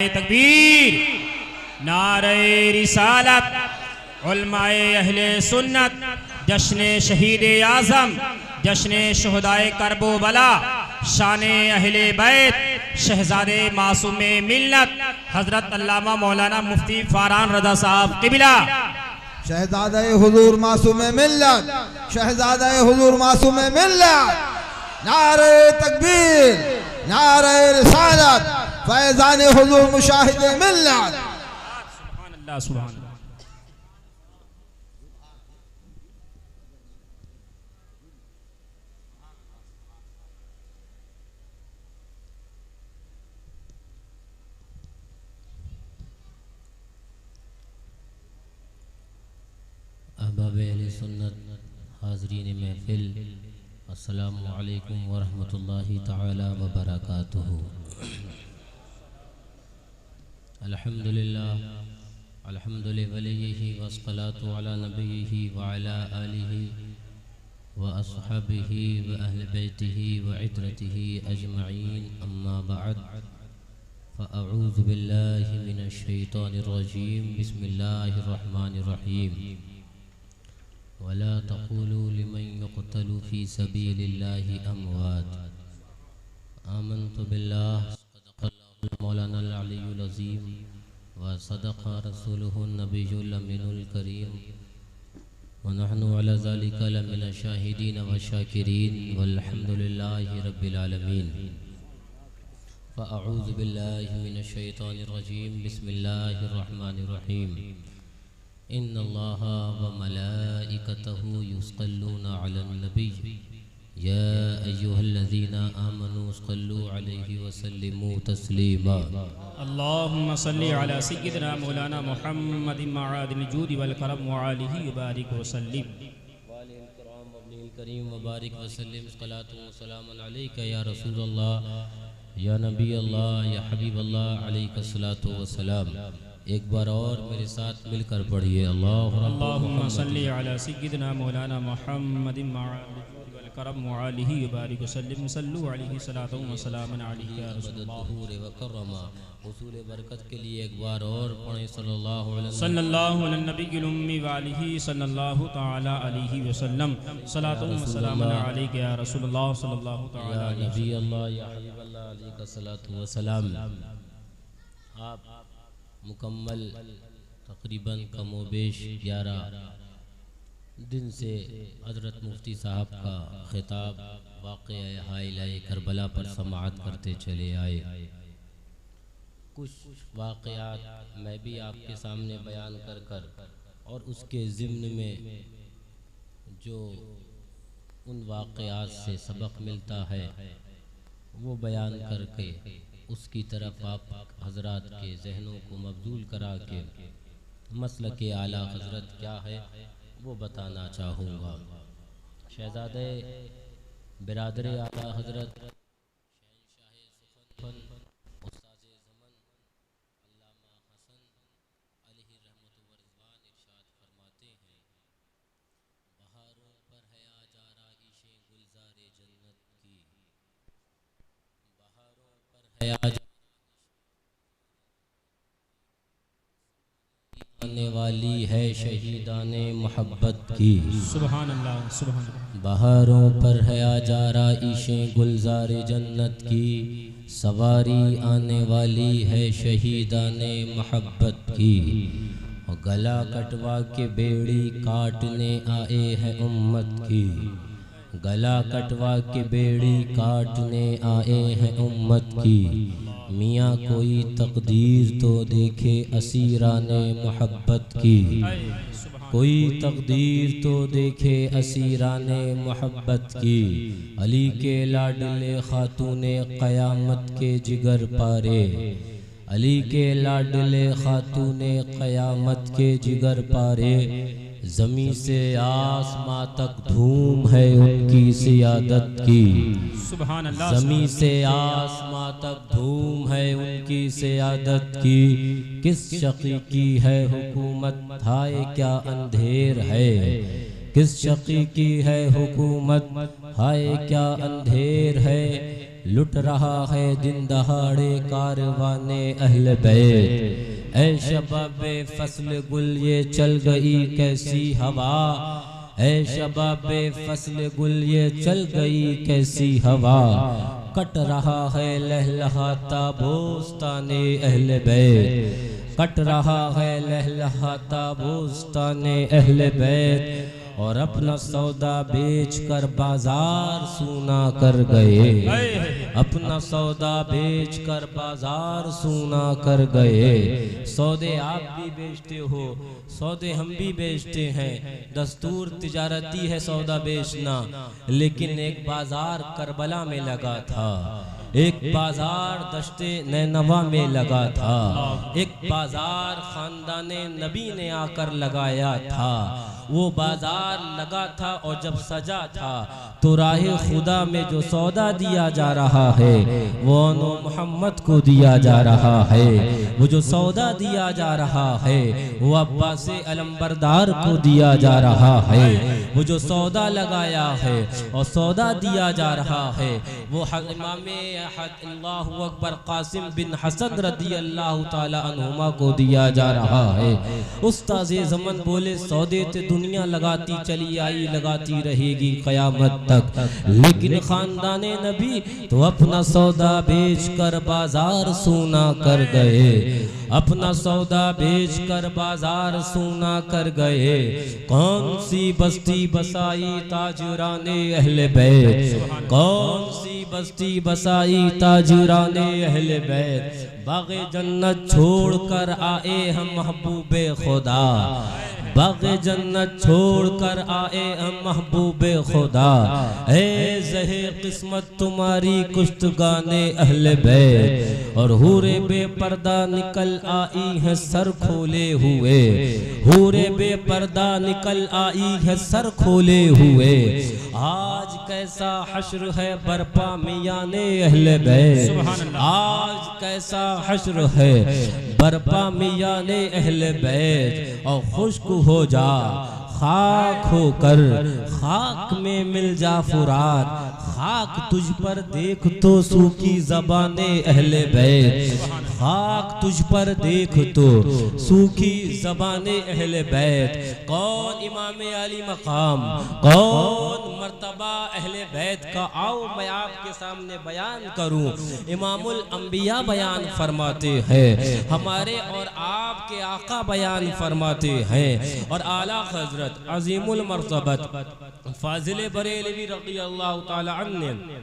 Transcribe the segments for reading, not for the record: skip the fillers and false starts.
तकबीर, नारे रिसालत, उलमाए अहले सुन्नत, जश्न शहीद आज़म, जश्न शुहदाए करबला, शाने अहले बैत, शहजादे मासूमे मिल्लत हजरत अल्लामा मौलाना मुफ्ती फारान रज़ा साहब क़िबला, शहजादे हुजूर मासूमे मिल्लत, शहजादे हुजूर मासूमे मिल्लत, नारे तकबीर, नारे रिसालत, फैज़ान हुजूर मुशाहिदे मिल्लत। सुभान अल्लाह, सुभान अल्लाह। अहबाब अहले सुन्नत, हाज़रीन महफ़िल, अस्सलामु अलैकुम व रहमतुल्लाहि तआला व बरकातुहू। अल्हम्दुलिल्लाह, अल्हम्दुलिल्लाहि वस्सलातु अला नबिय्यिहि व अला आलिहि व अस्हाबिहि व अहले बैतिहि व इत्रतिहि अजमईन, अम्मा बअद, फ़अऊज़ु बिल्लाहि मिनश शैतानिर रजीम, बिस्मिल्लाहिर रहमानिर रहीम। वला तक़ूलू लिमन युक़तलू फ़ी सबीलिल्लाहि अमवात, आमन्तु बिल्लाह, सदक़ल्लाहुल मौलानाल अलियुल अज़ीम व सदक़ रसूलुहुन नबियुल अमीनुल करीम व नहनु अला ज़ालिका लमिनश शाहिदीन व शाकिरीन वल्हम्दुलिल्लाहि रब्बिल आलमीन। फ़अऊज़ु बिल्लाहि मिनश शैतानिर रजीम, बिस्मिल्लाहिर रहमानिर रहीम। इन्नल्लाहा व मलाइकतहु युसल्लूना अलन नबी, या अय्युहल्लज़ीना आमनू सल्लू अलैहि व सल्लिमू तस्लीमा। अल्लाहुम्मा सल्लि अला सय्यिदिना मौलाना मुहम्मदिन मआदिल जूदि वल करम व आलिहि व बारिक व सल्लिम। वालिल किराम अब्निल करीम व बारिक व सल्लिम, सलातु व सलामुन अलैका या रसूलल्लाह, या नबी अल्लाह, या हबीब अल्लाह, अलैका सलातु व सलाम। एक बार और मेरे साथ मिलकर पढ़िए, अल्लाहुम्मा सल्लि अला सय्यिदिना मौलाना मुहम्मदिन मआदिल जूदि वल करम व आलिहि व बारिक व सल्लिम, सल्लु अलैहि सलातु व सलामुन अलैका या रसूलल्लाह। हुसूल बरकत के लिए एक बार और पढ़ें, सल्लल्लाहु अलैहि नबील उम्मी व आलिहि सल्लल्लाहु तआला अलैहि वसल्लम, सलातु व सलामुन अलैका या रसूलल्लाह, सल्लल्लाहु तआला या नबी अल्लाह, या हबीब अल्लाह, अलैका सलातु व सलाम। आप मुकम्मल तकरीबन कमोबेश 11 दिन से हज़रत मुफ्ती साहब का खिताब वाक़या हाइलाए करबला पर समाअत करते चले आए। कुछ वाक़यात मैं भी आपके सामने बयान कर और उसके ज़िम्न में जो उन वाक़यात से सबक मिलता है वो बयान करके उसकी तरफ आप हज़रात के जहनों को मबजूल करा के मसलक आला हज़रत क्या है वो बताना चाहूँगा। शहज़ादे बिरादर आला हज़रत शहंशाह सुखन उस्ताद ज़मन अल्लामा हसन अलैहि रहमत व रिज़वान इरशाद फरमाते हैं, बहारों पर है आज आराइशें गुलज़ारे जन्नत की, बहारों पर है आज आने वाली है शहीदाने मोहब्बत की। सुभान अल्लाह, सुभान अल्लाह। बहारों पर है आज आराइशें गुलज़ारे जन्नत की, सवारी आने वाली है शहीदाने मोहब्बत की। और गला कटवा के बेड़ी काटने आए हैं उम्मत की, गला कटवा के बेड़ी काटने आए हैं उम्मत की। मियाँ कोई तकदीर तो देखे असीराने मोहब्बत की, कोई तकदीर तो देखे असीराने मोहब्बत की। अली के लाडले खातूने क़यामत के जिगर पारे, अली के लाडले खातूने क़यामत के जिगर पारे। ज़मीं से आसमां तक धूम है उनकी सियादत की, सुभान अल्लाह। ज़मीं से आसमां तक धूम है उनकी सियादत की। किस शक़ी की है हुकूमत, हाय क्या अंधेर है, किस शक़ी की है हुकूमत, हाय क्या अंधेर है। लुट रहा है दिन दहाड़े कारवाने अहले बैत। ऐ शबाबे फसल गुल ये चल गई कैसी हवा, ऐ शबाबे फसल गुल ये चल गई कैसी हवा। कट रहा है लहलहाता बोस्ताने अहले बैत, कट रहा है लहलहाता बोस्ताने अहले बैत। और अपना सौदा बेच कर बाजार सूना कर गए, अपना सौदा बेच कर बाजार सूना कर गए। सौदे आप भी बेचते हो, सौदे हम भी बेचते हैं, दस्तूर तिजारती है सौदा बेचना। लेकिन एक बाजार करबला में लगा था, एक बाजार दश्ते नैनवा में लगा था, एक बाजार खानदाने नबी ने आकर लगाया था। वो बाजार लगा था और जब सजा था तो राहे खुदा में जो सौदा दिया जा रहा है वो नो मोहम्मद को दिया जा रहा है। वो जो सौदा दिया जा रहा है वो अब्बास अलंबरदार को दिया जा रहा है। वो जो सौदा लगाया है और सौदा दिया जा रहा है वो इमाम अल्लाहु अकबर कासिम बिन हसन रदी अल्लाह ताला अन्हुमा को दिया जा रहा है। उस्ताज़े ज़मन बोले सौदे ते दुनिया लगाती चली आई, लगाती रहेगी क़यामत तक, लेकिन खानदाने नबी तो अपना सौदा बेच कर बाजार सूना कर गए, अपना सौदा बेच कर बाजार सूना कर गए। कौन सी बस्ती बसाई ताजराने अहले बैत, कौन सी बस्ती बसाई ताजराने अहले बैत। बाग़े जन्नत छोड़ कर आए हम महबूबे खुदा, बाग़े जन्नत छोड़ कर आए हम महबूबे खुदा। ऐ ज़हे किस्मत तुम्हारी कुश्तगाने अहले बैत। और हूरे बेपर्दा निकल आई है सर खोले हुए, हूरे बेपर्दा निकल आई है सर खोले हुए। आज कैसा हश्र है बरपा मियाने अहले बैत, आज कैसा हश्र है बरपा मियाने अहले बैत। और खुश्क हो जा खाक होकर खाक में मिल जा फुरात, खाक तुझ पर देख तो सूखी ज़बाने अहले बैत, खाक तुझ पर देख तो सूखी ज़बाने अहले बैत। कौन इमाम आली मकाम, कौन मर्तबा अहले बैत का, आओ मैं आपके सामने बयान करूं। इमामुल अंबिया बयान फरमाते हैं, हमारे और आपके आका बयान फरमाते हैं। और आला हजरत अजीमुल मर्तबत फाजिल बरेलवी रज़ी अल्लाह ताला अन्हु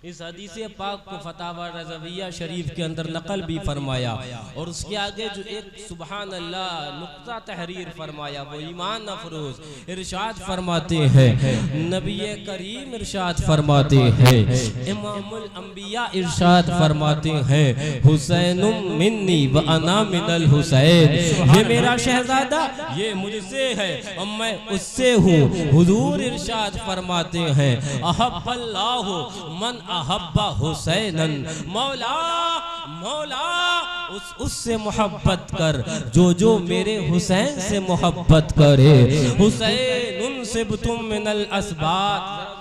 इस हदीस पाक को फतावा रज़विया शरीफ के अंदर नकल भी फरमाया। और उसके आगे जो एक सुबहान अल्लाह नुक्ता तहरीर फरमाया वो ईमान अफरोज इरशाद फरमाते हैं, नबी करीम इरशाद फरमाते हैं, इमामुल अंबिया इरशाद फरमाते हैं, हुसैनुम मिन्नी व अना मिनल हुसैन। ये मेरा शहजादा ये मुझसे है और मैं उससे हूँ। हुजूर इरशाद फरमाते हैं, अहब्बल्लाहु मन अहब्बा हुसैनन, मौला मौला उससे मोहब्बत कर जो जो मेरे हुसैन से मोहब्बत करे। हुसैन उनसे तुम मिनल असबात,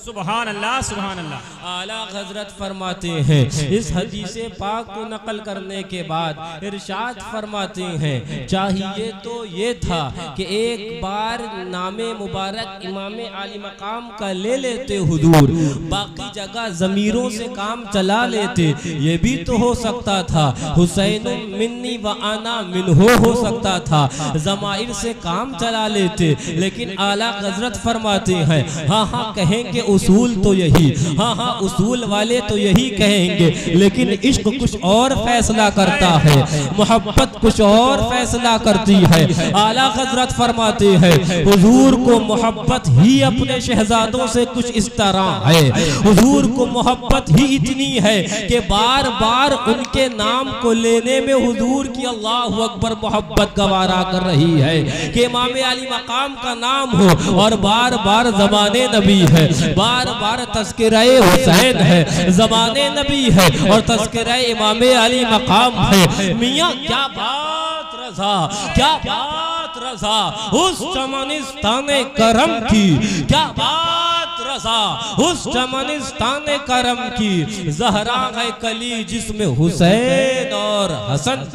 सुभान अल्लाह सुभान अल्लाह। आला हजरत फरमाते हैं, इस हदीस पाक को नकल करने के बाद इरशाद फरमाते हैं, चाहिए तो ये था कि एक बार नामे मुबारक इमाम आली मकाम का ले लेते हुजूर, बाकी जगह ज़मीरों से काम चला लेते। ये भी तो हो सकता था हुसैन मिन्नी व आना मिन्हो हो सकता था, ज़माइर से काम चला लेते। लेकिन आला हजरत फरमाते हैं, हाँ हाँ कहेंगे उसूल तो यही, हाँ हाँ उसूल वाले तो यही कहेंगे, लेकिन इश्क कुछ और फैसला करता है, मोहब्बत कुछ और फैसला करती है। आला हजरत फरमाते हैं, हुजूर को मोहब्बत ही अपने शहजादों से कुछ इस तरह है, हुजूर को मोहब्बत ही इतनी है कि बार बार उनके नाम को लेने में हुजूर की अल्लाहु अकबर मोहब्बत गवारा कर रही है कि इमाम अली मकाम का नाम हो और बार बार ज़माने नबी है, बार बार तज़किरे हुसैन है, ज़माने नबी है और तज़किरे इमाम अली मकाम है। मियाँ क्या बात रज़ा, क्या बात रज़ा उस चमनिस्ताने करम की, क्या बात रजा उस चमनिस्तान करम की, ज़हरा है कली जिसमें हुसैन और हसन।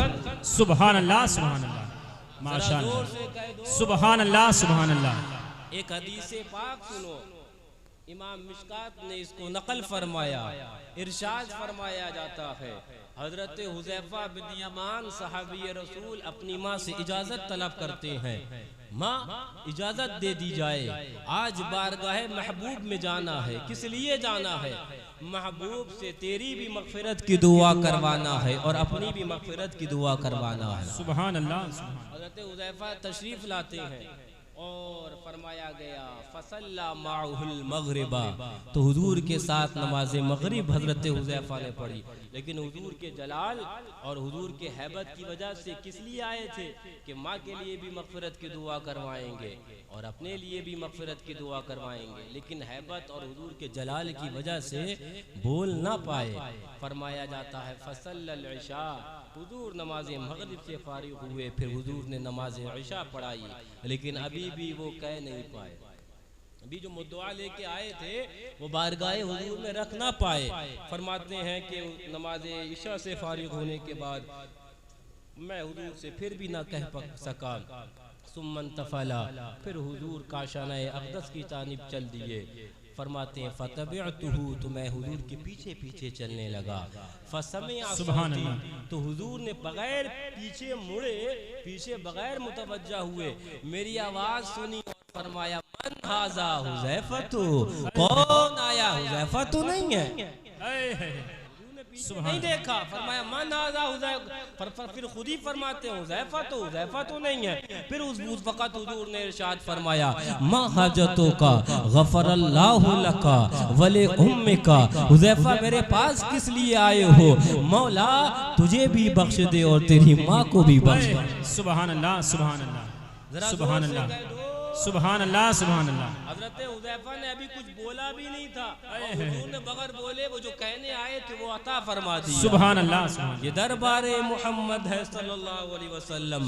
सुभान अल्लाह, सुभान अल्लाह, माशाअल्लाह, सुभान अल्लाह, सुभान अल्लाह। एक हदीस पाक सुनो, इमाम मिशकात ने इसको नकल फरमाया, इरशाद फरमाया जाता है, हजरत हुज़ैफा बिन यमान सहाबी रसूल अपनी माँ से इजाजत तलब करते हैं, माँ इजाजत दे दी जाए, आज बारगाह महबूब में जाना है। किस लिए जाना है? महबूब से तेरी भी मगफिरत की दुआ करवाना है और अपनी भी मगफिरत की दुआ करवाना है। सुभान अल्लाह। हजरत हुज़ैफा तशरीफ लाते हैं और फरमाया गया फसल्ला माहुल मगरिबा, तो हुजूर के साथ नमाज मगरिब हजरत हुज़ैफा ने पढ़ी। लेकिन हुजूर के जलाल और हुजूर के हैबत की वजह से किस लिए आए थे कि माँ के लिए भी मगफिरत की दुआ करवाएंगे और अपने लिए भी मगफिरत की दुआ करवाएंगे, लेकिन हैबत और हुजूर के जलाल की वजह से बोल ना पाए। फरमाया जाता है फसल्लल इशा, हुजूर नमाज मगरिब से फारिग हुए, फिर हुजूर ने नमाज इशा पढ़ाई, लेकिन अभी भी वो कह नहीं पाए। अभी जो मुद्दुआ लेके आए थे वो बारगाह हुजूर में रख ना पाए। फरमाते हैं कि नमाज इशा से फारिग होने के बाद मैं हुजूर से फिर भी ना कह सका। सुम्मन तफला, फिर हुजूर काशाना अक़दस की जानिब चल दिए। फरमाते हैं फतबिअतुहु, तो मैं हुजूर के पीछे पीछे चलने लगा। फसमिअ सौती, तो हुजूर ने बगैर पीछे मुड़े, पीछे बगैर मुतवज्जा हुए मेरी आवाज सुनी और फरमाया मन हाजा हुज़ैफतु, कौन आया? हुज़ैफा तो नहीं है, नहीं देखा। फरमाया मन हाजा हुज़ैफा, फिर खुद ही फरमाते हैं हुज़ैफा तो नहीं है। फिर उस वक़्त हुजूर ने इरशाद फरमाया मा हाजतुका गफ़रल्लाहु लका वले उम्मिका, हुज़ैफा मेरे पास किस लिए आए हो? मौला तुझे भी बख्श दे और तेरी माँ को भी बख्श दे। सुभान अल्लाह, सुभान अल्लाह, सुभान अल्लाह, सुभान अल्लाह, सुभान अल्लाह। हजरत हुज़ैफा ने अभी कुछ बोला भी नहीं था, हुजूर ने बगैर बोले वो जो कहने आए थे वो अता फरमा दी। सुभान अल्लाह। ये दरबारे मोहम्मद है सल्लल्लाहु अलैहि वसल्लम,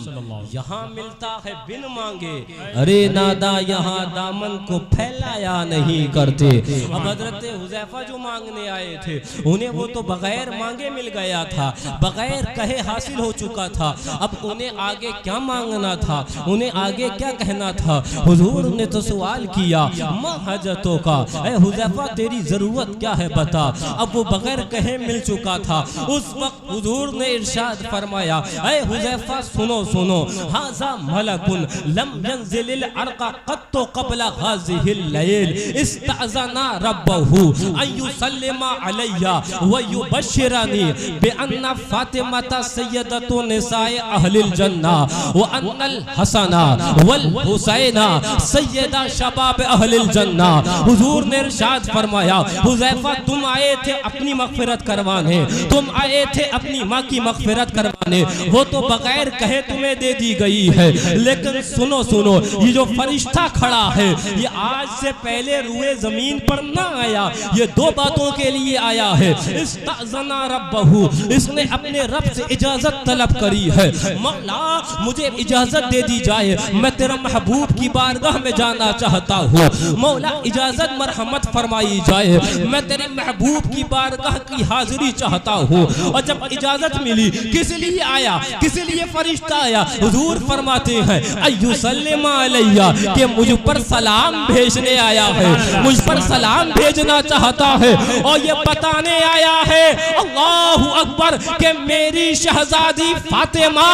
यहाँ मिलता है बिन मांगे। अरे नादा यहाँ दामन को फैलाया नहीं करते। अब हजरत हुज़ैफा जो मांगने आए थे उन्हें वो तो बगैर मांगे मिल गया था, बगैर कहे हासिल हो चुका था। अब उन्हें आगे क्या मांगना था, उन्हें आगे क्या कहना था? हुजूर ने तो सवाल किया मा हाजतों का, ऐ हुज़ैफा तेरी जरूरत क्या है बता। अब वो बगैर कहे मिल चुका था। उस वक्त हुजूर ने इरशाद फरमाया ऐ हुज़ैफा सुनो सुनो, हाज़ा मलकुन लम यंज़िलिल अर्क़ा क़त्तु क़ब्ला हाज़िहिल लैल, इस्तअज़ना रब्बहु अन युसल्लिमा अलैया व युबश्शिरनी बिअन्ना फ़ातिमता सय्यदतु निसाए अहलिल जन्ना व अन्नल हसना वल हुसैना सैयदा शबाब अहलिल जन्ना। हुजूर ने इरशाद फरमाया हुज़ैफा तुम आए थे अपनी मगफिरत करवाने, तुम आए थे अपनी माँ की मगफिरत करवाने, वो तो बगैर कहे तुम्हें दे दी गई है। लेकिन सुनो सुनो, ये जो फरिश्ता खड़ा है ये आज से पहले रुए जमीन पर ना आया, ये दो बातों के लिए आया है। इस्तअज़ना रब्बहु, इसने अपने रब से इजाजत तलब करी है, मौला मुझे इजाजत दे दी जाए, मैं तेरा महबूब की बारगाह में जाना चाहता हूँ। मौला इजाजत मरहमत फरमाई जाए, मैं तेरे महबूब की बारगाह की हाजिरी चाहता हूँ। और जब इजाजत मिली किस लिए आया, किस लिए फरिश्ता आया? हुजूर फरमाते हैं अय्युसल्लिमा अलैया, कि मुझ पर सलाम भेजने आया है, मुझ पर सलाम भेजना चाहता है और ये बताने आया है अल्लाहु अकबर कि मेरी शहजादी फातिमा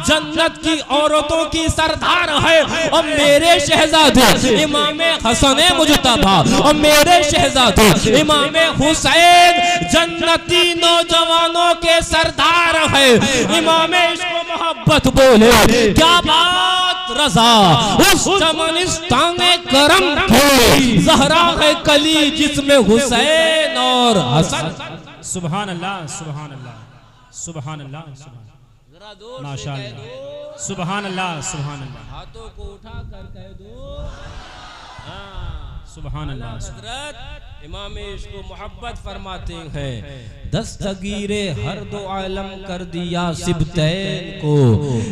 जन्नत की औरतों की सरदार है और मेरे शहजादे इमाम हसन मुजतबा और मेरे शहजादे इमाम हुसैन जन्नती नौजवानों के सरदार है। इमाम इश्क मोहब्बत बोले क्या बात रजा उस चमनिस्तान करम की, ज़हरा है कली जिसमें हुसैन और हसन। सुभान अल्लाह, सुभान अल्लाह, सुभान अल्लाह, माशाअल्लाह, सुभान अल्लाह, सुभान अल्लाह। हाथों को उठा कर कह दो सुभान अल्लाह। हज़रत इमाम इश्क को मोहब्बत फरमाते हैं, दस्तगीरे हर दो आलम कर दिया सिबतैन को,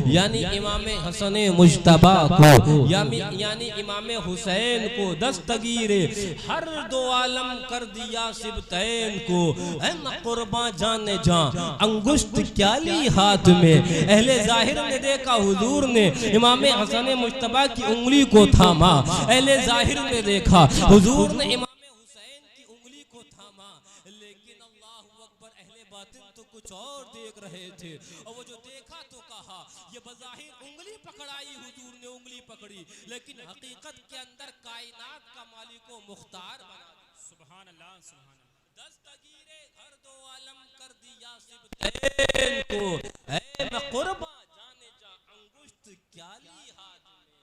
यानी इमाम हसन मुज्तबा को, यानी इमाम हुसैन को दस्तगीरे हर दो आलम कर दिया सिबतैन को। न कुर्बान जाने जा अंगुश्त क्या ली हाथ में, अहले जाहिर ने देखा हुजूर ने इमाम हसन मुज्तबा की उंगली को थामा, अहले जाहिर ने देखा हुजूर ने इमाम हुसैन की उंगली को थामा, लेकिन अल्लाहु अकबर अहले बातिन तो कुछ और देख रहे थे, और वो जो देखा तो कहा ये बज़ाहिर उंगली पकड़ाई, हुजूर ने उंगली पकड़ी, लेकिन हकीकत के अंदर कायनात का मालिक व मुख्तार बना। सुभान अल्लाह, सुभान अल्लाह। दस्तगीरे हर दो आलम कर दिया सिबतैन को, ऐ मैं कुर्बा जाने जा अंगुश्त क्या ली हाथ में,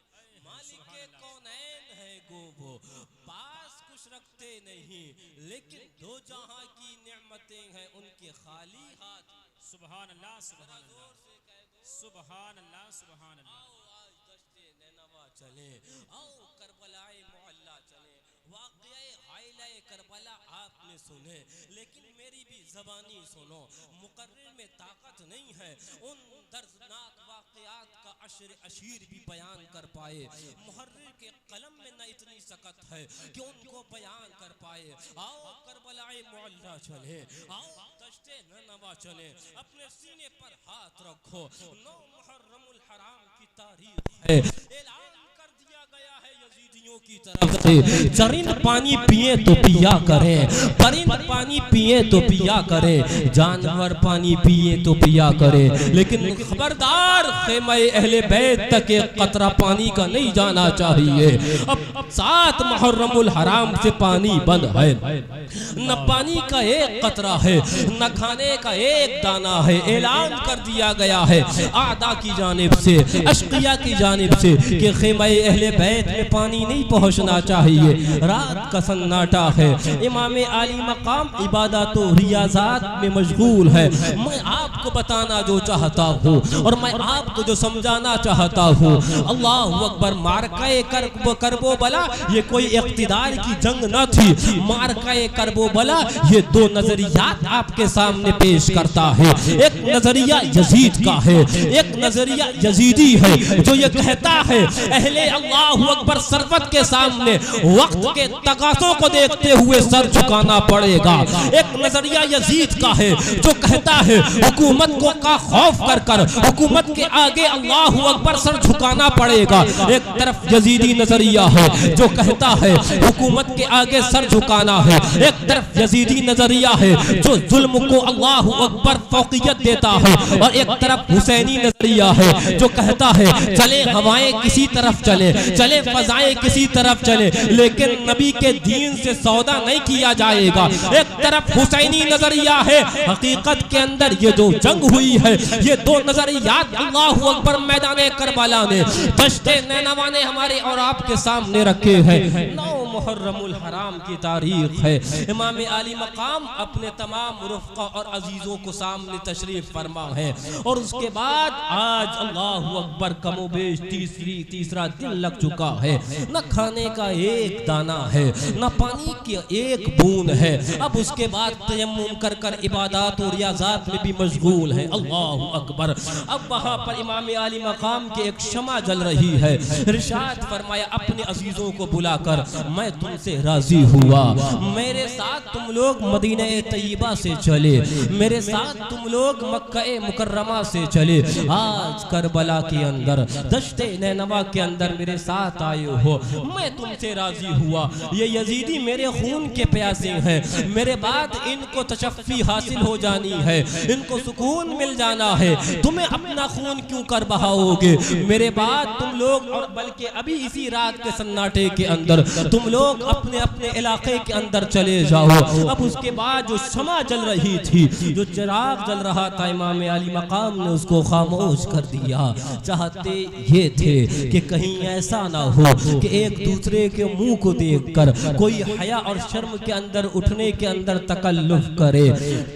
मालिक कौनैन है गो वो, पास कुछ रखते नहीं, लेकिन दो जहां की नेमतें हैं उनके खाली हाथ। सुभान अल्लाह, सुभान अल्लाह, सुभान अल्लाह, सुभान अल्लाह। आओ आज दश्ते नैनवा चले, आओ करबलाए मोहल्ला चले, वाक़या हाइलाए करबला आपने सुने, लेकिन मेरी भी ज़बानी सुनो। मुकर्रिर में ताकत नहीं है उन दर्दनाक वाक़यात का अशर अशीर भी बयान कर पाए, मुहर्रिर के कलम में न इतनी सकत है कि उनको बयान कर पाए। आओ करबलाए मोहल्ला चले, आओ दश्ते नैनवा चले, अपने सीने पर हाथ रखो, 9 मुहर्रमुल हराम की तारीख है, ऐलान कर दिया गया है यजीदियों की तरफ से, चरिंद पानी पिए तो पिया करें, परिंद पानी पिए तो पिया करें, जानवर पानी पिए तो पिया करें, लेकिन खबरदार ख़ैमा अहले बैत तक एक कतरा पानी का नहीं जाना चाहिए। अब 7 मुहर्रमुल हराम से पानी बंद है, न पानी का एक कतरा है, न खाने का एक दाना है। ऐलान कर दिया गया है आदा की जानिब से, अशकिया की जानिब से कि ख़ैमा अहले बैत में पानी नहीं पहुंचना चाहिए। रात का सन्नाटा है, इमाम आली मकाम इबादत व रियाज़ात में मशगूल है। मैं आपको बताना जो चाहता हूँ और मैं आपको जो समझाना चाहता हूँ, अल्लाहु अकबर, मारकाए करबो बला ये कोई इख्तिदार की जंग न थी, मारकाए करबो बला ये 2 नजरियात आपके सामने पेश करता है। एक नजरिया यजीद का है, एक नजरिया यजीदी है जो ये कहता है अहले अल्लाहु अकबर सरवत के सामने वक्त के तकाज़ों को देखते हुए सर झुकाना पड़ेगा। एक नजरिया यजीद का है जो कहता है हुकूमत को का खौफ कर कर हुकूमत के आगे अल्लाहु अकबर सर झुकाना पड़ेगा। एक तरफ यजीदी नजरिया है जो कहता है हुकूमत के आगे सर झुकाना है, एक तरफ यजीदी नजरिया है जो जुल्म को अल्लाहु अकबर फौकियत देता है, और एक तरफ हुसैनी नजरिया है जो कहता है चले हवाएं किसी तरफ चले, चले फजाएं किसी तरफ चले, लेकिन नबी के दीन से सौदा नहीं किया जाएगा। एक तरफ हुसैनी नजरिया है, हकीकत के अंदर ये जो जंग हुई है ये 2 नजरियात अल्लाहु अकबर मैदान करबला ने, दश्ते नैनवा ने हमारे और आपके सामने रखे हैं। 9 मुहर्रमुल हराम की तारीख है। इमाम आली मकाम अपने तमाम रुफ़क़ा और अजीज़ों को सामने तशरीफ फरमा है, और उसके बाद आज अल्लाहु अकबर कमोबेश तीसरा दिन लग चुका है, न खाने का एक दाना है, न पानी की एक बूंद है। अब उसके बाद तयम्मुम कर कर इबादत और रियाज़ात में भी मशगूल है। अल्लाहु अकबर। अब वहाँ पर इमाम आली मकाम की एक शमा जल रही है। इरशाद फरमाया अपने अजीज़ों को बुलाकर, मैं तुमसे राजी हुआ, मेरे साथ तुम लोग मदीना तैयबा से चले, मेरे साथ तुम लोग मक्का मुकर्रमा से चले, आज करबला के अंदर दश्ते नैनवा के अंदर मेरे साथ आए हो, मैं तुमसे राजी हुआ। ये यजीदी मेरे खून के प्यासे हैं, मेरे बाद इनको तशफ़ी हासिल हो जानी है, इनको सुकून मिल जाना है, तुम्हें अपना खून क्यों कर बहाओगे? मेरे बाद तुम लोग, और बल्कि अभी इसी रात के सन्नाटे के अंदर तुम लोग अपने अपने इलाके के अंदर चले जाओ। अब उसके बाद जो शमा जल रही थी, जो चिराग जल रहा था, इमाम आली मकाम ने उसको खामोश कर दिया। चाहते ये थे कि कहीं ऐसा ना हो कि एक दूसरे के मुंह को देखकर कोई हया और शर्म के अंदर उठने के अंदर तकल्लुफ करे।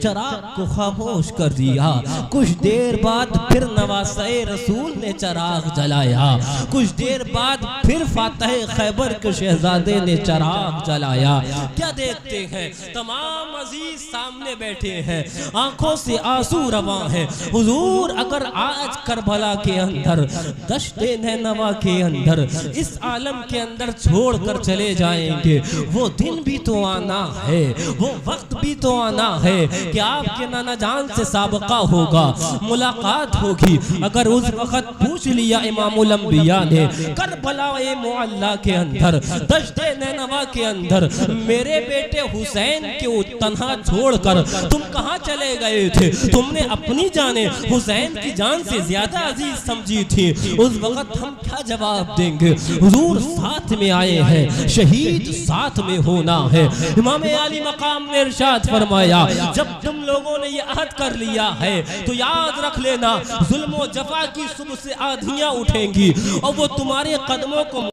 चिराग को खामोश कर दिया। कुछ देर बाद फिर नवासे रसूल ने चिराग जलाया। कुछ देर बाद फिर फातह खैबर के शहजादे ने चराग जलाया। क्या देखते हैं, तमाम अजीज सामने बैठे हैं, आंखों से आंसू रवा है। हुजूर अगर आज करबला के अंदर, दश्ते नैनवा के अंदर, इस आलम के अंदर छोड़कर चले जाएंगे, वो दिन भी तो आना है, वो वक्त भी तो आना है कि आपके नाना जान से साबका होगा, मुलाकात होगी। अगर उस वक्त पूछ लिया इमामुल अंबिया ने करबला ए मुअल्ला के अंदर, दश्ते नैनवा के अंदर, मेरे बेटे हुसैन को तन्हा छोड़कर तुम कहां चले गए थे, तुमने अपनी जाने हुसैन की जान से ज्यादा अजीज समझी थी, उस वक्त हम क्या जवाब देंगे? हुजूर साथ में आए हैं, शहीद साथ में होना है। इमाम आली मकाम ने इरशाद फरमाया, जब तुम लोगों ने ये अहद कर लिया है तो याद रख लेना, जुल्म और जफा की सुबह से आंधियां उठेंगी और वो तुम्हारे कदमों को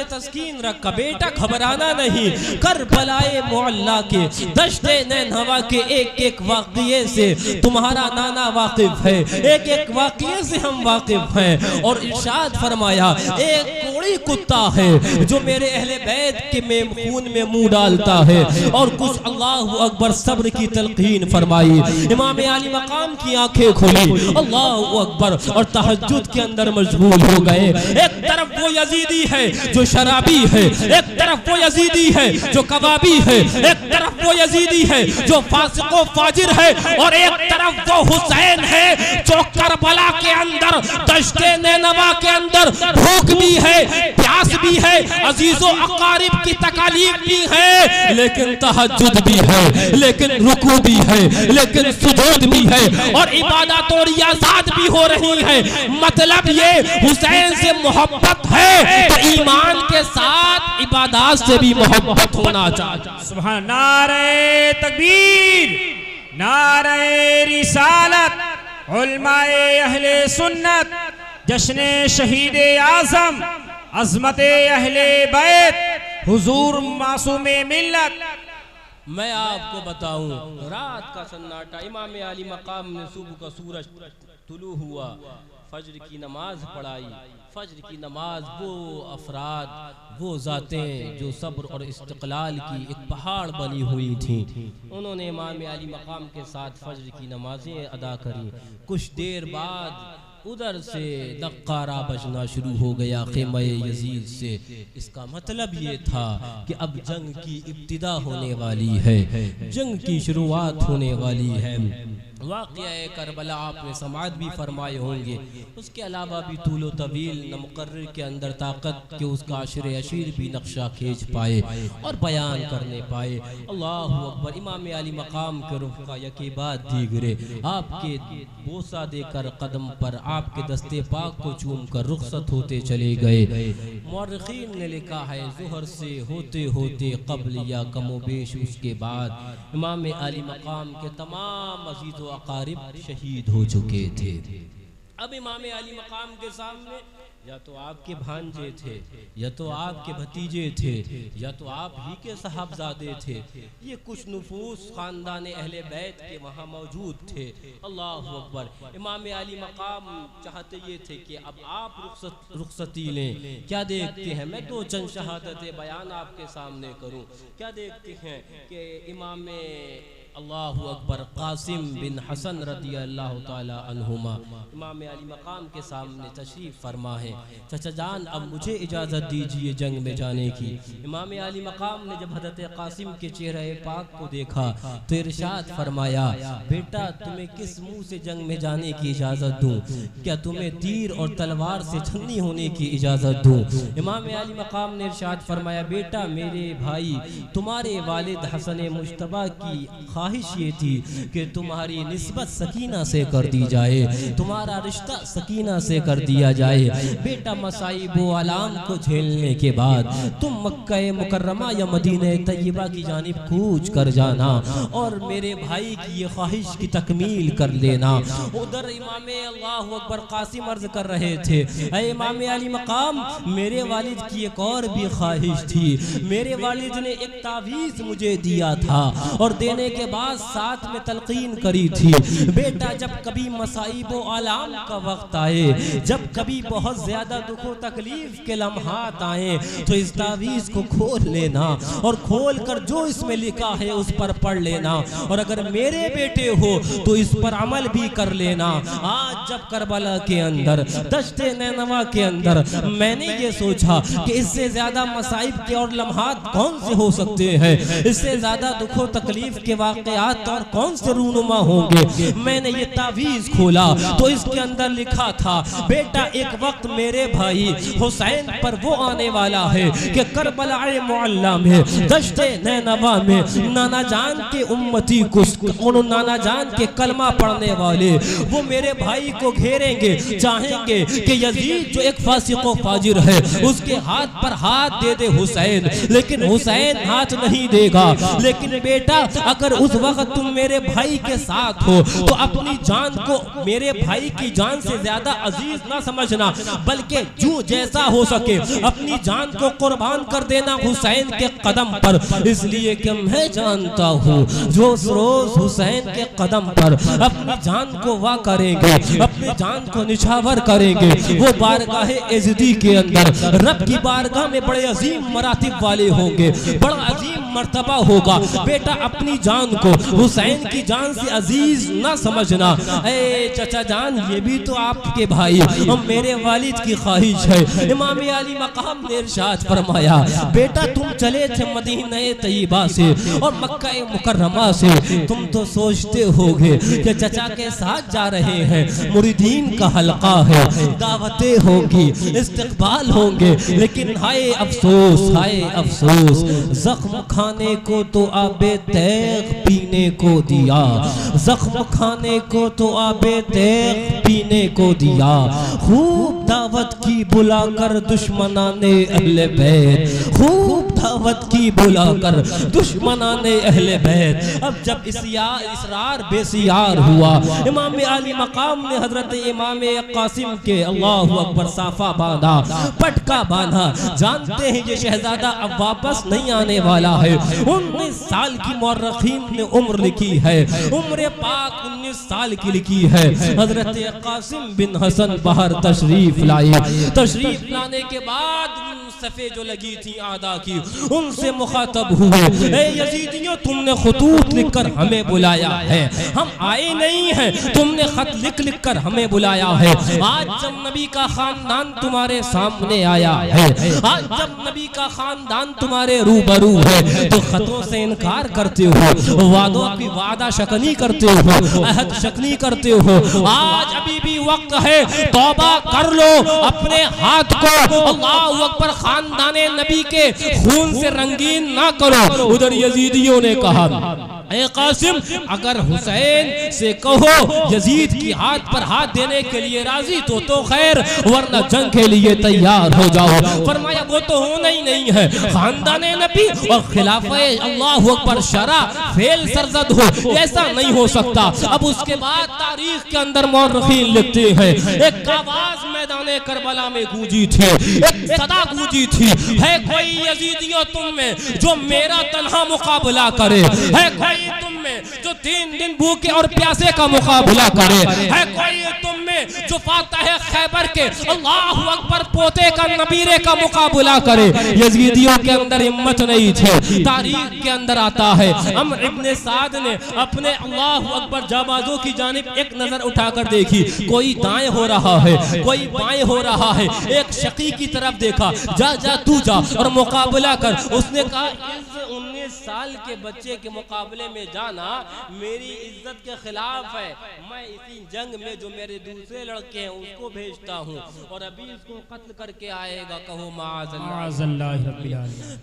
तस्कीन रखा। बेटा घबराना नहीं, करबलाए मुअल्ला के दश्ते नैनवा के एक एक वाक़िये से तुम्हारा नाना वाकिफ है, एक एक वाक़िये से हम वाकिफ हैं। और इरशाद फरमाया, एक कोड़ी कुत्ता है जो मेरे अहले बैत के में खून में मुंह डालता है। और कुछ अल्लाहु अकबर सब्र की तलकीन फरमाई। इमाम आली मकाम की आंखें खुली, अल्लाहु अकबर, और तहज्जुद के अंदर मशगूल हो गए। एक तरफ वो यजीदी है जो शराबी है, एक तरफ वो यजीदी है जो कबाबी है, एक तरफ वो यजीदी है जो फासिको फाजिर है, और एक तरफ वो हुसैन है जो करबला के अंदर, दश्ते नैनवा के अंदर भूख भी है, प्यास भी है, अजीजों अकारिब की तकालीफ भी है, लेकिन तहज्जुद भी है, लेकिन रुकू भी है, लेकिन सुजूद भी है, और इबादत और रियाज़त भी हो रही है। मतलब ये हुसैन से मोहब्बत है तो ईमान के साथ इबादत से भी मोहब्बत होना चाहिए। सुभान, नारे तकबीर, नारे रिसालत, उलमाए अहले सुन्नत, जश्ने शहीदे आज़म, अज़मते अहले बैत, हुजूर मासूमे मिल्लत। मैं आपको बताऊं, रात का सन्नाटा, इमाम आली मकाम ने सुबह का सूरज तुलू हुआ, फज्र की नमाज पढ़ाई। फज्र की नमाज वो अफराद, वो ज़ातें जो सब्र और इस्तिक़लाल की एक पहाड़ बनी हुई थी, उन्होंने इमाम आली मकाम के साथ फज्र की नमाजें अदा करी। कुछ देर बाद उधर से नक्कारा बजना शुरू हो गया ख़िमा यजीद से। इसका मतलब ये था कि अब जंग की इब्तिदा होने वाली है, जंग की शुरुआत होने वाली है। वाक़या करबला आपने समाअत भी फरमाए होंगे, उसके अलावा भी तूलो तवील न मुकर्रर के अंदर ताकत के उसका अशरे अशीर भी नक्शा खींच पाए और बयान करने पाए। अल्लाहु अकबर। इमाम आली मकाम के रुख का यके बाद दीगरे आपके बोसा देकर कदम पर आपके दस्ते पाक को चूम कर रुखसत होते चले गए। मुअर्रिखीन ने लिखा है, ज़ुहर से होते होते क़ब्ल या कमोबेश उसके बाद इमाम आली मकाम के तमाम अज़ीज़ अकारिब शहीद हो चुके थे। अब इमाम आली मकाम के सामने या तो आपके भांजे थे, या तो आपके भतीजे थे, या तो आप ही के साहबजादे थे। ये कुछ नुफूस खानदान अहले बैत के वहाँ मौजूद थे। अल्लाहु अकबर। इमाम आली मकाम चाहते ये थे कि अब आप रुखसती लें। क्या देखते हैं, मैं तो चंद शहादत बयान आपके सामने करूँ। क्या देखते हैं कि इमाम अल्लाहु अकबर कासिम बिन हसन रदी अल्लाह ताला अन्हुमा इमाम आली मकाम के सामने तशरीफ़ फरमा है। चचा जान, अब मुझे इजाज़त दीजिए जंग में जाने की। इमाम आली मकाम ने जब हज़रत कासिम के चेहरे पाक को देखा तो इरशाद फरमाया, बेटा तुम्हें किस मुँह से जंग में जाने की इजाज़त दूँ? क्या तुम्हें तीर और तलवार से छन्नी होने की इजाज़त दूँ? इमाम आली मकाम ने इरशाद फरमाया, बेटा मेरे भाई, तुम्हारे वालिद हसन मुश्तबा की ख्वाहिश ये थी कि तुम्हारी निस्बत सकीना से कर दी जाए, तुम्हारा रिश्ता सकीना से कर दिया जाए। बेटा मसाइब व आलाम को झेलने के बाद तुम मक्का मुकर्रमा या मदीना तैयबा की जानिब कूच कर जाना और मेरे भाई की ये ख्वाहिश की तकमील कर लेना। उधर इमाम अल्लाहु अकबर कासिम अर्ज कर रहे थे, ऐ इमाम आली मकाम, मेरे वालिद की एक और भी ख्वाहिश थी। मेरे वालिद ने एक तावीज़ मुझे दिया था और देने के बाद साथ में तलकीन करी थी, बेटा जब कभी मसाइब व आलाम का वक्त आए, जब कभी बहुत ज्यादा दुख व तकलीफ के लम्हात आए तो इस तावीज़ को खोल लेना और खोल कर जो इसमें लिखा है उस पर पढ़ लेना, और अगर मेरे बेटे हो तो इस पर अमल भी कर लेना। आज जब करबला के अंदर, दश्ते नैनवा के अंदर मैंने ये सोचा कि इससे ज्यादा मसाइब के और लम्हात कौन से हो सकते हैं, इससे ज्यादा दुखों तकलीफ के वाकयात और कौन से रूनुमा होंगे। मैंने ये तावीज़ खोला तो इसके अंदर लिखा था, बेटा एक वक्त मेरे भाई हुसैन पर वो आने वाला है कि करबलाए मुअल्ला में, दश्ते नैनवा में नाना जान के उम्मती को, नाना जान के कलमा पढ़ने वाले वो मेरे भाई को घेरेंगे, चाहेंगे कि यजीद जो एक फासिक व फाजिर है उसके हाथ पर हाथ दे दे हुसैन, लेकिन हुसैन हाथ नहीं देगा। लेकिन बेटा अगर उस वक्त तुम मेरे भाई के साथ हो तो अपनी जान को मेरे भाई की जान से ज्यादा अजीज ना समझना, बल्कि जो जैसा हो सके अपनी जान को कुर्बान कर देना हुसैन के कदम पर, इसलिए कि मैं जानता हूँ जो रोज हुसैन के कदम पर अपनी जान को वाह करेंगे, अपनी जान को निछावर करेंगे, वो बारगाह एज़दी के अंदर रब की बारगाह में बड़े अजीम मरातिब वाले होंगे, बड़ा अजीम मर्तबा होगा। बेटा अपनी जान को हुसैन की जान से अजीज ना समझना। ए चचा जान, ये भी तो आपके भाई और मेरे वालिद की ख्वाहिश है। इमाम अली मकाम ने इरशाद फरमाया, बेटा तुम चले थे मदीना तैयबा से और मक्का मुकर्रमा से, तुम तो सोचते होगे कि चचा के साथ जा रहे हैं, मुरीदीन का हल्का है, दावतें होंगी, इस्तकबाल होंगे, लेकिन हाय अफसोस, हाय अफसोस, जख्म खाने को तो आबे तैग पीने को दिया, जख्म खाने को तो आबे तैग पीने को दिया, खूब दावत की बुलाकर दुश्मनाने अहले बैत, खूब दावत की बुलाकर दुश्मनाने अहले बैत। अब जब इसरार बेसियार हुआ, इमाम अली मकाम ने हजरत इमाम कासिम के अल्लाहु अकबर साफा बांधा, पटका बांधा, जानते हैं ये शहजादा अब वापस नहीं आने वाला है। 19 साल की मौर्रखीन ने उम्र लिखी है, उम्र पाक 19 साल की लिखी है। हजरत कासिम बिन हसन बाहर तशरीफ लाए, तशरीफ लाने के बाद सफ़े जो लगी थी आदा की, उनसे मुखातब हुए, ए यजीदियों तुमने खतूत लिखकर हमें बुलाया है, हम आए नहीं हैं, तुमने खत लिख लिख कर हमें बुलाया है। आज जब नबी का खानदान तुम्हारे सामने आया है, आज जब नबी का खानदान तुम्हारे रूबरू है, तो खतों से इनकार करते हो, वादों की वादा शकनी करते हो, अहद शकनी करते हो। आज अभी भी वक्त है, तौबा कर लो, अपने हाथ को अल्लाहु अकबर खानदाने नबी के खून से रंगीन ना करो। उधर यजीदियों ने कहा, ए कासिम अगर हुसैन से कहो यजीद की हाथ पर हाथ देने के लिए राजी तो खैर, वरना जंग के लिए तैयार हो जाओ। फरमाया वो तो होना ही नहीं है, खानदाने नबी और खिलाफे अल्लाहु अकबर शरा फेल सरजद हो, ऐसा नहीं हो सकता। अब उसके बाद तारीख के अंदर मौर्रखीन लिखते हैं, एक आवाज मैदाने करबला में गूंजी थी, एक सदा गूंजी थी, है कोई यजीदियों तुम में जो मेरा तन्हा मुकाबला करे, है कोई तुम में जो 3 दिन भूखे और प्यासे का मुकाबला करे, है कोई तुम में जो फातह खैबर के अल्लाहु अकबर पोते का नबीरे का मुकाबला करे। यजीदियों के अंदर हिम्मत नहीं थी। तारीख के अंदर आता है, अम्र इब्ने साद ने अपने अल्लाहु अकबर जाबाजों की जानिब एक नजर उठाकर देखी, कोई दाएं हो रहा है, कोई बाएं हो रहा है, एक शकी की तरफ देखा, जा जा तू जा और मुकाबला कर। उसने कहा इस 19 साल के बच्चे के मुकाबले में जाना मेरी इज्जत के खिलाफ है, मैं इसी जंग में जो मेरे दूसरे लड़के हैं उसको भेजता हूँ और अभी इसको कत्ल करके आएगा, कहो माअज़ल्लाह।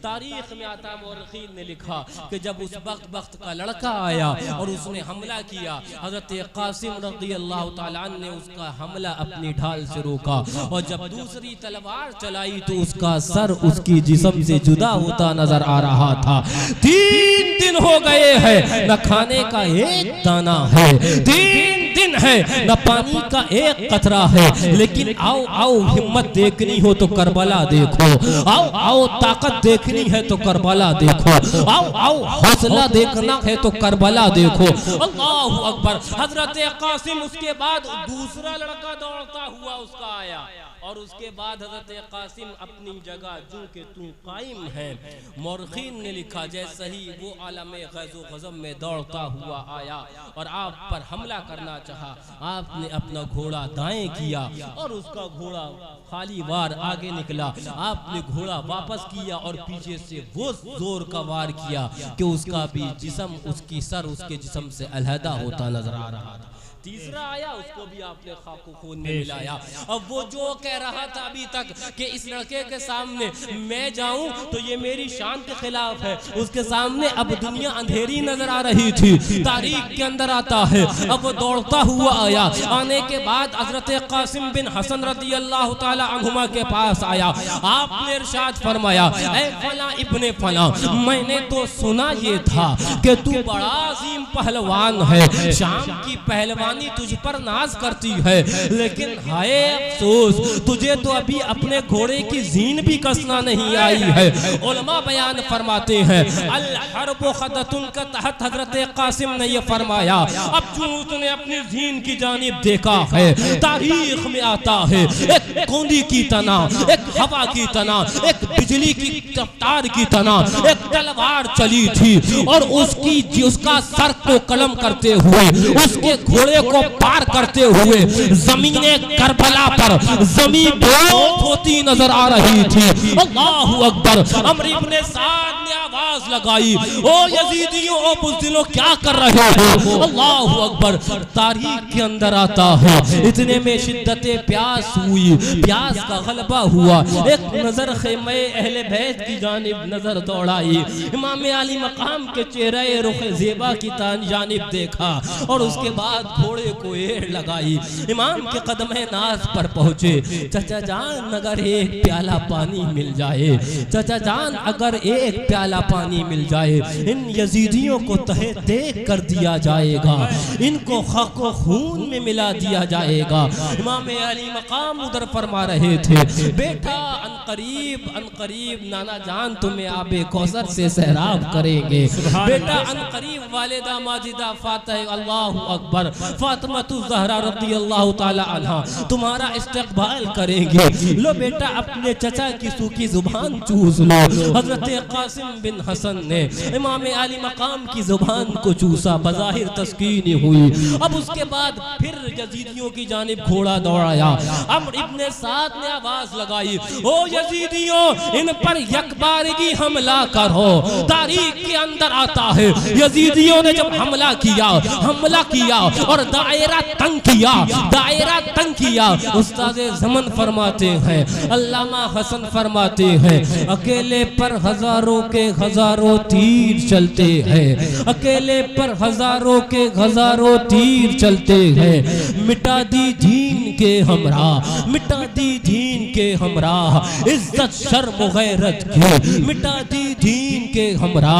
तारीख में आता मौरखीन ने लिखा कि जब उस वक्त का लड़का आया और उसने हमला किया, हजरत कासिम रज़ियल्लाहु ताला अन्हु ने उसका हमला अपनी ढाल से रोका और जब दूसरी तलवार चलाई तो उसका सर उसकी जिस्म से जुदा होता नजर आ रहा था। 3 दिन हो गए हैं, न खाने का एक दाना है, 3 दिन है, न पानी का एक कतरा है, लेकिन आओ आओ हिम्मत देखनी हो तो करबला देखो, आओ आओ ताकत देखनी है तो करबला देखो, आओ आओ हौसला देखना है तो करबला देखो। अल्लाहु अकबर। हजरत कासिम उसके बाद दूसरा लड़का दौड़ता हुआ उसका आया और उसके बाद हजरत कासिम अपनी जगह जो के तू कायम है। मौरखीन ने लिखा जैसे ही वो आलमे गज़ो गज़ब में दौड़ता हुआ आया और आप पर हमला करना चाहा, आपने अपना घोड़ा दाएं किया और उसका घोड़ा खाली वार आगे निकला, आपने घोड़ा वापस किया और पीछे से वो जोर का वार किया कि उसका भी जिस्म, उसकी सर उसके जिस्म से अलहदा होता नजर आ रहा था। तीसरा आया, उसको भी आपने खाको खून में मिलाया। अब वो जो कह रहा था अभी तक कि इस लड़के के सामने मैं जाऊं तो ये मेरी शान के खिलाफ है, उसके सामने अब दुनिया अंधेरी नजर आ रही थी, तारीख के अंदर आता है। अब वो दौड़ता हुआ आया, आने के बाद हजरत कासिम बिन हसन रज़ी अल्लाह ताला अन्हुमा के पास आया। आपने इरशाद फरमाया, ऐ फला इब्ने फला, मैंने तो सुना ये था कि तू बड़ा अजीम पहलवान है, शाम की पहलवानी तुझ पर नाज करती है, लेकिन हाय अफसोस तुझे तो अभी अपने घोड़े की जीन भी कसना नहीं आई है। उलमा बयान फरमाते हैं अल हर्ब खदतुन का तहत हजरत कासिम ने ये फरमाया, अब जो उसने अपनी जीन की जानिब देखा है, तारीख में आता है एक कोंदी की तना, एक हवा की तना, एक बिजली की रफ्तार की तना एक तलवार चली थी और उसका सर को कलम करते हुए, उसके घोड़े को पार करते हुए जमीने करबला पर जमीन बोझ होती नजर आ रही थी। अल्लाहु अकबर। अमर इब्ने साद ने आवाज लगाई, ओ यजीदियों, ओ बुज़दिलों, क्या कर रहे हो? अल्लाहु अकबर। तारीख के अंदर आता है, इतने में शिद्दते प्यास हुई, प्यास का गलबा हुआ, एक नजर ख़ैमे अहले बैत की जानिब नजर दौड़ाई, इमाम अली मकाम के चेहरे रुखे ज़ेबा की जानिब देखा और उसके बाद घोड़े को एड़ लगाई, इमाम के कदमे नाज पर पहुंचे। चचा जान अगर एक प्याला पानी मिल जाए, चचा जान अगर एक प्याला पानी मिल जाए, इन यजीदियों को तहे देख कर दिया जाएगा, इनको खाको खून में मिला दिया जाएगा। इमाम अली मकाम उधर फरमा रहे थे, बेटा अनकरीब नाना जान तुम्हें आबे कौसर से सहराब करेंगे, बेटा अनकरीब वालिदा माजिदा फातिह अल्लाहु अकबर फातिमा ज़हरा रज़ी अल्लाह ताला अन्हा तुम्हारा इस्तकबाल करेंगे, लो बेटा अपने चचा की सूखी जुबान चूस लो। हजरत कासिम बिन हसन ने इमाम अली मकाम की जुबान को चूसा, बज़ाहिर तस्कीन हुई। अब उसके बाद फिर यजीदियों की जानिब घोड़ा दौड़ाया। अमर इब्ने साद ने आवाज लगाई, ओ यजीदियों, इन पर यकबारगी हमला करो। तारीख के अंदर आता है यजीदियों ने जब हमला किया और दायरा तंग किया, उस्ताद ज़मन फरमाते हैं, अल्लामा हसन फरमाते हैं, अकेले पर हजारों के हजारों तीर चलते हैं, अकेले पर हजारों के हजारों तीर चलते हैं। मिटा दी दीन के हमरा, मिटा दी दीन के हमरा, इज्जत शर्म गैरत की, मिटा दी दीन के हमरा,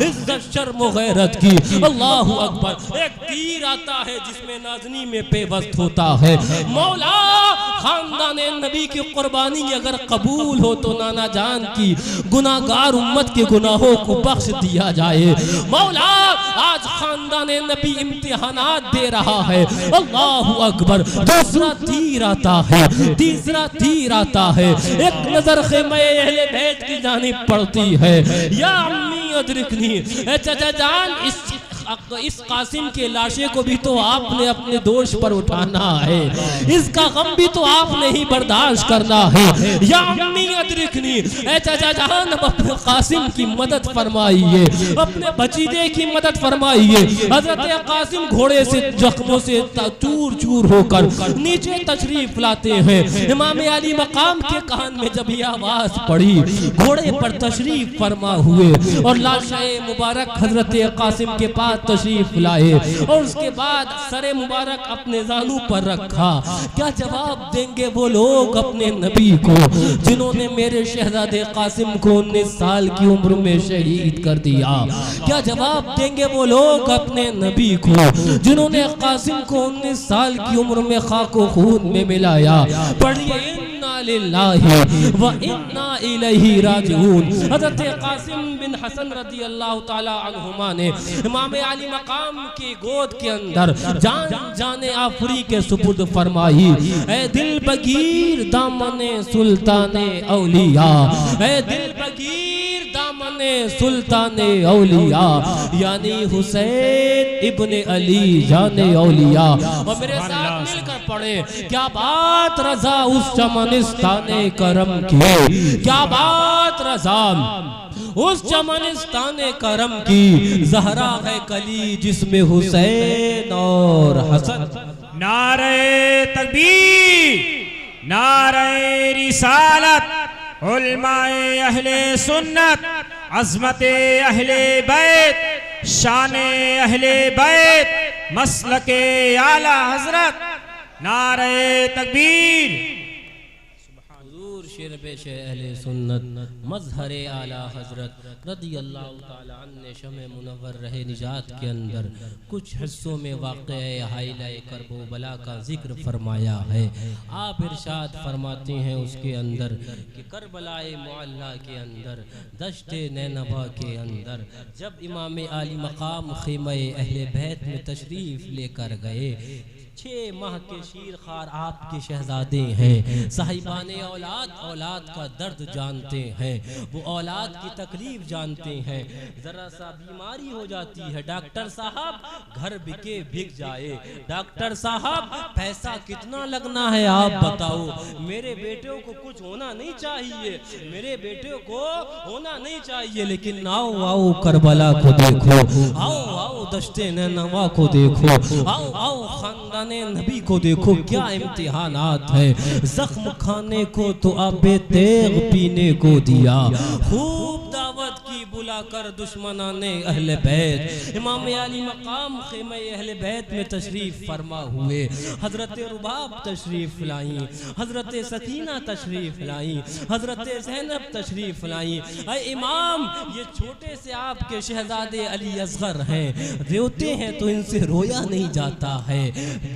इज्जत शर्म गैरत की। अल्लाहु अकबर। एक तीर आता है जिसमें नाज़नी में पेवस्त होता है, मौला खानदान नबी की कुर्बानी अगर कबूल हो तो नाना जान की गुनाहगार उम्मत के गुनाहों को बख्श दिया जाए। मौला आज खानदान नबी इम्तिहानात दे रहा है। अल्लाहु अकबर। दूसरा तीर आता है, तीसरा तीर आता है, एक नजर ख़ैमे अहले बैत की जानिब पड़ती है, या अम्मी अदरिकनी, चाचा जान इस कासिम के लाशे को भी तो आपने अपने दोष पर उठाना है, इसका गम भी तो आपने ही बर्दाश्त करना है। या अम्मी अदरिकनी, ऐ चाचा जान अपने कासिम की मदद फरमाइए, अपने भतीजे की मदद फरमाइए। हजरत कासिम घोड़े से जख्मों से चूर चूर होकर नीचे तशरीफ लाते हैं। इमाम अली मकाम के कान में जब यह आवाज पड़ी, घोड़े पर तशरीफ फरमा हुए और लाशे मुबारक हजरत कासिम के पास बाद तशरीफ लाए और उसके बाद सरे मुबारक अपने जानू पर रखा। क्या जवाब देंगे वो लोग अपने नबी को जिन्होंने मेरे शहजादे कासिम को 19 साल की उम्र में शहीद कर दिया? क्या जवाब देंगे वो लोग अपने नबी को जिन्होंने कासिम को 19 साल की उम्र में खाको खून में मिलाया? पढ़िए इन्ना लिल्लाहि व इन्ना इलैहि राजिऊन। हज़रत कासिम बिन हसन रज़ी अल्लाह ताला अन्हुमा ने इमाम अली मकाम की गोद के अंदर जान जाने आफरी के सुपुर्द फरमाई। ऐ दिल बगीर दामने सुल्ताने औलिया, ऐ दिल बगीर दामने सुल्ताने औलिया, यानी हुसैन इब्ने अली जाने औलिया। और मेरे साथ मिलकर पढ़े, क्या बात रजा उस चमनिस्ताने करम की, क्या बात रजा उस चमनिस्ताने करम की, ज़हरा है कली जिसमें हुसैन और हसन। नारे तकबीर, नारे रिसालत, उलमाए अहले सुन्नत, अज़मते अहले बैत, शाने अहले बैत, मसलके आला हजरत, नारे तकबीर। शेर पेश अहले सुन्नत मज़हरे आला हजरत रज़ी अल्लाह ताला अन्ने शमे मुनव्वर रहे निजात के अंदर कुछ हिस्सों में वाक़या हाइलाए करबो बला का जिक्र फरमाया है। आप इरशाद फरमाते हैं उसके अंदर कि करबलाए मुअल्ला के अंदर दश्ते नैनवा के अंदर जब इमाम आली मकाम ख़ीमे अहले बैत में तशरीफ़ लेकर गए, 6 माह के शीरखार आपके शहजादे हैं, साहिबाने औलाद औलाद का दर्द जानते हैं, वो औलाद की तकलीफ जानते हैं। जरा सा बीमारी हो जाती है, डॉक्टर साहब घर बिके बिक जाए, डॉक्टर साहब पैसा कितना लगना है आप बताओ, मेरे बेटे को कुछ होना नहीं चाहिए, मेरे बेटे को होना नहीं चाहिए, लेकिन आओ आओ करबला को देखो, आओ आओ दश्ते नैनवा को देखो, आओ आओ खानदान नबी को देखो, क्या इम्तिहानात है। जख्म खाने को तो आबे तेग पीने को दिया, खूब दावत की बुलाकर दुश्मनाने अहले बैत। इमाम अली मकाम ख़ीमे अहले बैत में तशरीफ फरमा हुए, हजरत रुबाब तशरीफ लाई, हजरत सकीना तशरीफ लाई, हजरत ज़ैनब तशरीफ लाई। अरे इमाम, ये छोटे से आपके शहजादे अली असगर हैं, रोते हैं तो इनसे रोया नहीं जाता है,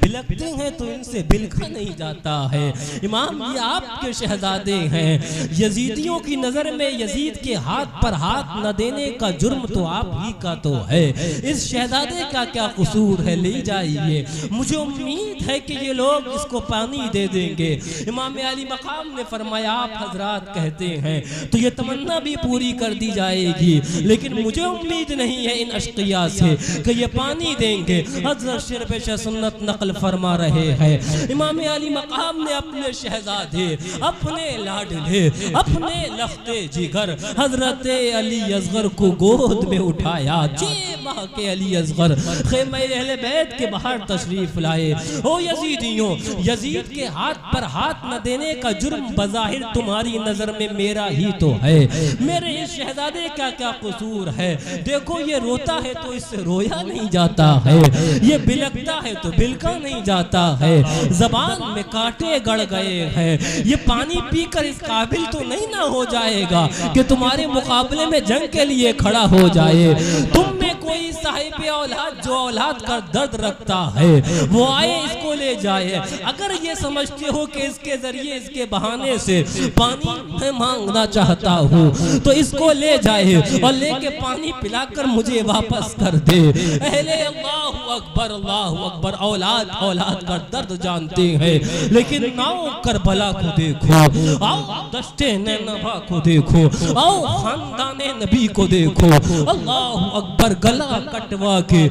बिलखते हैं तो इनसे बिलखा नहीं जाता है। इमाम, ये आपके शहजादे हैं, यजीदियों की नजर में यजीद के हाथ पर हाथ न देने का जुर्म तो आप ही का तो है, इस शहजादे का क्या कसूर है, ले जाइए, मुझे उम्मीद है कि ये लोग इसको पानी दे देंगे। इमाम अली मकाम ने फरमाया, आप हजरात कहते हैं तो ये तमन्ना भी पूरी कर दी जाएगी, लेकिन मुझे उम्मीद नहीं है इन अशकिया से कि ये पानी देंगे। हजरत शेर पेश सुन्नत नकल फरमा रहे हैं, इमाम अली मकाम ने अपने शहजादे, अपने लाडले, अपने लख्ते जिगर हजरत अली असगर को गोद में उठाया। 6 माह के अली असगर ख़ीमे अहले बैत के बाहर तशरीफ लाए। ओ यजीदियों, यजीद के हाथ पर हाथ न देने का जुर्म बज़ाहिर तुम्हारी नजर में मेरा ही तो है, मेरे इस शहजादे का क्या कसूर है? देखो, ये रोता है तो इससे रोया नहीं जाता है, ये बिलखता है तो बिलका नहीं जाता है, जबान में कांटे गड़ गए हैं, ये पानी पीकर इस काबिल तो नहीं ना हो जाएगा कि तुम्हारे मुकाबले में जंग के लिए खड़ा हो जाए। तुम में कोई साहिब औलाद जो औलाद का दर्द रखता है वो आए, इसको ले जाए। अगर ये समझते हो कि इसके जरिए, इसके बहाने से पानी मैं मांगना चाहता हूँ तो इसको ले जाए और लेके पानी पिलाकर मुझे वापस कर दे। अहले अल्लाहु अकबर, अल्लाहु अकबर, औलाद औलाद का दर्द जानते हैं, लेकिन आओ करबला को देखो, आओ दश्ते नैनवा को देखो, आओ खानदाने नबी को देखो। अल्लाहु अकबर, गला कटवा के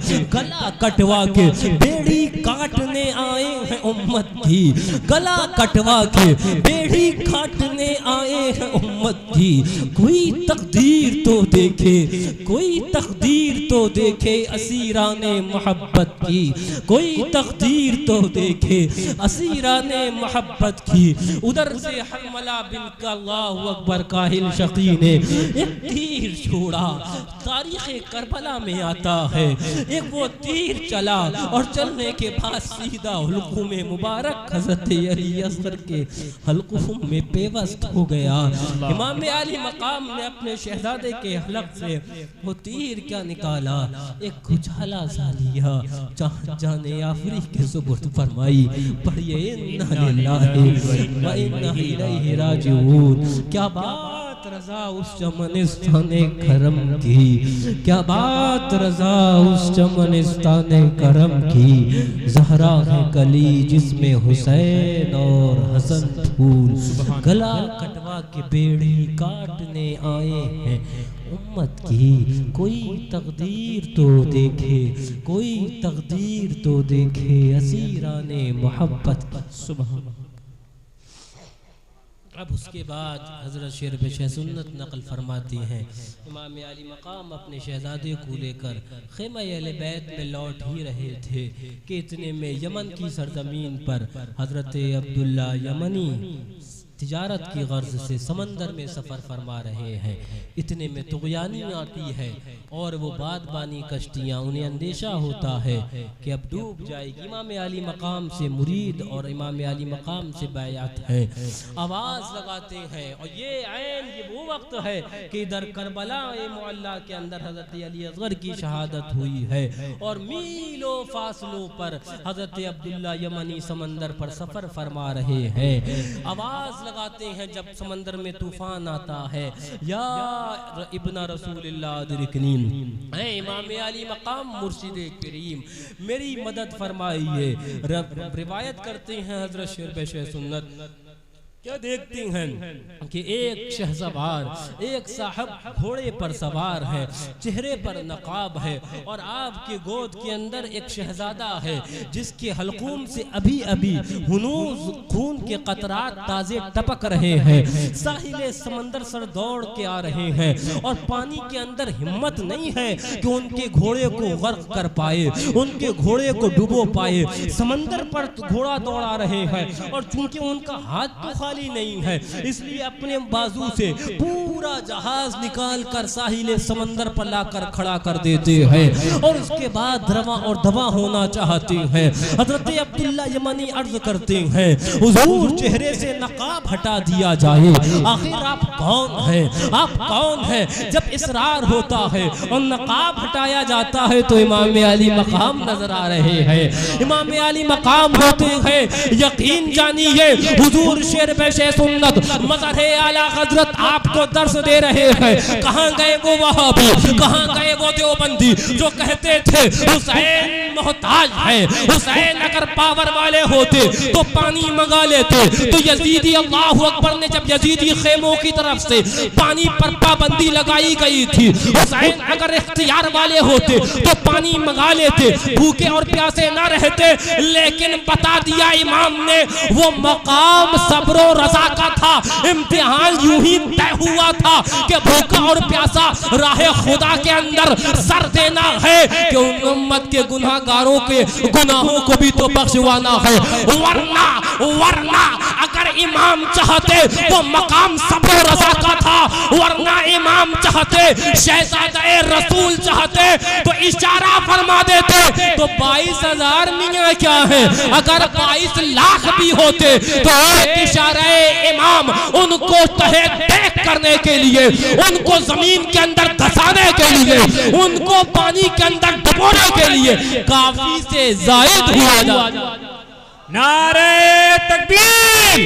बेड़ी काटने आए हैं उम्मत की, गला कटवा के बेड़ी काटने आए हैं उम्मत की। कोई तकदीर तो देखे, कोई तकदीर तो देखे असीराने मोहब्बत की, कोई तकदीर तो देखे असीराने मोहब्बत की। उधर से हरमला बिन का अल्लाहु अकबर काहिल शकी ने एक तीर छोड़ा, तारीख़ करबला में आता है। एक वो तीर चला और चलने के बाद सीधा हुल्कुम मुबारक हज़रत अली असगर के हल्कुम में पेवस्त हो गया। इमाम अली मकाम ने अपने शहजादे के हलक से वो तीर क्या निकाला, एक उछाला सा लिया, जाने आफरी के सुबुर्द फरमाई, पढ़िए इन्ना लिल्लाहि व इन्ना इलैहि राजिऊन। क्या बात रज़ा उस चमनिस्ताने करम की, क्या बात रज़ा उस चमनिस्ताने करम की। ज़हरा है कली जिसमें हुसैन और हसन फूल, गला कटवा के बेड़ी काटने आए हैं उम्मत की। कोई तकदीर तो देखे, कोई तकदीर तो देखे असीराने मोहब्बत की। सुभान। अब उसके बाद हज़रत शेर पेश सुन्नत नकल फरमाती हैं, इमाम अली मकाम अपने शहजादे को लेकर ख़ैमा अहले बैत में लौट ही रहे थे कि इतने में यमन की सरजमीन पर हज़रत अब्दुल्ला यमनी तिजारत की गर्ज से समंदर में सफ़र फरमा रहे हैं। इतने में तुग़यानी आती है और वो बादबानी कश्तियाँ, उन्हें अंदेशा होता है कि अब डूब जाएगी। इमाम अली मकाम से मुरीद और इमाम अली मकाम से बैयात है, आवाज़ लगाते हैं। और ये वो वक्त है कि इधर करबला मुअल्ला के अंदर हज़रत अली असगर की शहादत हुई है और मीलों फासलों पर हज़रत अब्दुल्ला यमनी समंदर पर सफ़र फरमा रहे हैं। आवाज़ लगाते हैं जब समंदर में तूफान आता है, या इब्ना रसूलिल्लाह अदरिकनी, ऐ इमाम अली मकाम मुर्शिद करीम मेरी मदद फरमाइए। रिवायत करते हैं हज़रत शेर पेश सुन्नत, क्या देखती हैं कि एक शहसवार, एक साहब घोड़े पर सवार है, चेहरे पर नकाब है और आपके गोद के अंदर एक शहजादा है जिसके हलकूम से अभी अभी हुनूज खून के कतरात ताज़े टपक रहे हैं। साहिले समंदर सर दौड़ के आ रहे हैं और पानी के अंदर हिम्मत नहीं है कि उनके घोड़े को गर्क कर पाए, उनके घोड़े को डुबो पाए। समंदर पर घोड़ा दौड़ा रहे हैं और चूंकि उनका हाथ तो खाली नहीं है, इसलिए अपने बाजू से पूरा जहाज निकाल कर साहिले समंदर पर लाकर खड़ा कर देते हैं और उसके बाद रवा और दवा होना चाहते हैं। हजरत अब्दुल्ला यमनी अर्ज करते हैं, हुजूर चेहरे से नकाब हटा दिया जाए, आखिर आप कौन हैं, आप कौन हैं। जब इसरार होता है और नकाब हटाया जाता है तो इमाम अली मकाम नजर आ रहे हैं। इमाम अली मकाम होते हैं, यकीन जानिए हुजूर शेर पेशे सुन्नत मज़हर आला हज़रत आपको दर्श दे रहे हैं। कहाँ गए वो वहाबी, कहाँ गए वो देवबंदी जो कहते थे हुसैन मोहताज है, हुसैन अगर पावर वाले होते तो पानी मंगा लेते। तो यजीदी अल्लाहु अकबर ने जब यजीदी खेमों की तरफ से पानी पर पाबंदी लगाई गई थी, हुसैन अगर इख्तियार वाले होते तो पानी मंगा लेते, भूखे और प्यासे ना रहते। लेकिन बता दिया इमाम ने, वो मकाम सब्र और रज़ा का था। इम्तिहान यूं ही तय हुआ था कि भूखा और प्यासा राह खुदा के अंदर सर देना है कि उन उम्मत के गुनाहगारों के गुनाहों को भी तो बख्शवाना है। वरना अगर इमाम चाहते तो मकाम सब्र और रज़ा का था, वरना इमाम चाहते, शहज़ादे रसूल चाहते तो इशारा फरमा देते। तो 22,000 मियाँ क्या है, अगर 22 लाख भी होते तो एक इशारा इमाम उनको तहे तय करने के लिए, उनको जमीन के अंदर धंसाने के लिए, उनको पानी के अंदर डुबोने के लिए काफी से जायद हुआ जाता। नारे तकबीर,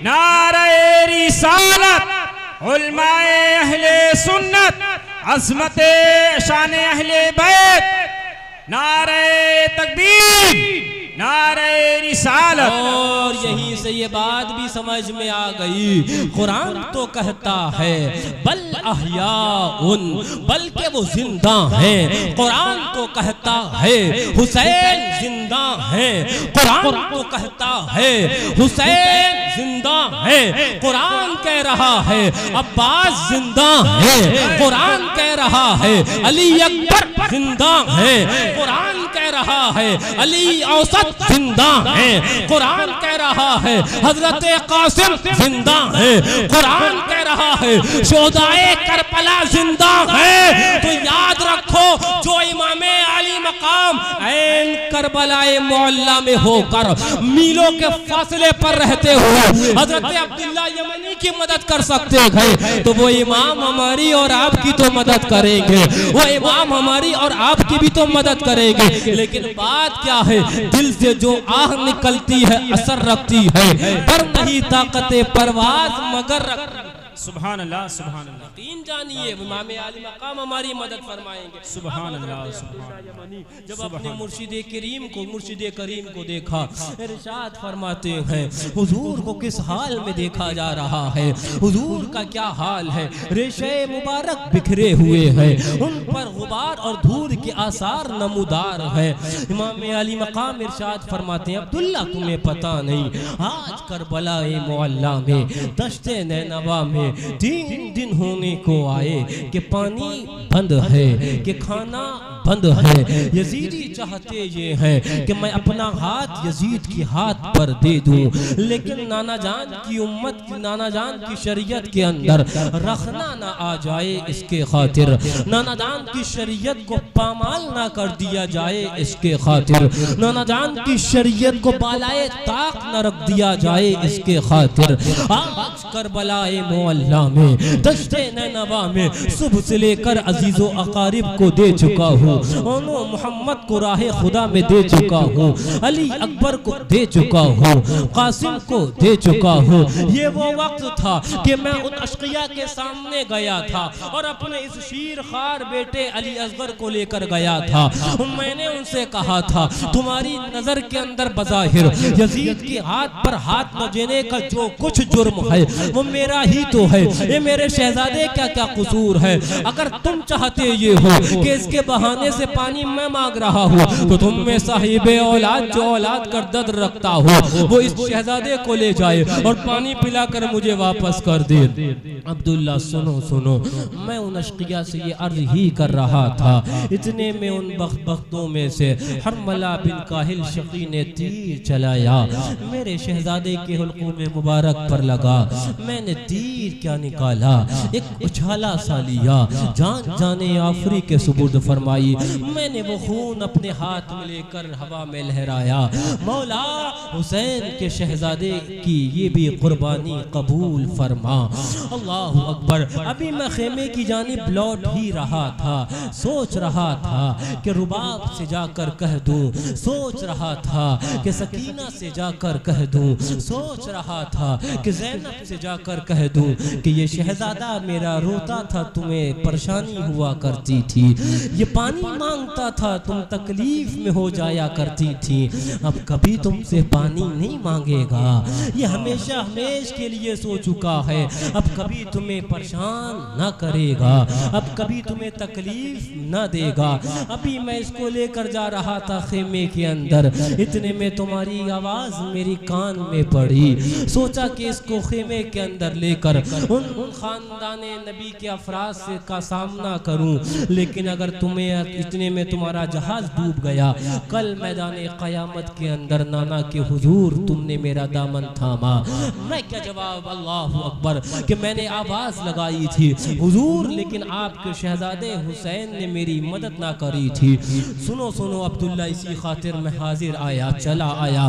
नारे रिसालत, उलमाए अहले सुन्नत, अज़मते शान अहले बैत, नारे तकबीर, नारे रिसालत। और यहीं से ये बात भी समझ में आ गई, कुरान तो कहता है बल अहयाउन, बल्कि वो जिंदा हैं। कुरान तो कहता है हुसैन जिंदा हैं। कुरान तो कहता है हुसैन जिंदा है। कुरान कह रहा है अब्बास जिंदा है। कुरान कह रहा है अली अकबर जिंदा है। कुरान कह रहा है अली औसत जिंदा है। कुरान कह रहा है हजरत कासिम जिंदा है। कुरान कह रहा है शोहदाए करबला जिंदा है। तो याद रखो, जो इमामे आली मकाम ऐन करबलाए मोहल्ला में होकर मीलों के फासले पर रहते हुए हजरत अब्दुल्ला यमनी की मदद कर सकते हैं, तो वो इमाम हमारी और आपकी तो मदद करेंगे। वो इमाम हमारी और आपकी भी तो मदद करेंगे। लेकिन बात क्या है, दिल से जो आह निकलती है असर रखती है, पर नहीं ताकते परवाज मगर सुभान अल्लाह, सुभान अल्लाह। यकीन जानिए इमाम आली मकाम हमारी मदद फरमाएंगे। सुभान अल्लाह, सुभान। जब अपने मुर्शिदे करीम को, मुर्शिदे करीम को देखा, इरशाद फरमाते हैं हुजूर को किस हाल में देखा जा रहा है, हुजूर का क्या हाल है। रेशे मुबारक बिखरे हुए हैं, उन पर गुबार और धूल के आसार नमूदार है। इमाम आली मकाम इरशाद फरमाते हैं अब्दुल्ला तुम्हें पता नहीं, आज करबला मोहल्ला में दश्ते नैनवा में 3 दिन होने को आए कि पानी बंद है, कि खाना बंद है। यजीदी चाहते ये हैं कि मैं अपना हाथ यजीद की हाथ पर दे दूं, लेकिन नाना जान की उम्मत, नाना जान की शरीयत के अंदर रखना ना आ जाए इसके खातिर, नाना जान की शरीयत को पामाल ना कर दिया जाए इसके खातिर, नाना जान की शरीयत को बालाए ताक न रख दिया जाए इसके खातिर। आज करबलाए मोहल्ला में दश्ते नैनवा में सुबह से लेकर अजीजो अकारिब को दे चुका हूँ, मोहम्मद को राहे खुदा में दे चुका हूँ, अली अकबर को दे चुका हूँ, कासिम को दे चुका हूँ। ये वो वक्त था कि मैं उन अशकिया के सामने गया था और अपने इस शीर खार बेटे अली असगर को लेकर गया था। मैंने उनसे कहा था तुम्हारी नजर के अंदर बज़ाहिर यजीद के हाथ पर हाथ न देने का जो कुछ जुर्म है वो मेरा ही तो है, ये मेरे शहजादे क्या क्या कसूर है। अगर तुम चाहते ये हो कि इसके बहाने से पानी मैं मांग रहा हूँ, तो तुम में साहिबे औलाद जो औलाद कर दर्द रखता हो वो इस शहजादे को ले जाए और पानी पिलाकर मुझे वापस कर दे। अब्दुल्ला सुनो सुनो, मैं उन अशकिया से ये अर्ज ही कर रहा था, इतने में उन बख्तों में से हरमला बिन काहिल शकी ने तीर चलाया, मेरे शहजादे के हुल्कों में मुबारक पर लगा। मैंने तीर क्या निकाला, एक उछाला सा लिया, जान जाने आफरी के सुपुर्द फरमाई। मैंने वो खून अपने हाथ में लेकर हवा में लहराया, मौला हुसैन के शहजादे की ये भी कुर्बानी कबूल फरमा। अल्लाहु अकबर। अभी मैं खेमे की जानिब लौट ही रहा था, सोच रहा था कि रुबाब से जाकर कह दूं, सोच रहा था कि सकीना से जाकर कह दूं, सोच रहा था कि ज़ैनब से जाकर कह दूं कि ये शहजादा मेरा रोता था, तुम्हें परेशानी हुआ करती थी, ये पानी मांगता था, तुम तकलीफ में हो जाया करती थी, अब कभी तुमसे पानी नहीं मांगेगा, ये हमेशा हमेश के लिए सो चुका है, अब कभी तुम्हें परेशान न करेगा, अब कभी तुम्हें तकलीफ न देगा। अभी मैं इसको लेकर जा रहा था खेमे के अंदर, इतने में तुम्हारी आवाज मेरी कान में पड़ी, सोचा कि इसको खेमे के अंदर लेकर उन खानदाने नबी के अफराद से का सामना करूं, लेकिन अगर तुम्हें इतने में तुम्हारा जहाज डूब गया, कल मैदान क़यामत के अंदर नाना के हुजूर तुमने मेरा दामन थामा, मैं क्या जवाब अल्लाह अकबर कि मैंने आवाज लगाई थी हुजूर, लेकिन आपके शहजादे हुसैन ने मेरी मदद ना करी थी। सुनो सुनो अब्दुल्ला, इसी खातिर मैं हाजिर आया, चला आया,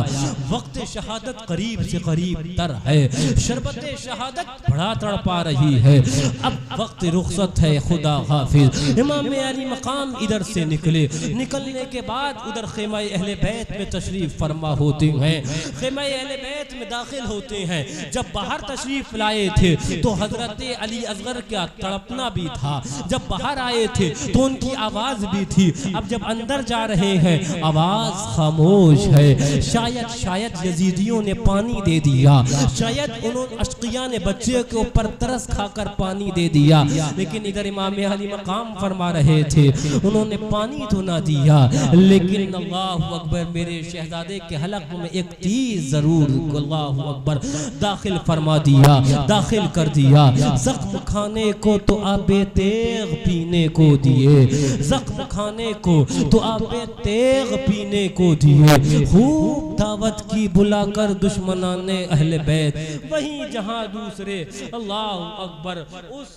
वक्त शहादत करीब से करीब तर है, शरबत लफ्ज़े शहादत बड़ा तड़पा रही है। अब वक्त रुखसत है खुदा हाफिज। इमाम अली मकाम इधर से निकलने के बाद उधर खेमा अहले बैत में तशरीफ फरमा होते हैं। खेमा अहले बैत में दाखिल होते हैं। जब बाहर तशरीफ लाए थे तो हजरत अली असगर का तड़पना भी था। जब बाहर आए थे तो उनकी आवाज भी थी। अब जब अंदर जा रहे हैं आवाज खामोश है। शायद यजीदियों ने पानी दे दिया, शायद उन्होंने अशकिया ने बच्चे के ऊपर तरस खाकर पानी दे दिया। लेकिन इधर इमाम अली मकाम फरमा रहे थे उन्होंने पानी तो ना दिया, लेकिन अल्लाहु अकबर मेरे शहजादे के हलक में एक तीर जरूर अल्लाहु अकबर दाखिल फरमा दिया, दाखिल कर दिया। जख्म खाने को तो आबे तेग पीने को दिए, जख्म खाने को तो आबे तेग पीने को दिए। खूब दावत की बुलाकर दुश्मनाने अहले बैत, वहीं जहां दूसरे अल्लाहु अकबर उस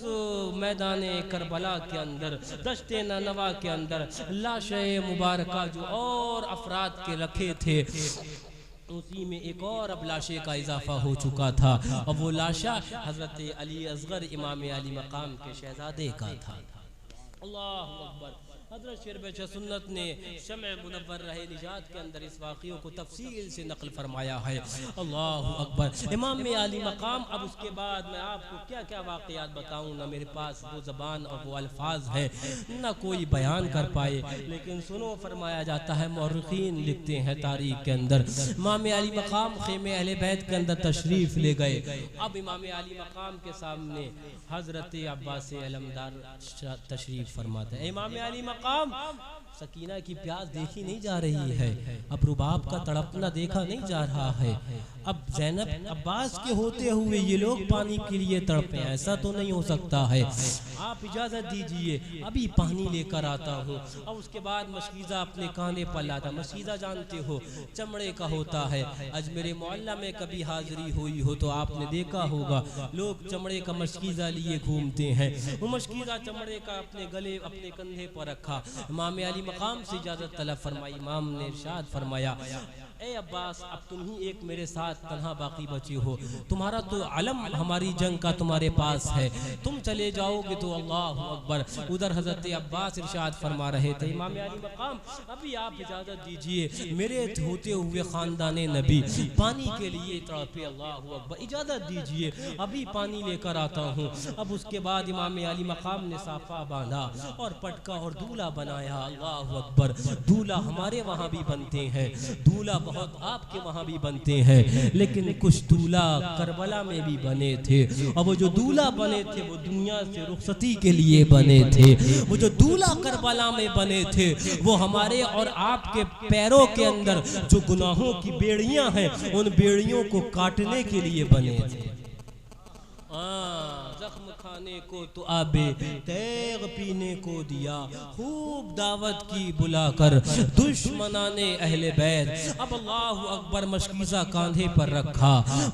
मैदाने करबला के अंदर दश्ते ननवा के अंदर लाशे मुबारका जो और अफराद के रखे थे उसी में एक और अब लाशे का इजाफा हो चुका था। और वो लाशा हजरत अली असगर इमाम अली मकाम के शहजादे का था। अल्लाहु अकबर। हज़रत शेर सुन्नत ने शम्अ मुनव्वर रहे निजात के अंदर इस वाक़ियों को तफसील से नक़ल फरमाया है। अल्लाहु अकबर। इमाम अली मकाम, अब उसके बाद मैं आपको क्या क्या वाक़ियात बताऊँ, ना मेरे पास वो ज़बान और वो अल्फाज है ना कोई बयान कर पाए। लेकिन सुनो, फरमाया जाता है मौरख़ीन लिखते हैं तारीख़ के अंदर इमाम अली मकाम ख़ेमे अहले बैत के अंदर तशरीफ़ ले गए। अब इमाम अली मकाम के सामने हज़रत अब्बास अलमदार तशरीफ़ फरमाते हैं। इमाम अली मकाम सकीना की प्यास देखी नहीं जा रही है, अब रुबाब का तड़पना देखा नहीं जा रहा है। अब ज़ैनब अब्बास के होते हुए ये लोग पानी के लिए तड़पे, ऐसा तो नहीं हो सकता है। आप इजाज़त दीजिए, अभी पानी लेकर आता हूँ। और उसके बाद मशकीज़ा अपने कांधे पर लाता। मशकीज़ा जानते हो चमड़े का होता है। आज मेरे मोहल्ला में कभी हाजिरी हुई हो तो आपने देखा होगा लोग चमड़े का मशकीज़ा लिए घूमते हैं। वो मशकीज़ा चमड़े का अपने गले अपने कंधे पर रखा। इमाम अली मकाम से इजाज़त तलब फरमाई। इमाम ने इरशाद फरमाया, ए अब्बास, अब तुम ही एक मेरे साथ तन्हा बाकी बचे हो, तुम्हारा तो अलम हमारी जंग का तुम्हारे पास है, तुम चले जाओगे तो अल्लाहु अकबर। उधर हजरत अब्बास इरशाद फरमा रहे थे, इमाम अली मकाम अभी आप इजाज़त दीजिए, मेरे होते हुए ख़ानदाने नबी पानी के लिए तड़पे, अल्लाहु अकबर, इजाज़त दीजिए, अभी पानी लेकर आता हूँ। अब उसके बाद इमाम अली मकाम ने साफा बांधा और पटका और दूल्हा बनाया। अल्लाहु अकबर। दूल्हा हमारे वहाँ भी बनते हैं, दूल्हा बहुत आपके वहाँ भी बनते हैं, लेकिन कुछ दूल्हा करबला में भी बने थे। और वो जो दूल्हा बने थे वो दुनिया से रुखसती के लिए बने थे। वो जो दूल्हा करबला में बने थे वो हमारे और आपके पैरों के अंदर जो गुनाहों की बेड़ियां हैं उन बेड़ियों को काटने के लिए बने थे। जख्म खाने को तो आबे तेग पीने को दिया, खूब दावत की बुलाकर दुश्मनाने अहले बैत। अब अल्लाहु अकबर मशकीज़ा कांधे पर रखा,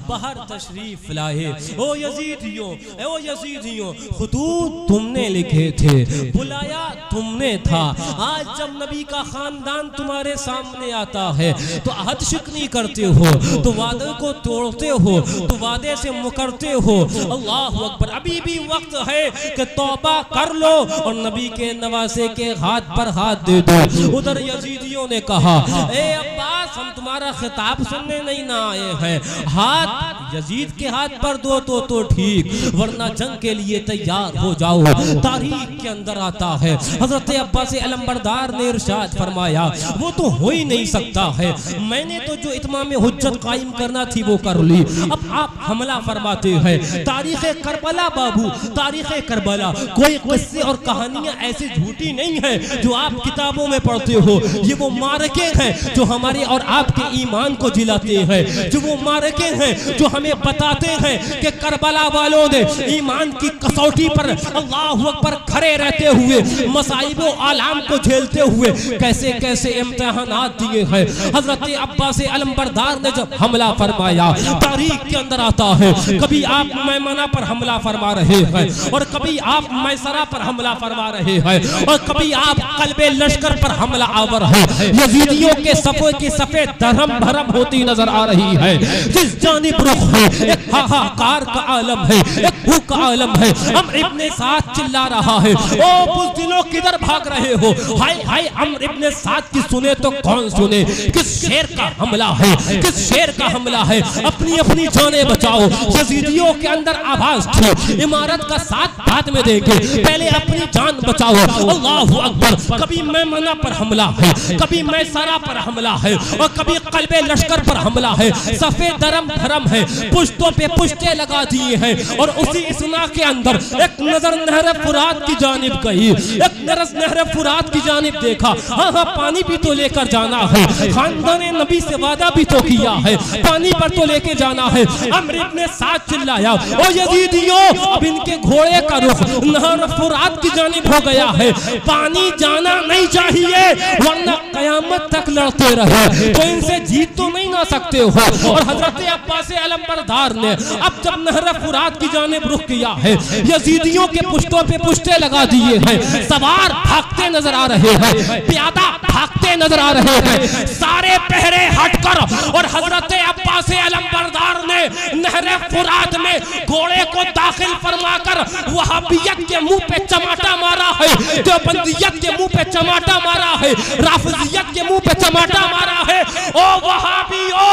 बाहर तशरीफ लाए। ओ यजीदियों, ओ यजीदियों, खुतूत तुमने लिखे थे, बुलाया तुमने था। आज जब नबी का खानदान तुम्हारे सामने आता है तो अहद शिकनी करते हो, तो वादे को तोड़ते हो, तो वादे से मुकरते हो। अल्लाहु अकबर। अभी भी वक्त है कि तौबा कर लो और नबी के नवासे के हाथ पर हाथ दे दो। उधर यजीदियों ने कहा, ए अब्बास, हम तुम्हारा खिताब सुनने नहीं ना आए हैं, हाथ यजीद के हाथ पर दो तो ठीक, वरना जंग के लिए तैयार हो जाओ। तारीख के अंदर आता है हजरत अब्बास अलंबरदार ने इरशाद फरमाया, वो तो हो ही नहीं सकता है, मैंने तो जो इत्माम हुज्जत कायम करना थी वो कर ली। अब आप हमला फरमाते हैं। तारीख करबला बाबू, तारीख करबला कोई किस्से और कहानियां ऐसी झूठी नहीं है जो आप किताबों में पढ़ते हो। ये वो मारके हैं जो हमारे और आपके ईमान को जिलाते हैं, जो वो मारके हैं जो हमें बताते हैं कि करबला वालों ने ईमान की कसौटी पर अल्लाहु अकबर खड़े रहते हुए मसाइब व आलाम को झेलते हुए कैसे कैसे इम्तिहानात दिए हैं। हजरत अब्बास अलंबरदार ने जब हमला फरमाया, तारीख के अंदर आता है कभी आप मैमना पर हमला फरमा रहे हैं और कभी आप मैसरा पर हमला फरमा रहे हैं और कभी आप कल्बे लश्कर पर हमला आवर है। यजीदियों के सफे की सफेद धर्म भरम होती नजर आ रही है। जिस जानिब रुख है, एक हाहाकार का आलम है, एक भूख का आलम है। अम्र इब्ने साद चिल्ला रहा है, ओ बुज़दिलों किधर भाग रहे हो? हाय हाय, अम्र इब्ने साद की सुने तो कौन सुने? किस शेर का हमला है, किस शेर का हमला है? अपनी अपनी जाने बचाओ। यजीदियों के अंदर आवाज थी, इमारत का साथ बाद में देंगे, पहले अपनी जान बचाओ। अल्लाहु अकबर। कभी मैमना पर हमला है, कभी मैसरा पर हमला है, और कभी कल्बे लश्कर पर हमला है। सफेद दरम भरम है, पुश्तों पे पुश्ते लगा दिए हैं। और उसी इसना के अंदर एक नजर नहर फुरात की जानिब गई, एक नजर नहर फुरात की जानिब देखा। हाँ हाँ, पानी भी तो लेकर जाना है, खानदाने नबी से वादा भी तो किया है, पानी पर तो लेके जाना है। अम्र इब्ने साद चिल्लाया, ओ यजीदियों, अब इनके घोड़े का रुख नहर फुरात की जानिब हो गया है, पानी जाना नहीं चाहिए, वरना कयामत तक लड़ते रहे तो इनसे जीत तो नहीं ना सकते हो। और हजरत अब्बास अलंबरदार ने अब जब नहर फुरात की जानिब रुख किया है, यजीदियों के पुश्तों पे पुश्ते लगा दिए हैं, सवार भागते नजर आ रहे हैं, प्यादा भागते नजर आ रहे हैं, सारे पहरे हटकर, और हजरत अब्बास अलंबरदार ने नहर फुरात में घोड़े को दाखिल फरमाकर वहाबियत के मुंह पे चमाटा मारा है, देवबंदियत के मुंह पे चमाटा मारा है, राफिजियत के मुंह पे चमाटा मारा है। ओ वहाबियो,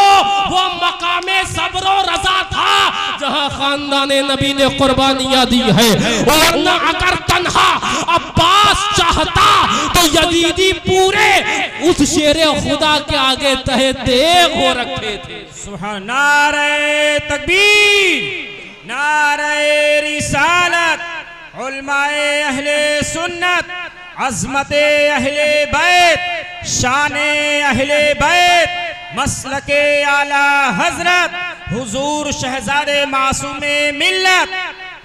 वो मकामे सब्र और रज़ा था जहां खानदाने नबी ने कुर्बानियां दी है। वरना अगर तन्हा अब्बास चाहता तो यजीदी पूरे उस शेरे खुदा के आगे तहे देग हो रखे थे। सुभान, नारे तकबीर, नारे रिसालत, उलमाए अहले सुन्नत, अज़मते अहले बैत, शाने अहले बैत, मसलके आला हजरत हुजूर शहजादे मासूमे मिल्लत।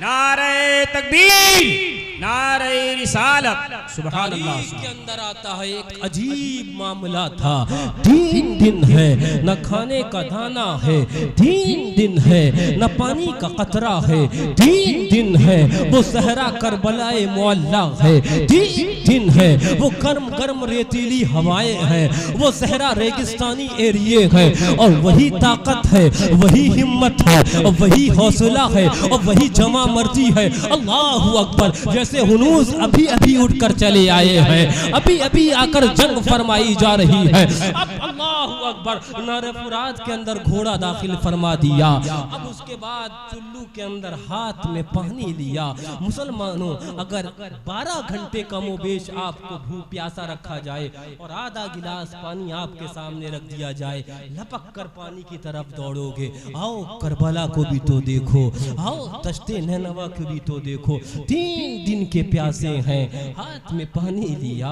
नारे तकबीर, नारे रिसालत। सुभान अल्लाह। के अंदर आता है एक अजीब मामला था। 3 दिन है, न खाने का दाना है, 3 दिन है, न पानी का कतरा है, 3 दिन है, वो सहरा करबलाए मुअल्ला है, 3 दिन है, वो गर्म गर्म रेतीली हवाएं हैं, वो सहरा रेगिस्तानी एरिए है। और वही ताकत है, वही हिम्मत है, और वही हौसला है, और वही जमा मर्जी है। अल्लाहु अकबर। जैसे हुनूस अभी अभी उठकर चले आए हैं, अभी अभी आकर जंग फरमाई जा रही है। अब अल्लाहु अकबर, नारे फुरात के अंदर घोड़ा दाखिल फरमा दिया। अब उसके बाद चुल्लू के अंदर हाथ में पानी लिया। मुसलमानों, अगर 12 घंटे कमोबेश आपको भूख प्यासा रखा जाए और आधा गिलास पानी आपके सामने रख दिया जाए, लपक कर पानी की तरफ दौड़ोगे। आओ करबला को भी तो देखो, आओ तश्ते नैनवा को भी तो देखो, 3 दिन के प्यासे हैं, हाथ में पानी लिया।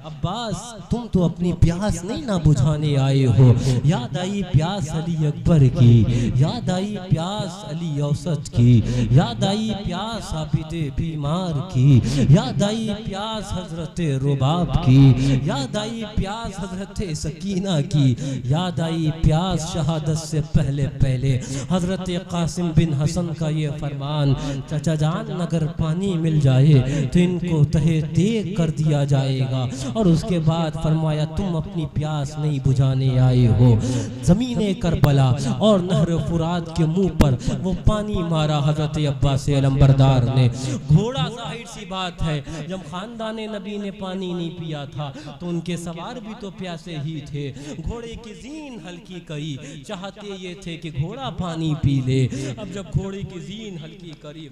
अब्बास, तुम तो अपनी प्यास नहीं ना बुझाने आए हो। याद आई प्यास अली अकबर की, याद आई प्यास अली औसत की, याद आई प्यास आबिदे बीमार की, याद आई प्यास हजरत रुबाब की, याद आई प्यास हजरत सकीना की, याद आई प्यास शहादत से पहले पहले हजरत कासिम बिन हसन का ये फरमान, चाचा जान अगर पानी मिल जाए तो इनको तहे देग कर दिया जाएगा। और उसके बाद फरमाया, तुम अपनी प्यास नहीं बुझाने आए हो। ज़मीने करबला और नहर फुरात के मुंह पर वो पानी मारा हजरत अब्बास अलंबरदार ने। घोड़ा, जाहिर सी बात है, जब खानदाने नबी ने पानी नहीं पिया था तो उनके सवार भी तो प्यासे ही थे। घोड़े की जीन हल्की करी, चाहते ये थे कि घोड़ा पानी पी ले। अब जब घोड़े की जीन हल्की करी,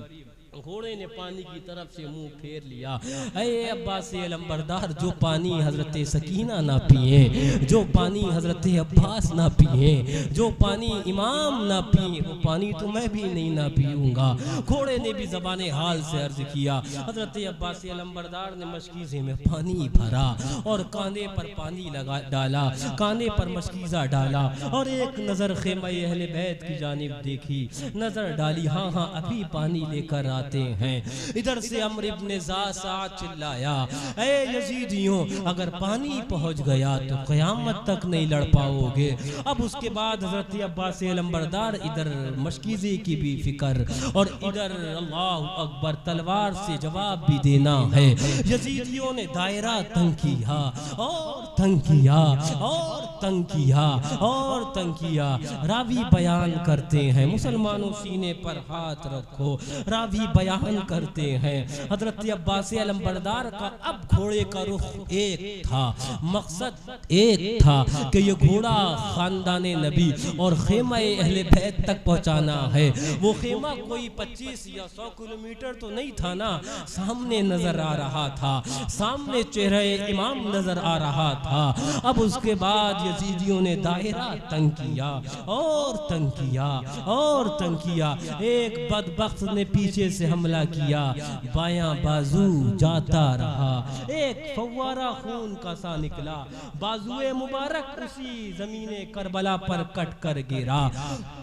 घोड़े ने पानी की तरफ से मुंह फेर लिया। अरे अब्बास अलंबरदार, जो पानी हजरत सकीना ना पिए, जो पानी हजरत अब्बास ना पिए, जो पानी इमाम ना पिए, वो पानी तो मैं भी नहीं ना पीऊंगा। घोड़े ने भी ज़बाने हाल से अर्ज किया। हजरत अब्बास अलंबरदार ने मशकीज़े में पानी भरा और कांधे पर पानी लगा डाला, कांधे पर मशकीज़ा डाला और एक नज़र खेमा अहले बैत की जानिब देखी, नज़र डाली, हाँ हाँ अभी पानी लेकर आते हैं। इधर से अम्र इब्ने साद चिल्लाया, ऐ यजीदियों, अगर पानी पहुंच गया तो क़यामत तक नहीं लड़ पाओगे। अब उसके बाद हजरत अब्बास अलंबरदार, इधर मशकीज़े की भी फिक्र और इधर अल्लाह अकबर, तलवार से जवाब भी देना है। यजीदियों ने दायरा तंग किया और तंग किया और तंग किया और तंग किया। रावी बयान करते हैं, मुसलमानों सीने पर हाथ रखो। रावी बयान करते हैं हजरत अब्बास अलंबरदार का अब घोड़े का रुख एक था, मकसद एक था कि ये घोड़ा खानदाने नबी और खेमा अहले बैत तक पहुंचाना है। वो खेमा कोई 25 या 100 किलोमीटर तो नहीं था ना, सामने नजर आ रहा था, सामने चेहरे इमाम नजर आ रहा था। अब उसके बाद यजीदियों ने दायरा तंग किया और तंग किया और तंग किया। एक बदबख्त ने पीछे से हमला किया, बायां बाजू जाता रहा, एक फव्वारा खून का सा निकला, बाजुए मुबारक उसी जमीने करबला पर कट कर गिरा।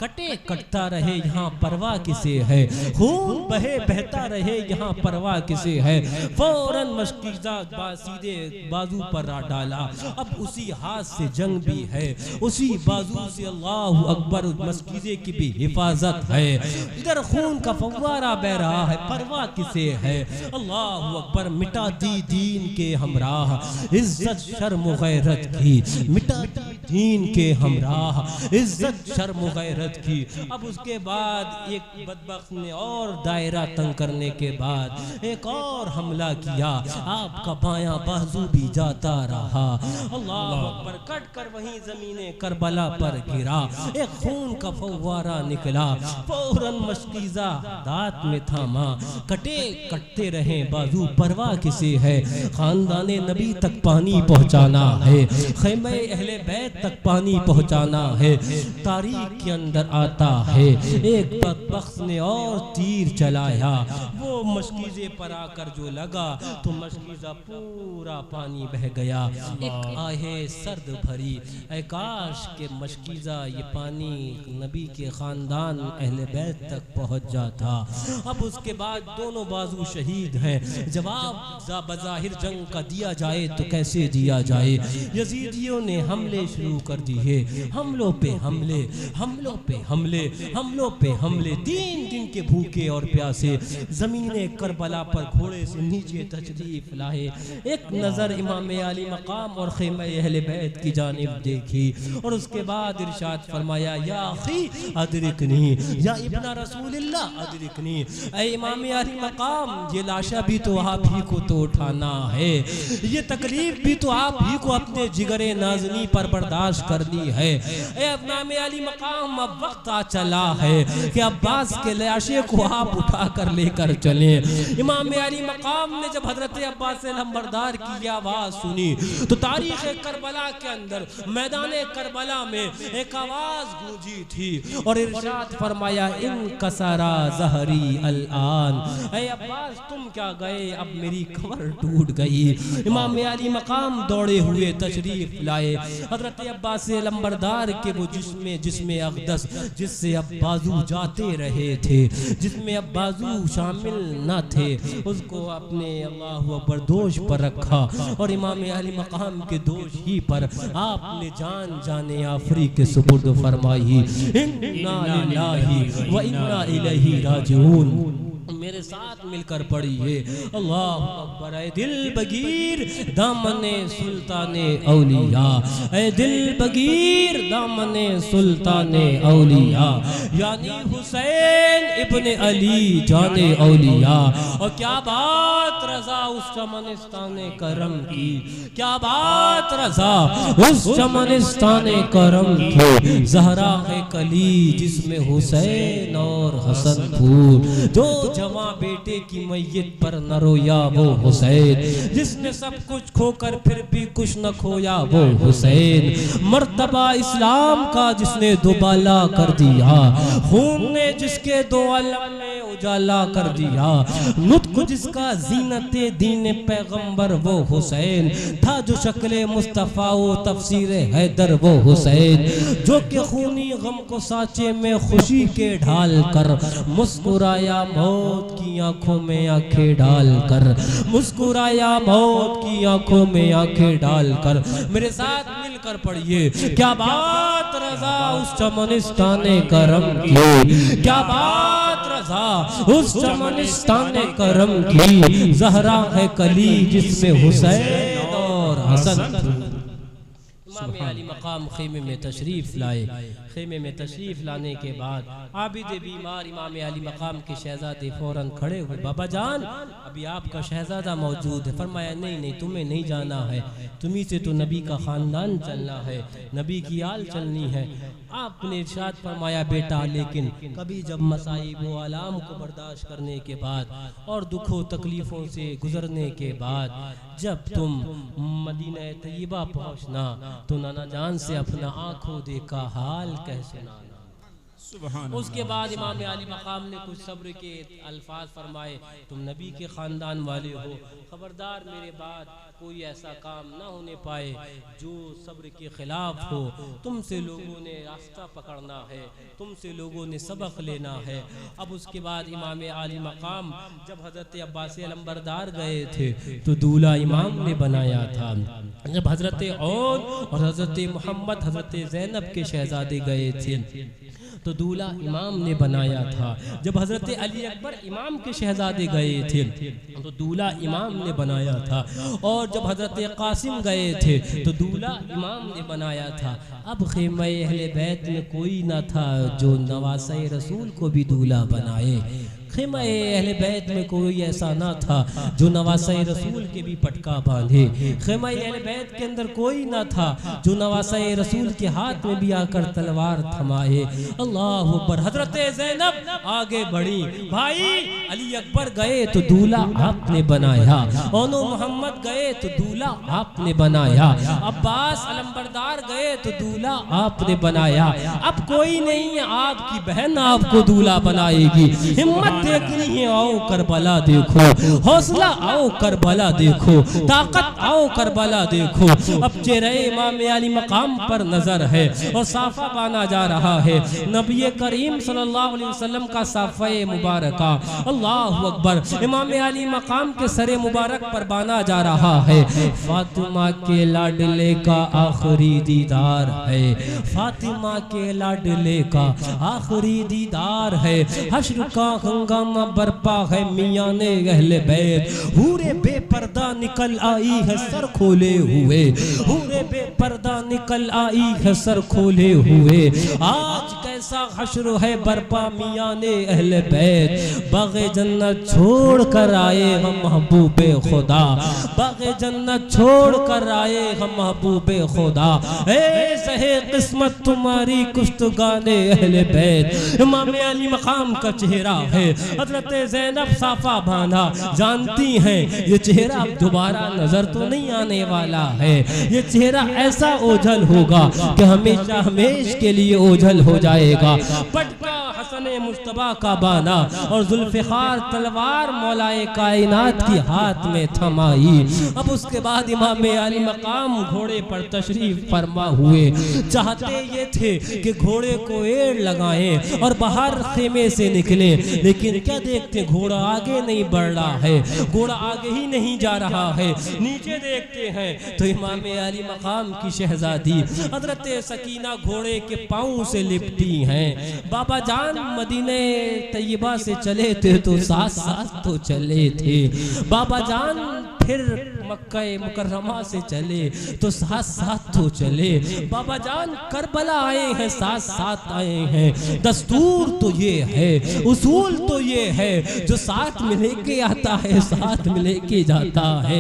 कटे कटता रहे यहाँ परवाह किसे है, खून बहे बहता रहे यहाँ परवाह किसे है। फौरन मशकीज़ा सीधे बाजू पर डाला। अब उसी हाथ से जंग भी है, उसी बाजू से अल्लाह अकबर मशकीज़े की भी हिफाजत है। इधर खून का फव्वारा बह रहा है, परवाह किसे है। अल्लाह अकबर मिटा दी दीन के हमराह, इज्जत शर्म गैरत की मिटा दी दीन के हमराह, इज्जत शर्म गैरत की। अब उसके बाद एक बदबख्त ने और दायरा तंग करने के बाद एक और हमला किया, आपका बायां बाजू भी जाता रहा। अल्लाह अकबर, कट कर वहीं जमीने करबला पर गिरा, एक खून का फव्वारा निकला। फौरन मशकीज़ा दांत में थामा, कटे कटते रहे बाजू, परवाह किसे है। खानदाने नबी तक पानी पहुंचाना है, खैमे अहले बैत तक पानी पहुंचाना है। तारीख के अंदर आता है एक बदबख्त ने और तीर चलाया, वो मशकीज़े पर आकर जो लगा तो मशकीज़ा पूरा पानी बह गया। एक आहे सर्द भरी, ऐ काश के मशकीज़ा ये पानी नबी के खानदान अहले बैत तक पहुंच जाता। अब उसके बाद दोनों बाजू शहीद हैं। जवाब बज़ाहिर जंग का दिया जाए तो कैसे दिया जाए। यजीदियों ने हमले शुरू कर दिए, हमलों पे हमले, हमलों पे हमले, हमलों पे हमले। 3 दिन के भूखे और प्यासे जमीने करबला पर घोड़े से नीचे तशरीफ लाए। एक नजर इमाम अली मकाम और खेमा अहले बैत की जानिब देखी और उसके बाद इरशाद फरमाया, या अखी अदरिकनी, या इब्न रसूलिल्लाह अदरिकनी। ऐ इमाम अली मकाम, ये लाशा भी तो आप ही को तो उठाना है, ये तकलीफ भी तो आप ही को अपने जिगरे नाज़नी पर बर्दाश्त करनी है। ऐ इमाम अली मकाम, अब वक्त आ चला है कि अब्बास के लाशे को आप उठा कर लेकर चले। इमाम अली मकाम ने जब हजरत अब्बास अलंबरदार की आवाज सुनी तो तारीख करबला के अंदर मैदान करबला में एक आवाज गूंजी थी और इरशाद फरमाया, इन कसरा ज़हरी अल-आन। ऐ अब्बास, तुम क्या गए, अब मेरी कमर टूट गई। इमाम अली मकाम दौड़े हुए तशरीफ लाए। हजरत अब्बास अलंबरदार के वो जिसमें अक़दस, जिससे अब बाजू जाते रहे थे, जिसमें अब बाजू शामिल न थे, उसको अपने अल्लाह अकबर दोष पर रखा और इमाम अली मकाम के दोष ही पर आपने जान जाने आफरी के सुपुर्द फरमाई। इन्ना लिल्लाहि व इन्ना इलैहि राजिऊन। मेरे साथ मिलकर पढ़िए, अल्लाह अकबर। ऐ दिल बगीर दामने सुल्ताने औलिया, ऐ दिल बगीर दामने सुल्ताने औलिया, यानी हुसैन इब्ने अली जाने औलिया। और क्या बात रजा उस चमनिस्ताने करम की, क्या बात रजा उस चमनिस्ताने करम की। ज़हरा है कली जिसमें हुसैन और हसन फूल, जो जवां बेटे की मैयत पर न रोया वो हुसैन, जिसने सब कुछ खोकर फिर भी कुछ न खोया वो हुसैन। मर्तबा इस्लाम का जिसने दुबाला कर दिया, खून ने जिसके दो आलम में उजाला कर दिया, नुत्क जिसका जीनते दीन पैगंबर वो हुसैन था, जो शक्ले मुस्तफ़ा वो तफसीर हैदर वो हुसैन, जो के खूनी गम को साचे में खुशी के ढाल कर मुस्कुराया मौत की आंखों में आंखें डालकर, मुस्कुराया मौत की आंखों में आंखें डालकर। मेरे साथ मिलकर पढ़िए, क्या बात रजा उस चमनिस्ताने करम की, क्या बात रजा उस चमनिस्ताने करम की। ज़हरा है कली जिसमें हुसैन और हसन। इमाम अली मकाम खेमे में तशरीफ़ लाए। खेमे में तशरीफ़ लाने के बाद आबिद बीमार इमाम अली मकाम के शहजादे फ़ौरन खड़े हुए, बाबा जान अभी आपका शहजादा मौजूद है। फरमाया नहीं नहीं, तुम्हें नहीं जाना है, तुम्ही से तो नबी का ख़ानदान चलना है, नबी की आल चलनी है। आपने इरशाद फरमाया बेटा, लेकिन कभी जब मसाइब व आलाम को बर्दाश्त करने के बाद और दुखों तकलीफ़ों से गुजरने के बाद जब तुम मदीना तैयबा पहुँचना तो नाना जान से अपना आँखों देखा हाल कह सुनाना। उसके बाद इमाम अली मकाम ने कुछ सब्र के अल्फाज फरमाए, तुम नबी के ख़ानदान वाले हो, खबरदार मेरे बाद कोई ऐसा काम ना होने पाए जो सब्र के खिलाफ हो। तुमसे लोगों ने रास्ता पकड़ना है, तुमसे लोगों ने सबक लेना है। अब उसके बाद इमाम अली मकाम जब हज़रत अब्बास अलंबरदार गए थे तो दूल्हा इमाम ने बनाया था। जब हज़रत और हज़रत मोहम्मद हज़रत ज़ैनब के शहजादे गए थे तो दूल्हा इमाम ने बनाया था। जब हज़रत अली अकबर इमाम के शहजादे गए थे तो दूल्हा इमाम ने बनाया था। और जब हज़रत कासिम गए थे तो दूल्हा इमाम ने बनाया था। अब ख़ैमे अहले बैत में कोई ना था जो नवासे रसूल को भी दूल्हा बनाए। ख़ैमे अहले बैत में कोई ऐसा ना था जो नवासे रसूल के भी पटका बांधे। ख़ैमे अहले बैत के अंदर कोई ना था जो नवासे रसूल के हाथ में भी आकर तलवार थमाए। अल्लाह अकबर। हज़रत ज़ैनब आगे बढ़ी, भाई अली अकबर गए तो दूल्हा आपने बनाया, ओनो मोहम्मद गए तो दूल्हा आपने बनाया, अब्बास अलंबरदार गए तो दूल्हा आपने बनाया। अब कोई नहीं है, आपकी बहन आपको दूल्हा बनाएगी। हिम्मत देखनी है, आओ करबला देखो, हौसला आओ करबला देखो, ताकत आओ करबला देखो। अब चेहरे इमाम अली मकाम पर नजर है और साफा बाना जा रहा है, नबी करीम सल्लल्लाहु अलैहि वसल्लम का साफा मुबारका। अल्लाह अकबर। इमाम अली मकाम के सरे मुबारक पर बाना जा रहा है। फातिमा के लाडले का आखिरी दीदार है, फातिमा के लाडले का आखिरी दीदार है। हश्र का हंगामा बरपा है, मियां ने अहले बैत हूरे बेपर्दा निकल आई है सर खोले हुए, हूरे बेपर्दा निकल आई है सर खोले हुए। आज कैसा हश्र है बरपा, मियां ने अहले बैत बाग़े जन्नत छोड़ कर आए हम महबूबे खुदा, बाग़े जन्नत छोड़ कर आए हम महबूबे खुदा। ए सहे किस्मत तुम्हारी कुश्तगाने अहले बैत। इमाम अली मकाम का चेहरा है, हज़रत ज़ैनब साफा बांधा, जानती हैं ये चेहरा दोबारा नजर तो नहीं आने वाला है, ये चेहरा ऐसा ओझल होगा कि हमेशा हमेश के लिए ओझल हो जाएगा। पटका हसन मुस्तबा का बाना और जुल्फ़िकार तलवार मौलाए कायनात की हाथ में थमाई। अब उसके बाद इमाम अली मकाम घोड़े पर तशरीफ फरमा हुए। चाहते ये थे कि घोड़े को एड़ लगाएं और बाहर खेमे से निकले, लेकिन क्या देखते घोड़ा आगे नहीं बढ़ रहा है, घोड़ा आगे ही नहीं जा रहा है। नीचे देखते हैं तो इमाम अली मकाम की शहजादी हज़रत सकीना घोड़े के पाँव से लिपटी हैं। बाबा जान मदीने तैयबा से चले थे तो साथ साथ तो चले थे, बाबा जान फिर मक्का मुकर्रमा से चले तो साथ साथ तो चले, बाबा जान करबला आए हैं साथ साथ आए हैं। दस्तूर तो ये है, उसूल तो ये है, जो साथ में लेके आता है साथ में लेके जाता है।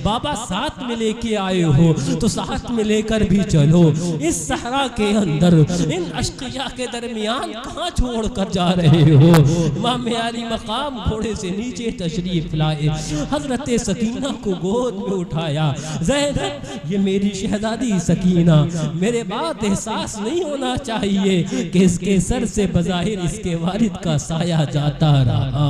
बाबा साथ में लेके आए हो तो साथ में लेकर भी चलो। इस सहरा के अंदर इन अश्किया के दरमियान कहाँ छोड़ कर जा रहे हो। इमाम अली मकाम घोड़े से नीचे तशरीफ लाए, हजरत सकीना को गोद में उठाया। ज़ैनब ये मेरी शहजादी सकीना, मेरे बाद एहसास नहीं होना चाहिए कि इसके सर से बज़ाहिर इसके वालिद का साया जाता रहा,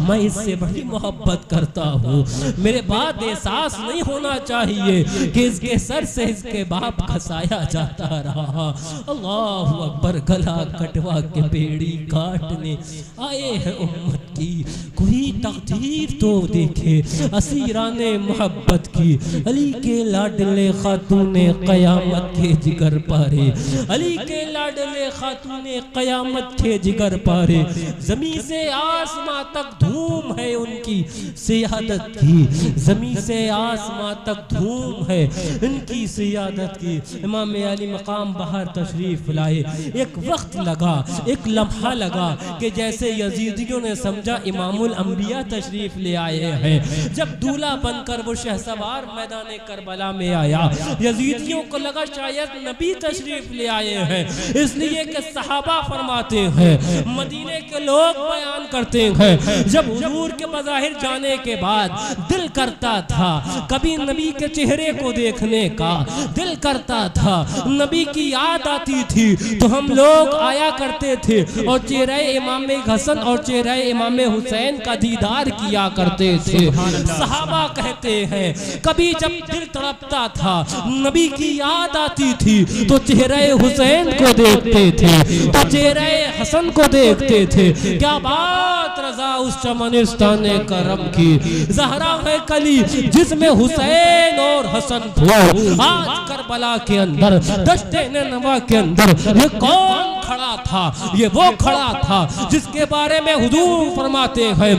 मैं इससे बड़ी मोहब्बत करता हूँ। मेरे बाद एहसास नहीं होना चाहिए कि इसके सर से इसके बाप का साया जाता रहा। अल्लाह अकबर। गला कटवा के बेड़ी काटने आए हैं उम्मत की, कोई तकदीर तो देखे। असीरान जाने मोहब्बत की। अली के लाडले खातूने क़यामत के जिगर पारे, अली के लाडले खातूने क़यामत के जिगर पारे। ज़मीन से आसमां तक धूम है उनकी सियादत की, ज़मीन से आसमां तक धूम है इनकी सियादत की। इमाम अली मकाम बाहर तशरीफ लाए। एक वक्त लगा, एक लम्हा लगा कि जैसे यजीदियों ने समझा इमामुल अंबिया तशरीफ ले आए हैं। जब दूल्हा बनकर वो शहसवार मैदान करबला में आया, यजीदियों को लगा शायद नबी तशरीफ ले आए हैं, इसलिए कि सहाबा फरमाते हैं, मदीने के लोग बयान करते हैं, जब हुजूर के बज़ाहिर जाने के बाद दिल करता था कभी नबी के चेहरे को देखने का, दिल करता था, नबी की याद आती थी तो हम लोग आया करते थे और चेहरे इमाम हसन और चेहरे इमाम हुसैन का दीदार किया करते थे। सहाबा कहते हैं कभी जब दिल तड़पता था, नबी की याद आती थी तो चेहरे हुसैन को देखते थे, तो चेहरे हसन को देखते थे। क्या बात रजा उस चमनिस्तान करम की, ज़हरा है कली जिसमें हुसैन और हसन थे। आज करबला के अंदर, दश्ते नवा के अंदर ये कौन खड़ा था? ये वो खड़ा था जिसके बारे में हुजूर फरमाते हैं,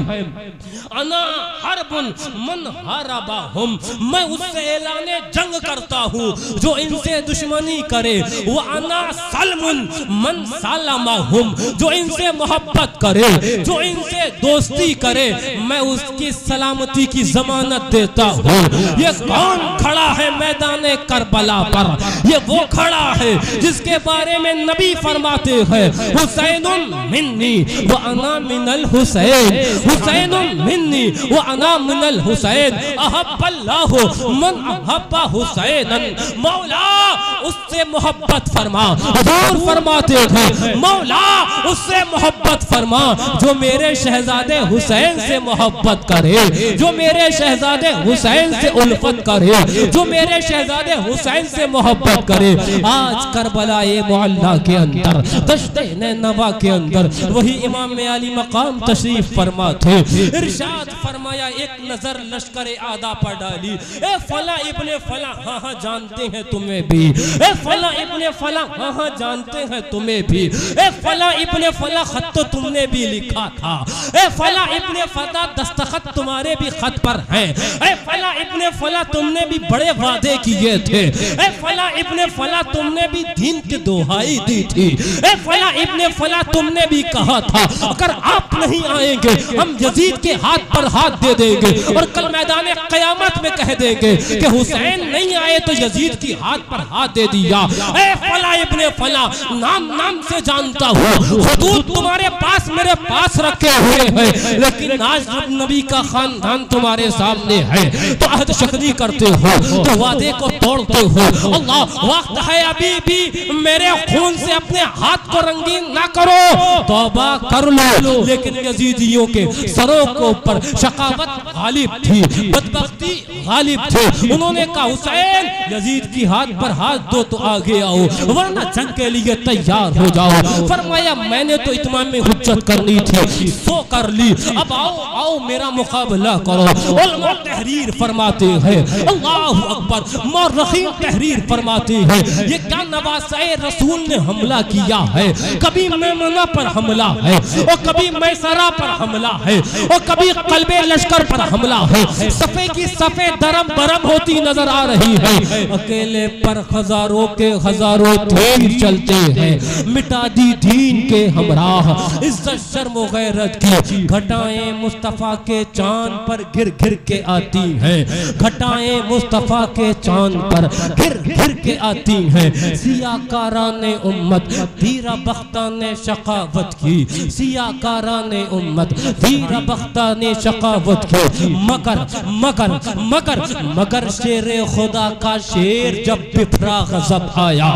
अना हरबुन मन हरबाहुम, मैं उससे ऐलाने जंग करता हूँ जो इनसे दुश्मनी करे। वो अना सलमुन मन सलमाहुम, जो इनसे मोहब्बत करे, जो इनसे दोस्ती करे, मैं उसकी सलामती की जमानत देता हूँ। ये कौन खड़ा है मैदान करबला पर? ये वो खड़ा है जिसके बारे में नबी फरमाते हैं, हुसैनुन मिन्नी व अना मिनल हुसैन, हुसैनुन मिन्नी व अना मिनल हुसैन, अहब्बल्लाहु मन अहब्बा हुसैनन। मौला उससे मोहब्बत फरमा, हुजूर फरमाते हैं, मौला उससे मोहब्बत फरमा जो मेरे शहजादे हुसैन से मोहब्बत करे, जो मेरे शहजादे हुसैन से उल्फत करे, जो मेरे शहजादे हुसैन से मोहब्बत करे। आज करबला मोहल्ला के अंदर, दश्ते नवा के अंदर वही इमाम अली मकाम तशरीफ फरमा थे। इरशाद फरमाया, एक नजर लश्कर आदा पर डाली, ए फला इब्ने फला, हाँ हाँ जानते हैं तुम्हें भी, ए फला इब्ने फला, हाँ हाँ जानते हैं तुम्हें भी, ए फला इब्ने फला खत तो तुमने भी लिखा था, ए फला इब्ने फला दस्तखत तुम्हारे भी खत पर हैं, ए फला इब्ने फला तुमने भी बड़े वादे किए थे, ए फला इब्ने फला तुमने भी दीन की दुहाई दी थी, ए फला इब्ने फला तुमने भी कहा था अगर आप नहीं आएंगे हम यजीद के हाथ पर हाथ दे देंगे और कल मैदान क़यामत में कह देंगे कि हुसैन नहीं आए तो यजीद की हाथ पर हाथ दे दिया। ए फला इब्ने फला, नाम नाम से जानता हूँ, हुदूद तुम्हारे पास मेरे पास रखे हुए हैं, लेकिन आज जब नबी का खानदान तुम्हारे सामने है तो अहद शक्री करते हो, तो वादे को तोड़ते हो। अल्लाह, वक्त है अभी भी मेरे खून से अपने हाथ को रंगीन ना करो, तौबा कर लो। लेकिन यजीदियों के सरों के ऊपर शकावत गालिब थी, बदबख्ती गालिब थी। उन्होंने कहा हुसैन यजीद की हाथ पर हाथ दो तो आगे आओ, वरना जंग के लिए तैयार हो जाओ। फरमाया मैंने तो इत्माम में हुज्जत करनी थी, सो कर ली, अब आओ आओ मेरा मुकाबला करो। उलमा तहरीर फरमाते हैं, अल्लाहु अकबर, मौरखीन तहरीर फरमाते हैं, ये क्या नवासाए रसूल ने हमला किया है? कभी मैमना पर हमला है और कभी मैसरा पर हमला है और कभी कल्बे लश्कर पर हमला है। सफे की सफे दरम बरम होती नजर आ रही है, अकेले पर हजारों के हजारों तीर चलते हैं। मिटा दी दीन के हमराह इज्जत शर्म गैरत की घटाएं मुस्तफा के चांद पर गिर गिर के आती हैं, घटाएं मुस्तफा के चांद पर गिर गिर के आती हैं। सियाकाराने उम्मत धीरा बख्ता ने शकावत की, सियाकाराने उम्मत धीरा बख्ता ने शकावत की। मगर मगर मगर मगर शेरे खुदा का शेर जब बिफरा गजब आया,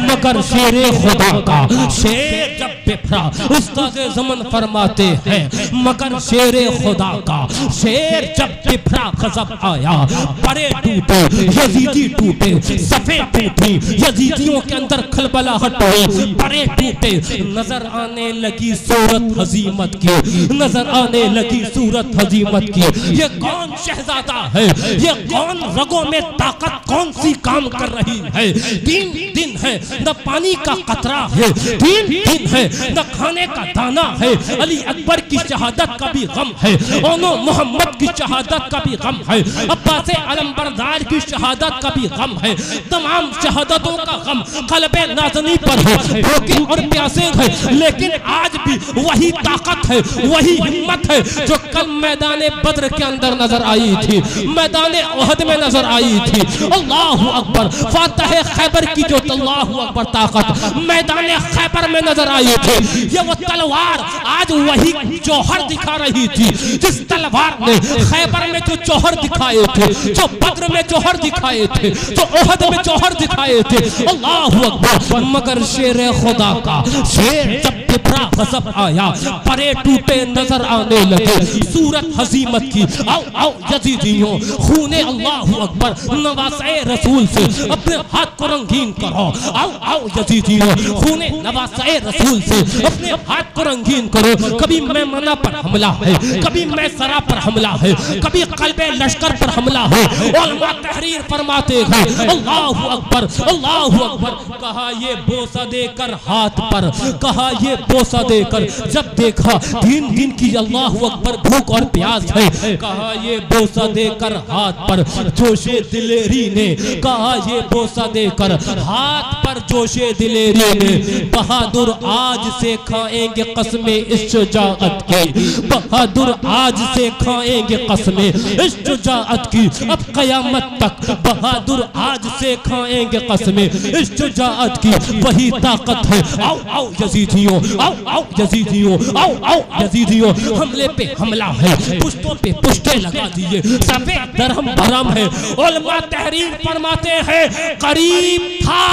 मगर शेरे खुदा का शेर जब बिफरा। उस्ताद ज़मन फरमाते हैं मगर शेर खुदा का शेर जब बिफरा गजब आया, परे टूटे यजीदी टूटे, सफे टूटी यजीदियों के अंदर खलबलाहट हुई, परे टूटे, नजर आने लगी सूरत हजीमत की, नजर आने लगी सूरत हजीमत की। ये कौन शहजादा है, ये कौन रगों में ताकत कौन सी काम कर रही है। 3 दिन है न पानी का कतरा है, 3 दिन है न खाने का दाना है। अली अकबर की शहादत का भी गम है, ओनो मोहम्मद की शहादत का भी गम है, अब्बास अलमबरदार की शहादत का भी गम है। तमाम शहादतों का गम कल्बे नाज़नी पर है, भूखे और प्यासे हैं, लेकिन आज भी वही ताकत है, वही हिम्मत है जो कल मैदान बद्र के अंदर नजर आई थी, मैदान उहद में नजर आई थी। अल्लाहु अकबर, फातह खैबर की जो अल्लाहु अकबर ताकत मैदान खैबर में नजर आई थी, ये वो तलवार आज वही जौहर दिखा रही थी जिस तलवार ने खैबर में जो जौहर दिखाए थे, जो बद्र में जौहर दिखाए थे, जो उहद में जौहर दिखाए थे। अल्लाहु अकबर, मगर शेर खुदा का शेर जब बिफरा गजब आया, परे टूटे नजर आने लगे सूरत हजीमत की। आओ आओ यजीदियों, खूने अल्लाहु अकबर नवासे रसूल से अपने हाथ को रंगीन करो। आओ आओ यजीदियों, खूने नवासे रसूल से अपने हाथ को रंगीन करो। कभी मैमना पर हमला है, कभी मैसरा पर हमला है, कभी कल्बे लश्कर पर हमला है। उलमा तहरीर फरमाते हैं अल्लाहु अकबर, अल्लाहु अकबर। कहा ये बोसा देकर हाथ पर, कहा ये बोसा देकर, जब देखा 3 दिन की अल्लाहु अकबर भूख और प्यास है, कहा ये बोसा देकर हाथ पर जोशे दिलेरी ने, कहा ये बोसा देकर हाथ पर जोशे दिलेरी ने। बहादुर आज से खाएंगे कसमें इस शुजाअत की, बहादुर आज से खाएंगे कसमें इस शुजाअत की। अब कयामत तक बहादुर आज से खाएंगे कसमें इस शुजाअत की, वही ताकत है। आओ आओ यजीदियों, आओ आओ यजीदियों, आओ आओ यजीदियों। हमले पे हमला है, पुश्तों पे पुश्ते लगा दिए, सफेद दरहम भरम है। उलमा तहरीर फरमाते हैं करीब था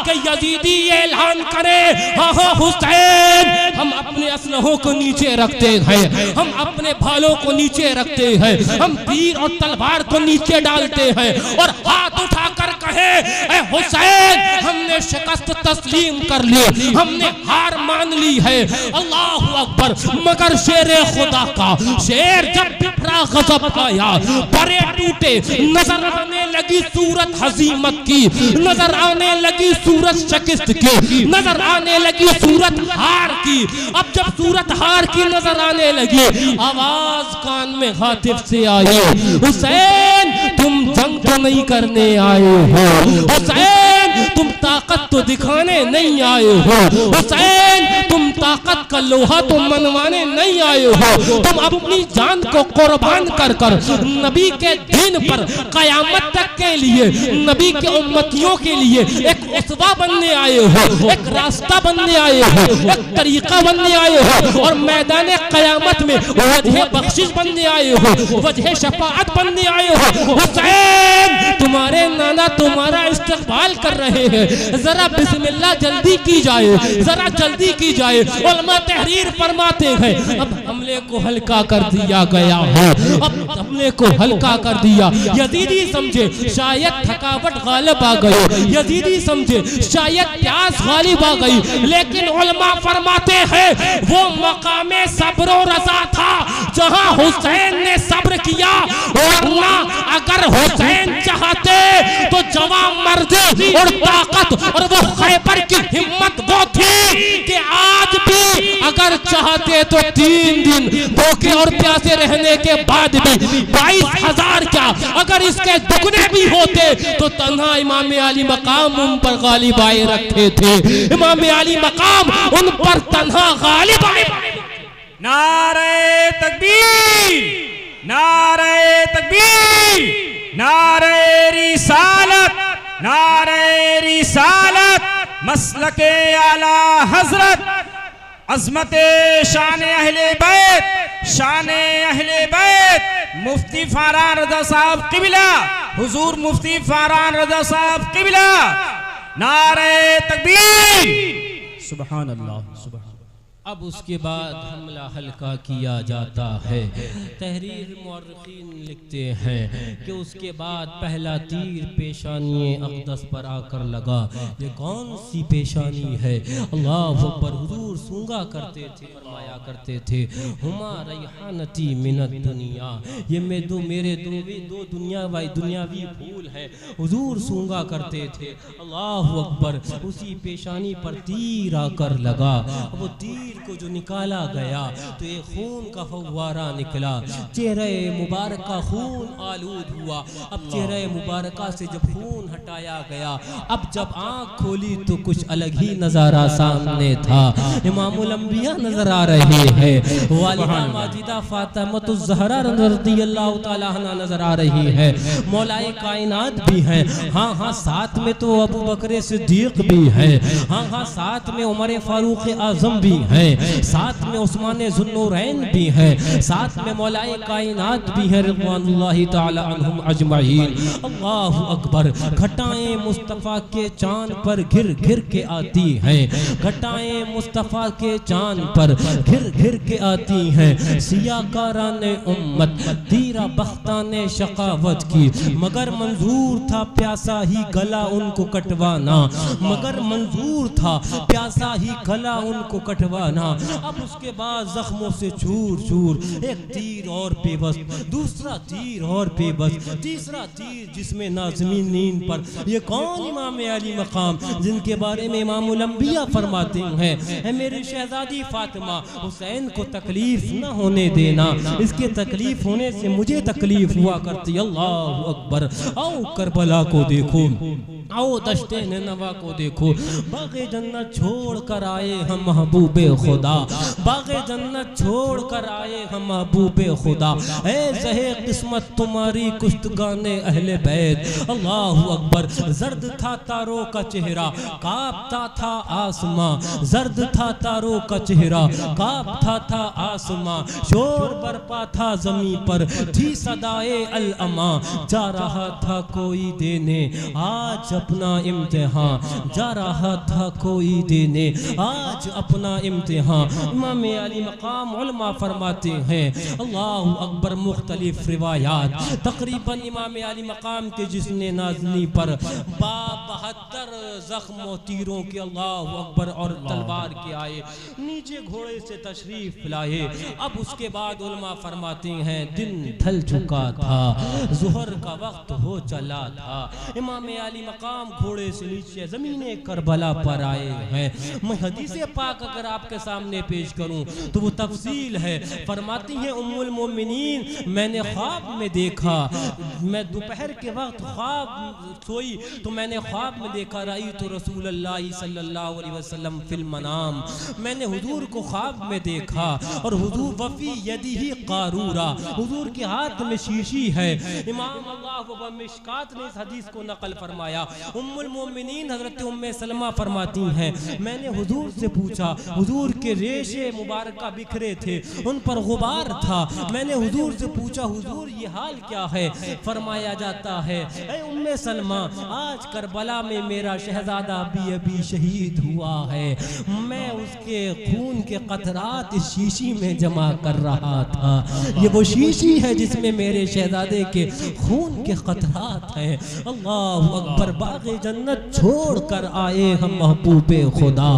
कि यजीदी ऐलान करे, हाँ हाँ हुसैन, हम अपने असलहों को नीचे रखते हैं, हम अपने भालों को नीचे रखते हैं, हम तीर और तलवार को नीचे डालते हैं और हाथ उठाकर कहे ए हुसैन, हमने शिकस्त तस्लीम कर ली, हमने हार मान ली है। अल्लाहु अकबर, मगर शेर खुदा का शेर जब बिफरा गजब आया, परे टूटे, नजर आने लगी सूरत हजीमत की, नजर आने लगी सूरत शिकस्त की, नजर आने लगी सूरत हार की। अब जब सूरत हार की नजर आने लगी, आवाज कान में हातिफ से आई, हुसैन तुम जंग तो नहीं करने आए हो, हुसैन तुम ताकत तो दिखाने नहीं आए हो, हुसैन तुम ताकत का लोहा तो मनवाने नहीं आए हो, तुम अपनी जान को कुर्बान कर कर नबी के दिन पर कयामत तक के लिए, नबी के उम्मतियों के लिए एक उसवा बनने आए हो, एक रास्ता बनने आए हो, एक तरीका बनने आए हो, और मैदान कयामत में वजह बख्शिश बनने आए हो, वजह शफाअत बनने आए हो। हुसैन तुम्हारे नाना तुम्हारा इस्तकबाल कर रहे हैं, जरा बिस्मिल्लाह जल्दी की जाए, जरा जल्दी की जाए। उलमा तहरीर फरमाते हैं अब हमले को हल्का कर दिया गया है, अब हमले को हल्का कर दिया। यजीदी समझे शायद थकावट गालिब आ गई, यजीदी समझे शायद प्यास गालिब आ गई, लेकिन उलमा फरमाते हैं वो मकामे सब्र और रज़ा था जहां हुसैन ने सब्र किया, वरना अगर हुसैन चाहते तो जवान मर्दी और ताकत और वो खैबर की हिम्मत वो थी कि आज भी अगर चाहते तो 3 दिन भूखे और प्यासे रहने के बाद भी 22,000 क्या अगर इसके दुगने भी होते तो तन्हा इमाम अली मकाम उन पर गालिब आए रखे थे, इमाम अली मकाम उन पर तन्हा गालिब आए। नारे तकबीर, नारे तकबीर, नारे रिसालत, नारे रिसालत, मसलके आला हजरत, अज़मते शान अहले बैत, शान अहले बैत, मुफ्ती फारान रज़ा साहब क़िबला, हुजूर मुफ्ती फारान रज़ा साहब क़िबला। नारे तकबीर, सुभान अल्लाह, सुभान। अब उसके बाद हमला हल्का किया जाता है। तहरीर मुअर्रिखीन लिखते हैं कि उसके बाद पहला तीर पेशानी अक़दस पर आकर लगा। ये कौन सी पेशानी है? अल्लाह अकबर। हुजूर सूंघा करते थे, फरमाया करते थे हुमा रैहानती मिनत दुनिया, ये मेरे दो दुनियावी फूल हैं। हुजूर सूंघा करते थे। अल्लाह अकबर। उसी पेशानी पर तीर आकर लगा। वो तीर को जो निकाला गया तो एक खून का फव्वारा निकला, चेहरे मुबारक का खून आलूद हुआ। अब चेहरे मुबारक से जब खून हटाया गया, अब जब आंख खोली तो कुछ अलग ही नजारा सामने था। इमामुल अंबिया नजर आ रहे हैं, वालिदा माजिदा फातिमातुज़ ज़हरा रज़ियल्लाहु ताला अन्हा नजर आ रही है, मौलाए कायनात भी हैं। हाँ हाँ, साथ में तो अबू बकर सिद्दीक भी है। हाँ हाँ, साथ में उमर फारूक आजम भी है, साथ में उस्मान ज़ुन्नूरैन भी है, साथ में मौलाए कायनात भी है रिज़वानुल्लाहि ताला अन्हुम अजमईन। अल्लाहु अकबर। घटाएं मुस्तफ़ा के चांद पर घिर घिर के आती हैं, घटाएं मुस्तफ़ा के चांद पर घिर घिर के आती हैं। सियाकाराने उम्मत दीरा बख्ताने शकावत की, मगर मंजूर था प्यासा ही गला उनको कटवाना, मगर मंजूर था प्यासा ही गला उनको कटवाना। अब उसके बाद जख्मों से चूर चूर, एक तीर और बेबस, दूसरा तीर और बेबस, तीसरा तीर जिसमें नाज़मीन नींद पर। ये कौन इमाम अली मकाम जिनके बारे में इमामुल अंबिया फरमाते हैं, मेरी शहजादी फातिमा, हुसैन को तकलीफ न होने देना, इसके तकलीफ होने से मुझे तकलीफ हुआ करती। अल्लाह अकबर। आओ करबला को देखो, आओ दश्ते नवा को देखो। बाग़े जन्नत छोड़ कर आए हम महबूबे खुदा, बाग़े जन्नत छोड़ कर आए हम महबूबे खुदा। ऐ ज़हे किस्मत तुम्हारी कुश्तगाने अहले बैत। अल्लाहु अकबर। जर्द था तारों का चेहरा, कांपता था आसमां, जर्द था तारों का चेहरा, कांपता था आसमां। शोर बरपा था ज़मीं पर, थी सदाए अल अमा। जा रहा था कोई देने आज अपना इम्तिहान, जा रहा था कोई देने आज अपना इम्तिहान। इमाम अली मकाम उलमा फरमाते हैं, अल्लाहु अकबर, मुख्तलिफ रिवायात तकरीबन इमाम अली मकाम के जिसने नाज़नी पर 72 जख्म और तीरों के, अल्लाहु अकबर, और तलवार के आए, नीचे घोड़े से तशरीफ लाए। अब उसके बाद उलमा फरमाते हैं दिन ढल चुका था, ज़ुहर का वक्त हो चला था। इमाम अली मकाम घोड़े से नीचे ज़मीने करबला पर आए हैं। मैं हदीस पाक अगर आपके सामने पेश करूं तो वो तफसील है। फरमाती है उम्मुल मोमिनीन, मैंने ख्वाब में देखा, मैं दोपहर के वक्त ख्वाब सोई तो मैंने ख्वाब में देखा, रई तो रसूलुल्लाह सल्लल्लाहु अलैहि वसल्लम फिल मनाम, मैंने हुजूर को ख्वाब में देखा और हुजूर वफी यदी ही कारूरा, हुजूर के हाथ में शीशी है। इमाम अल्लाह मिशकात ने इस हदीस को नकल फरमाया। उम्मुल मोमिनीन हजरत उम्मे सलमा फरमाती हैं, मैंने हुजूर से पूछा, हुजूर के रेशे मुबारक बिखरे थे, उन पर गुबार था। मैंने हुजूर से पूछा, हुजूर ये हाल क्या है? फरमाया जाता है, ऐ उम्मे सलमा, आज करबला में मेरा शहजादा अभी शहीद हुआ है, मैं उसके खून के कतरात इस शीशी में जमा कर रहा था। ये वो शीशी है जिसमें मेरे शहजादे के खून के कतरात हैं। अल्लाह अकबर। बाग़े जन्नत छोड़ कर आए हम महबूबे खुदा,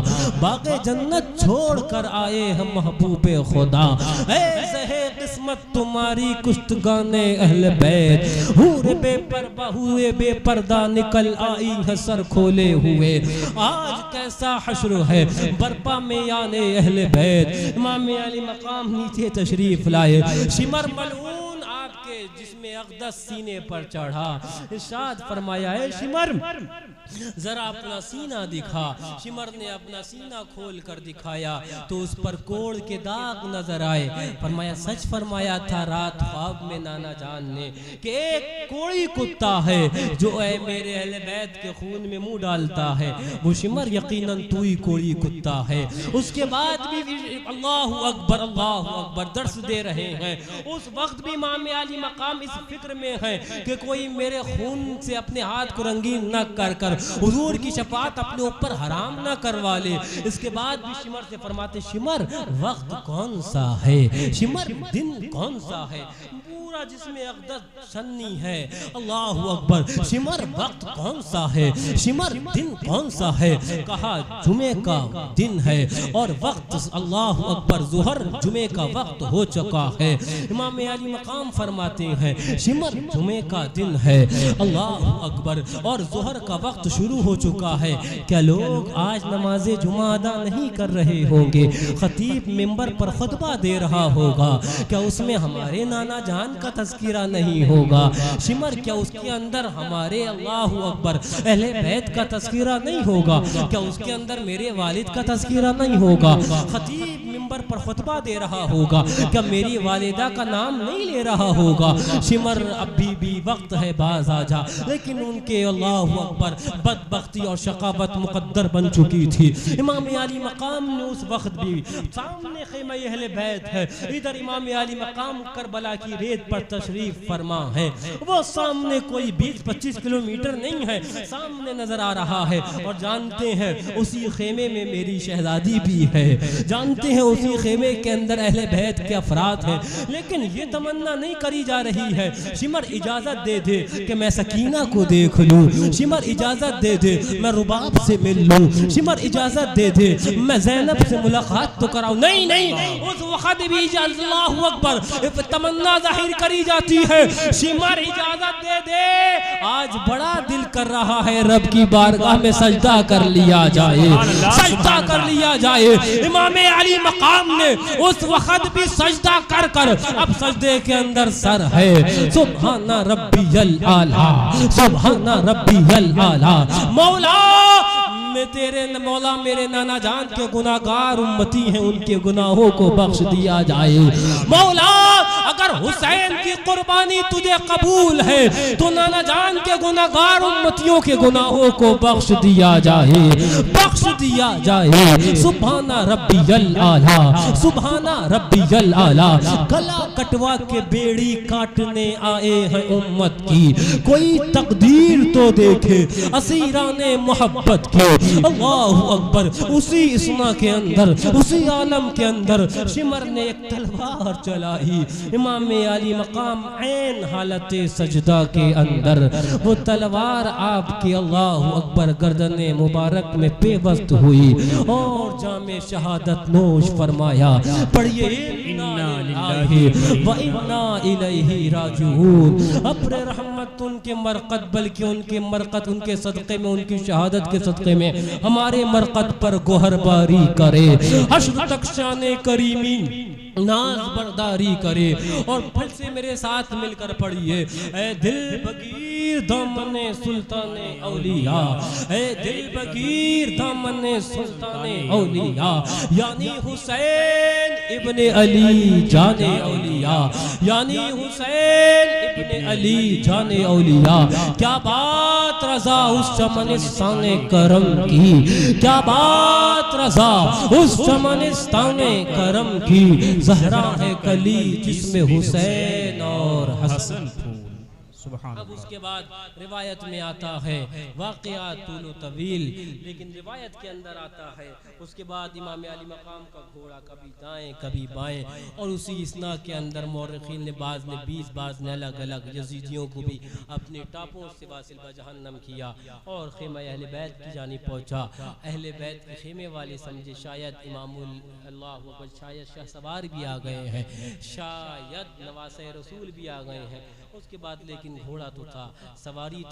बाग़े जन्नत छोड़ कर आए हम महबूबे खुदा। ऐसे किस्मत तुम्हारी कुश्तगाने अहले बैत, हूर बेपरवा हुए बेपर्दा निकल आई है सर खोले हुए। आज कैसा हश्र है बरपा में आने अहले बैत। इमाम अली मकाम नीचे तशरीफ लाए, शिमर मलऊन आपके जिसमें अक़दस सीने पर चढ़ा। इरशाद फरमाया, है शिमर जरा अपना सीना दिखा। शिमर ने अपना सीना खोल कर दिखाया तो उस पर कोड़ के दाग नजर आए। फरमाया, सच फरमाया था रात ख्वाब में नाना जान ने कि एक कोड़ी कुत्ता है जो ऐ मेरे अहले बैत के खून में मुंह डालता है। वो शिमर यकीनन तू ही कोड़ी कुत्ता है। उसके बाद भी अल्लाहु अकबर दर्श दे रहे हैं। उस वक्त भी इमाम अली मकाम इस फिक्र में है कि कोई मेरे खून से अपने हाथ को रंगीन न कर कर हुजूर की शफाअत अपने ऊपर हराम न करवा ले। इसके बाद भी शिमर से फरमाते, शिमर वक्त कौन सा है, शिमर दिन कौन सा है, पूरा जिसमें अक़दस सन्नी है। अल्लाह अकबर, शिमर वक्त कौन सा है, शिमर दिन कौन सा है। कहा जुमे का दिन है और वक्त अल्लाह अकबर ज़ुहर जुमे का वक्त हो चुका है। इमाम अली मकाम फरमाते हैं शिमर जुमे का दिन है, अल्लाह अकबर, और ज़ुहर का वक्त शुरू हो चुका है। क्या लोग आज नमाज जुमा अदा नहीं कर रहे होंगे? खतीब मिंबर पर खुतबा दे रहा होगा, क्या उसमें हमारे नाना जान का तज़किरा नहीं होगा? शिमर क्या उसके अंदर हमारे अल्लाह अकबर अहले बैत का तज़किरा नहीं होगा? क्या उसके अंदर मेरे वालिद का तज़किरा नहीं होगा? खतीब मिंबर पर खुतबा दे रहा होगा, क्या मेरी वालिदा का नाम नहीं ले रहा होगा? शिमर अभी भी वक्त है बाज आजा, लेकिन उनके अल्लाह अकबर बदबख्ती और शकावत मुकद्दर बन चुकी थी। इमाम अली मकाम ने उस वक्त भी, सामने ख़ैमा अहले बैत है, इधर इमाम अली मकाम करबला की रेत पर तशरीफ फरमा है। वो सामने कोई 20-25 किलोमीटर नहीं है, सामने नजर आ रहा है। और जानते हैं उसी खेमे में मेरी शहजादी भी है, जानते हैं उसी खेमे के अंदर अहले बैत के अफराद हैं। लेकिन ये तमन्ना नहीं करी जा रही है, शिमर इजाजत दे दे कि मैं सकीना को देख लूं, शिमर इजाजत दे दे मैं रुबाब से मिल लूं, शिमर इजाजत दे दे मैं ज़ैनब से मुलाकात तो कराऊं। नहीं नहीं, उस वक्त भी अल्लाहु अकबर तमन्ना जाहिर करी जाती है, शिमर इजाजत दे दे, आज बड़ा दिल कर रहा है रब की बारगाह में सजदा कर लिया जाए, सजदा कर लिया जाए। इमाम अली मकाम ने उस वक्त भी सजदा कर कर, अब सजदे के अंदर सर है, सुभाना रब्बियल आला, सुभाना रब्बियल आला। मौला मैं तेरे मौला मेरे नाना जान के गुनाहगार उम्मती हैं, उनके गुनाहों को बख्श दिया जाए। मौला अगर हुसैन की कुर्बानी तुझे कबूल है तो नाना जान के गुनाहगार उम्मतियों के गुनाहों को बख्श दिया जाए, बख्श दिया जाए। सुभाना रब्बियल आला, सुभाना रब्बियल आला। गला कटवा के बेड़ी काटने आए हैं उम्मत की, कोई तकदीर तो देखे असीराने मोहब्बत की। अल्लाहु अकबर, उसी इस्मा के अंदर, उसी आलम के अंदर शिमर ने एक तलवार चलाई। इमाम अली मकाम ऐन हालत सजदा के अंदर वो तलवार आपकी अल्लाहु अकबर गर्दने मुबारक में पेवस्त हुई और जामे शहादत नोश फरमाया। पढ़िए इन्ना लिल्लाहि व इन्ना इलैहि राजिऊन। अब्र रहमत उनके मरकत, बल्कि उनके मरकत, उनके सदक़े में, उनकी शहादत के सदक़े में हमारे मरकत पर गोहरबारी करे, हश्र तक शाने करीमी नाज बरदारी करे। और फल से मेरे साथ मिलकर पढ़िए, ऐ दिल बगीर दामने सुल्ताने औलिया, ऐ दिल बगीर दामने सुल्ताने औलिया, यानी हुसैन इब्ने अली जाने औलिया, यानी हुसैन इब्ने अली जाने औलिया। क्या बात रजा उस चमनिस्ताने करम की, क्या बात रजा उस चमनिस्ताने करम की। ज़हरा है कली जिसमें हुसैन और हसन फूल। अब उसके बाद रिवायत में आता है वाक़या तुल तवील, लेकिन रिवायत के अंदर आता है उसके बाद इमाम अली मकाम का घोड़ा कभी दाएं कभी बाएं, और उसी इसना के अंदर मौरखीन ने बाज़ ने 20 बाज़ ने अलग अलग यजीदियों को भी अपने टापों से वासिल बजहन्नम किया और खेमा अहले बैत की जानी पहुँचा। अहले बैत के खेमे वाले समझे शायद इमामुल अल्लाह, शायद शाहसवार भी आ गए हैं, शायद नवासे रसूल भी आ गए हैं। उसके बाद लेकिन घोड़ा तो था, सवारी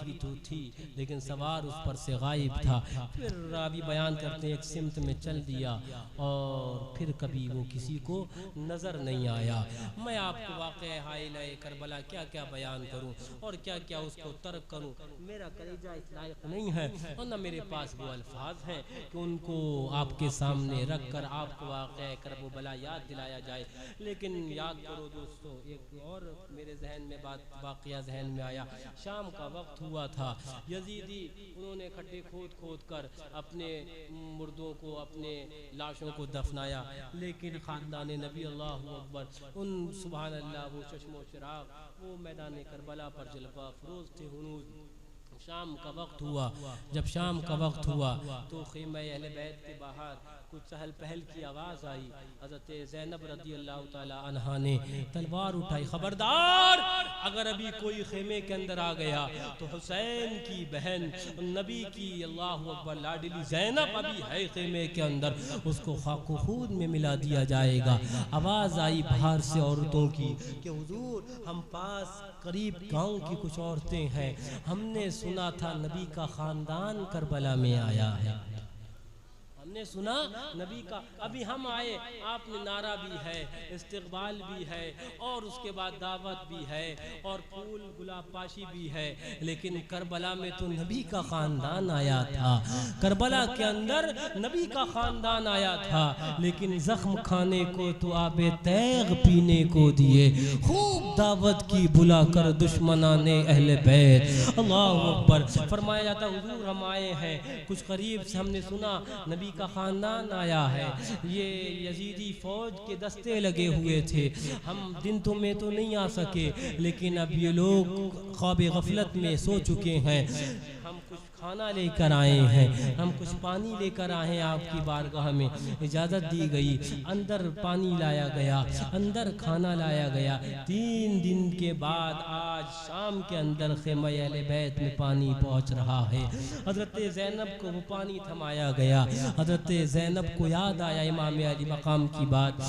थी, लेकिन सवार उस पर से गायब था। फिर रावी बयान करते एक सिमत में चल दिया और फिर कभी वो किसी को नज़र नहीं आया। मैं आपको वाक़या हाइले करबला क्या क्या बयान करूं और क्या क्या उसको तर्क करूं, मेरा कलेजा इस लायक नहीं है और न मेरे पास वो अल्फाज हैं कि उनको आपके सामने रख कर आपको वाक़या करबला याद दिलाया जाए। लेकिन याद करो दोस्तों, एक और मेरे जहन में बात वाक़या जहन में आया। शाम का वक्त हुआ था, यजीदी उन्होंने खड्डे खोद खोद कर अपने मुर्दों को, अपने लाशों को दफनाया, लेकिन ख़ानदान नबी अल्लाहु अकबर उन सुभान अल्लाह वो चश्मो चिराग वो मैदान करबला पर जलवा फरोज थे हुनूज। शाम का वक्त हुआ, जब शाम का वक्त हुआ तो ख़ीमा अहले बैत के बाहर कुछ चहल पहल की आवाज़ आई। हज़रत ज़ैनब रज़ी अल्लाह ताला अन्हा ने तलवार उठाई, खबरदार अगर अभी कोई खेमे के अंदर आ गया तो हुसैन की बहन नबी की अल्लाहु अकबर लाडली ज़ैनब अभी है खेमे के अंदर, उसको खाको खून में मिला दिया जाएगा। आवाज़ आई बाहर से औरतों की कि हुजूर हम पास करीब गांव की कुछ औरतें हैं, हमने सुना था नबी का ख़ानदान करबला में आया है, हमने सुना नबी का, अभी हम आए आपने नारा भी है, इस्तकबाल भी है और उसके बाद दावत भी है और फूल गुलाब पाशी भी है, लेकिन करबला में तो नबी का ख़ानदान आया था, करबला के अंदर नबी का ख़ानदान आया था, लेकिन ज़ख्म खाने को तो आबे तैग पीने को दिए, खूब दावत की बुलाकर दुश्मनाने अहले बैत। अल्लाहु अकबर। फरमाया जाता हुजूर हम आए हैं कुछ करीब से, हमने सुना नबी का ख़ानदान आया है, ये यजीदी फ़ौज के दस्ते लगे हुए थे, हम दिन तो में तो नहीं आ सके, लेकिन अब ये लोग ख्वाब गफलत में सो चुके हैं, हम कुछ खाना लेकर आए हैं, हम कुछ पानी लेकर आए हैं आपकी बारगाह में। इजाज़त दी गई, अंदर पानी लाया गया, अंदर खाना लाया गया। 3 दिन के बाद आज शाम के अंदर ख़ैमा अहले बैत में पानी पहुँच रहा है। हज़रत ज़ैनब को वो पानी थमाया गया। हज़रत ज़ैनब को याद आया इमाम अली मकाम की बात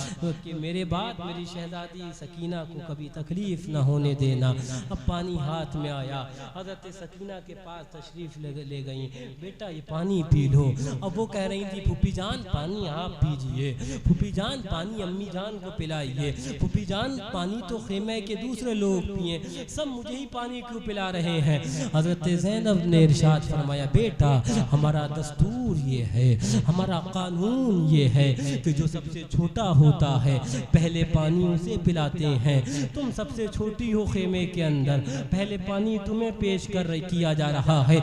कि मेरे बाद मेरी शहज़ादी सकीना को कभी तकलीफ़ न होने देना। अब पानी हाथ में आया, हज़रत सकीना के पास तशरीफ़ ले गई, बेटा ये पानी पी लो। अब वो कह रही थी फूफी जान पानी आप पीजिए, फूफी जान पानी अम्मी जान को पिलाइए, फूफी जान पानी तो खेमे के दूसरे लोग पिए, सब मुझे ही पानी क्यों पिला रहे हैं। हज़रत ज़ैनब ने इरशाद फरमाया बेटा हमारा दस्तूर ये है, हमारा कानून ये है कि जो सबसे छोटा होता है पहले पानी उसे पिलाते हैं, तुम सबसे छोटी हो खेमे के अंदर, पहले पानी तुम्हें पेश किया जा रहा है।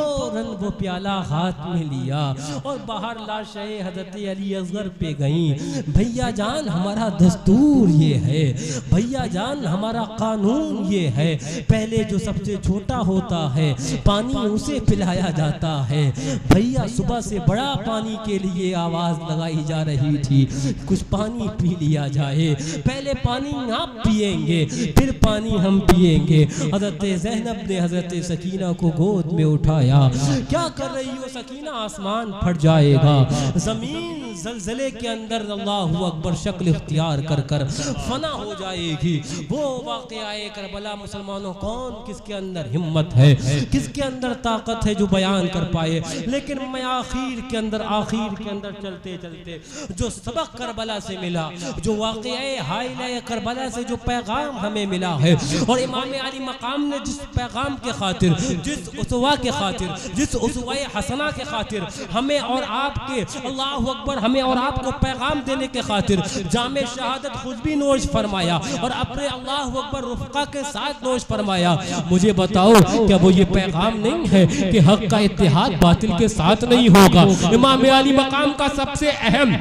फौरन वो प्याला हाथ में लिया और बाहर लाशे हज़रत अली असगर पे गई। भैया जान हमारा दस्तूर ये है, भैया जान हमारा कानून ये है, पहले जो सबसे छोटा होता है पानी उसे पिलाया जाता है। भैया सुबह से बड़ा पानी के लिए आवाज़ लगाई जा रही थी, कुछ पानी पी लिया जाए, पहले पानी आप पिएंगे फिर पानी हम पिएंगे। हज़रत ज़ैनब ने हज़रत सकीना को गोद में उठाया, क्या कर रही हो सकीना, आसमान फट जाएगा, जमीन ज़लज़ले के अंदर अल्लाहु अकबर शक्ल इख्तियार कर कर फना हो जाएगी। वो वाक़या करबला मुसलमानों कौन किसके अंदर हिम्मत है, किसके अंदर ताकत है जो बयान कर पाए। लेकिन मैं आखिर के अंदर चलते चलते जो सबक करबला से मिला, जो वाक़या हाइला करबला से जो पैगाम हमें मिला है, और इमाम अली मकाम ने जिस पैगाम के खातिर, जिस उसवा के खातिर, जिस उसवा हसना के खातिर हमें और आपके अल्लाहु अकबर हमें और आपको पैगाम देने के खातिर जामे शहादत खुद भी नोश फरमाया और अपने अल्लाहु अकबर रुफ़क़ा के साथ नोश फरमाया। मुझे बताओ क्या वो ये पैगाम नहीं है कि हक का इत्तेहाद बातिल के साथ नहीं होगा। इमाम अली मकाम का सबसे अहम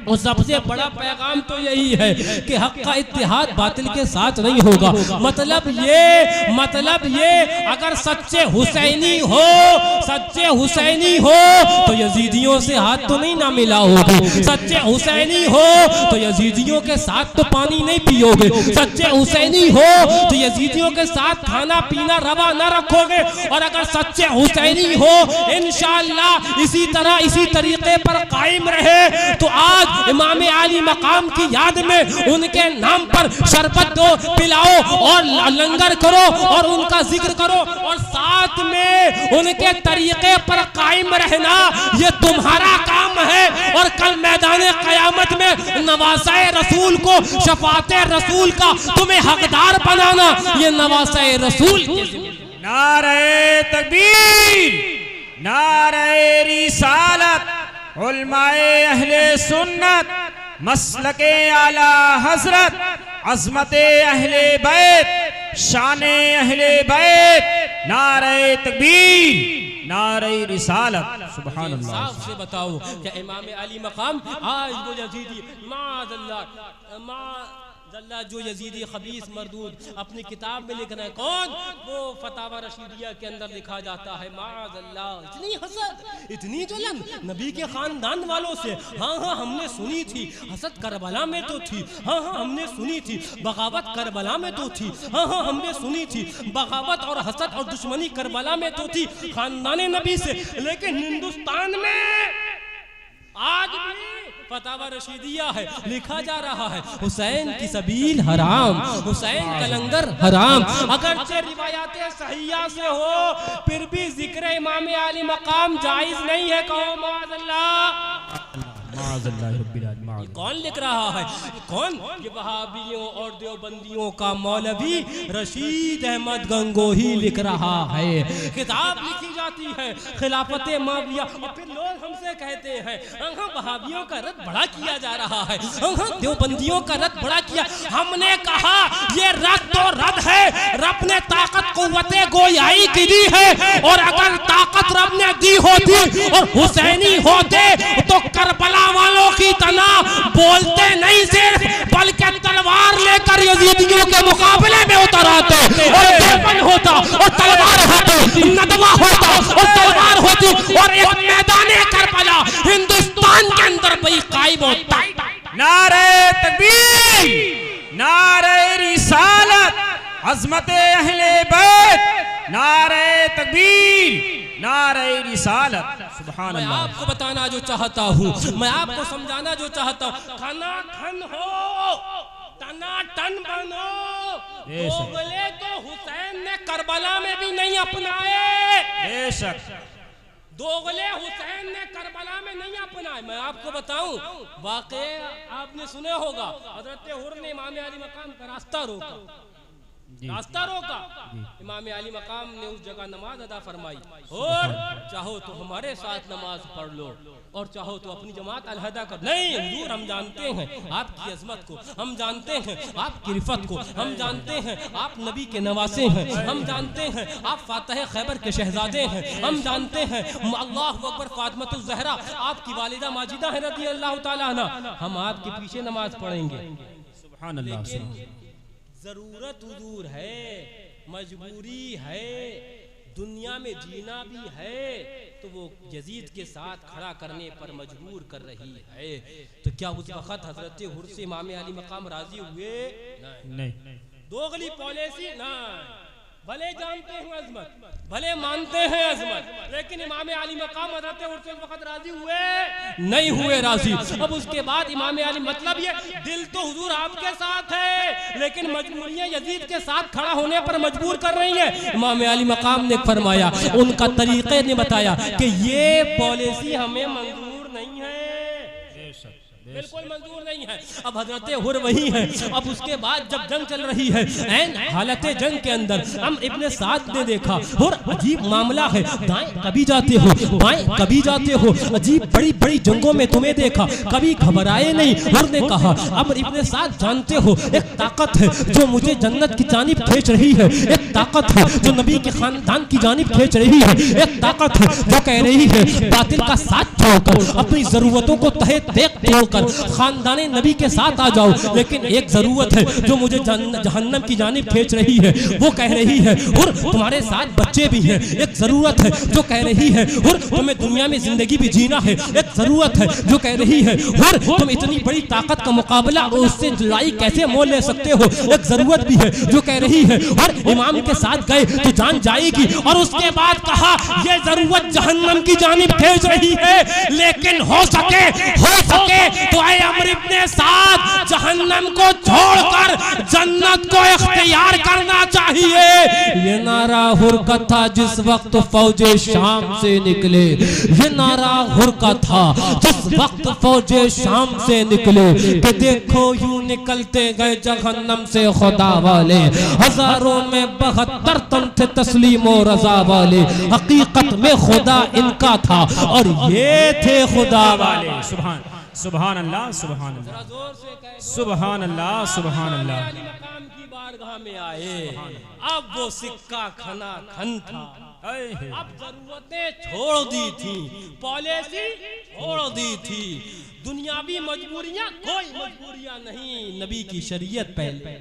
और सबसे बड़ा पैगाम तो यही है कि हक का इत्तेहाद बातिल के साथ नहीं होगा। मतलब ये अगर सच्चे हुसैनी हो तो यजीदियों से हाथ तो नहीं ना मिलाओगे, सच्चे हुसैनी हो तो यजीदियों के साथ तो पानी नहीं पियोगे, सच्चे हुसैनी हो तो यजीदियों के साथ खाना पीना रवा न रखोगे। और अगर सच्चे हुसैनी हो इंशाअल्लाह इसी तरीके पर कायम रहे तो आज इमाम अली मकाम की याद में उनके नाम पर शरबत दो, पिलाओ और लंगर करो और उनका जिक्र करो और साथ में उनके तरीके पर कायम रहना ये तुम्हारा काम है। और कल मैदाने क़यामत में नवासाए रसूल को, शफाते रसूल का तुम्हें हकदार बनाना ये नवासाए रसूल। नारे तकबीर, नारे रिसालत, उलमाए अहले सुन्नत, मसलके आला हजरत, अज़मते अहले बैत, शाने अहले बैत, नारे तकबीर, नारे रिसालत। सुभान अल्लाह। साफ से बताओ कि इमाम अली मकाम आज वो यजीदी माज़ल्ला जो यजीदी खबीस मरदूद अपनी किताब में लिख रहे हैं, कौन? वो फतावा रशीदिया के अंदर लिखा जाता है माज़ल्ला, इतनी हसद, इतनी जलन नबी के खानदान वालों से। हाँ हाँ हमने सुनी थी, हसद करबला में तो थी। हाँ हाँ हमने सुनी थी, बगावत करबला में तो थी। हाँ हाँ हमने सुनी थी, बगावत और हसद और दुश्मनी करबला में तो थी खानदान नबी से। लेकिन हिंदुस्तान में आज भी फतावा रशीदिया है, लिखा जा रहा है हुसैन की सबील हराम, हुसैन का लंगर हराम। अगरचे रिवायातें सहिया से हो, फिर भी जिक्र इमाम अली मकाम जायज नहीं है। कहो माज़अल्लाह। कौन लिख रहा है? कौन? ये वहाबियों और देवबंदियों का मौलवी रशीद अहमद गंगोही लिख रहा है। किताब लिखी जाती है खिलाफत माविया, और फिर लोग हमसे कहते हैं वहाबियों का रद्द बड़ा किया जा रहा है, देवबंदियों का रद्द बड़ा किया। हमने कहा ये रद्द तो रद्द है, रब ने ताकत कुव्वते गोयाई की दी है, और अगर ताकत रब ने दी होती और हुसैनी होते तो करबला वालों की तना बोलते नहीं सिर्फ, बल्कि तलवार लेकर यजीदियों के मुकाबले में उतर आते, और देवबंद होता और तलवार होती, नदवा होता और तलवार होती, और एक मैदान करबला हिंदुस्तान के अंदर भी कायम होता। नारे तकबीर, नारे रिसालत, अज़मत अहले बैत, नारे तकबीर, नारे रिसालत। सुभान अल्लाह। मैं आपको बताना जो चाहता हूँ, मैं आपको समझाना जो चाहता हूँ, खनाखन हो, टनाटन बनो। दोगले तो हुसैन ने करबला में भी नहीं अपनाए, बेशक दोगले हुसैन ने करबला में नहीं अपनाए। मैं आपको बताऊं, वाक़े आपने सुने होगा, हज़रत हुर ने इमाम अली मकाम का रास्ता रोका, रास्ता रोका। इमाम अली मकाम ने उस जगह नमाज अदा फरमाई, और चाहो तो हमारे साथ नमाज पढ़ लो, और चाहो तो अपनी जमात अलहदा कर। नहीं हुजूर, हम जानते हैं आपकी अजमत को, हम जानते हैं आपकी रिफत को, हम जानते हैं आप नबी के नवासे हैं, हम जानते हैं आप फातिह खैबर के शहजादे हैं, हम जानते हैं अल्लाहु अकबर फातिमतुज़ ज़हरा आपकी वालिदा माजिदा है रज़ी अल्लाह तआला अन्हा। हम आपके पीछे नमाज पढ़ेंगे। सुभान अल्लाह। जरूरत हुजूर है, मजबूरी है, दुनिया में जीना भी है, तो वो यजीद के साथ खड़ा करने पर मजबूर कर रही है। तो क्या उस वक्त हजरत हुर से इमाम अली मकाम राजी हुए? नहीं। दोगली पॉलिसी ना, भले जानते हैं अजमत, भले मानते हैं अजमत, लेकिन इमाम अली मकाम हज़रत हुर से उस वक्त राजी हुए नहीं हुए राजी। अब उसके बाद इमाम अली, मतलब ये दिल तो हुजूर आपके साथ है, लेकिन मजबूरियां यजीद के साथ खड़ा होने पर मजबूर कर रही है। इमाम अली मकाम ने फरमाया, उनका तरीके ने बताया कि ये पॉलिसी हमें मंजूर नहीं है, बिल्कुल मंजूर नहीं है। अब हजरत हुर वही है। अब उसके बाद जब जंग चल रही है, ऐन हालत जंग के अंदर हम इब्ने साद ने देखा, हुर अजीब मामला है, दाएं कभी जाते हो, बाएं कभी जाते हो, अजीब बड़ी बड़ी जंगों में तुम्हें देखा, कभी घबराए नहीं। हुर ने कहा, अब इब्ने साद जानते हो, एक ताकत है जो मुझे जन्नत की जानिब खींच रही है, एक ताकत है जो नबी के खानदान की जानिब खींच रही है, एक ताकत है जो कह रही है बातिल का साथ छोड़कर, अपनी जरूरतों को तहे तक तोड़कर खानदान नबी के साथ आ जाओ। लेकिन एक जरूरत है जो मुझे जहन्नम की जानिब खींच रही है, वो कह रही है हुर तुम्हारे साथ बच्चे भी हैं। एक जरूरत है जो कह रही है हुर तुम्हें दुनिया में जिंदगी भी जीना है। एक जरूरत है जो कह रही है हुर तुम इतनी बड़ी ताकत का मुकाबला और उससे लड़ाई कैसे मोल ले सकते हो। एक जरूरत भी है जो कह रही है हुर इमाम के साथ गए तो जान जाएगी। और उसके बाद कहा यह जरूरत जहन्नम की जानिब खींच रही है, लेकिन हो सके तो आए अमर इब्ने साद जहन्नम को छोड़कर जन्नत को इख्तियार करना चाहिए। ये नारा हुर का था जिस वक्त फौजे शाम से निकले, ये नारा हुर का था जिस वक्त फौजे शाम से निकले कि देखो यूं निकलते गए जहन्नम से खुदा वाले, हजारों में 72 तन थे तस्लीम और रजा वाले। हकीकत में खुदा इनका था और ये थे खुदा वाले। सुभान सुभान अल्लाह, सुभान अल्लाह, सुभान अल्लाह, सुभान अल्लाह। में आए, अब वो सिक्का खना खन था। अब जरूरतें छोड़ दी थी, पॉलिसी छोड़ दी थी, दुनियावी मजबूरियां कोई मजबूरियां नहीं, नबी की शरीयत पहले,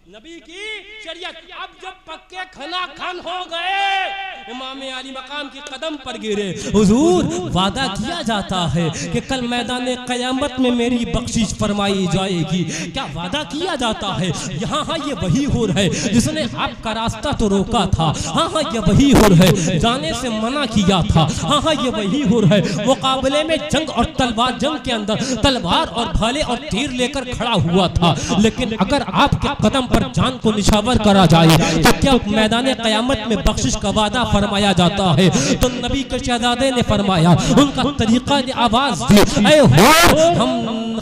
नबी की शरीयत। अब जब पक्के खना खन हो गए, इमाम अली मकाम के कदम पर गिरे। हुजूर, वादा किया जाता है कि कल मैदान क़यामत में मेरी बख्शिश फरमाई जाएगी, क्या वादा किया जाता है? यहाँ हाँ ये वही हुर है जिसने आपका रास्ता तो रोका था, हाँ हाँ ये वही हुर है जाने से मना किया था, हाँ हाँ ये वही हुर है मुकाबले में जंग और तलवार, जंग के अंदर तलवार और भाले और तीर लेकर खड़ा हुआ था। लेकिन अगर आपके कदम पर जान को निछावर करा जाए तो क्या मैदान क़यामत में बख्शिश का वादा फरमाया जाता है? तो नबी के शहजादे ने फरमाया, उनका तरीका ने आवाज दी, ऐ हो, हम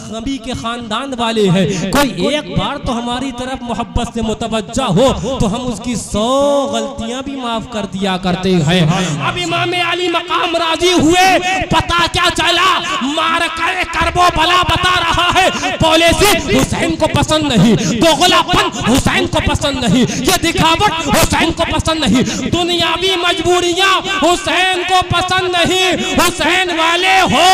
नबी के खानदान वाले हैं, कोई एक बार तो हमारी तरफ मोहब्बत से मुतवज्जा हो तो हम उसकी 100 गलतियां भी माफ कर दिया करते हैं। अब इमाम अली मकाम राजी हुए, पता क्या चला, मार कर करबो भला बता रहा है, पॉलिसी हुसैन को पसंद नहीं, दोगलापन हुसैन को पसंद नहीं, ये दिखावट हुसैन को पसंद नहीं, दुनियावी मजबूरियां हुसैन को पसंद नहीं। हुसैन वाले हो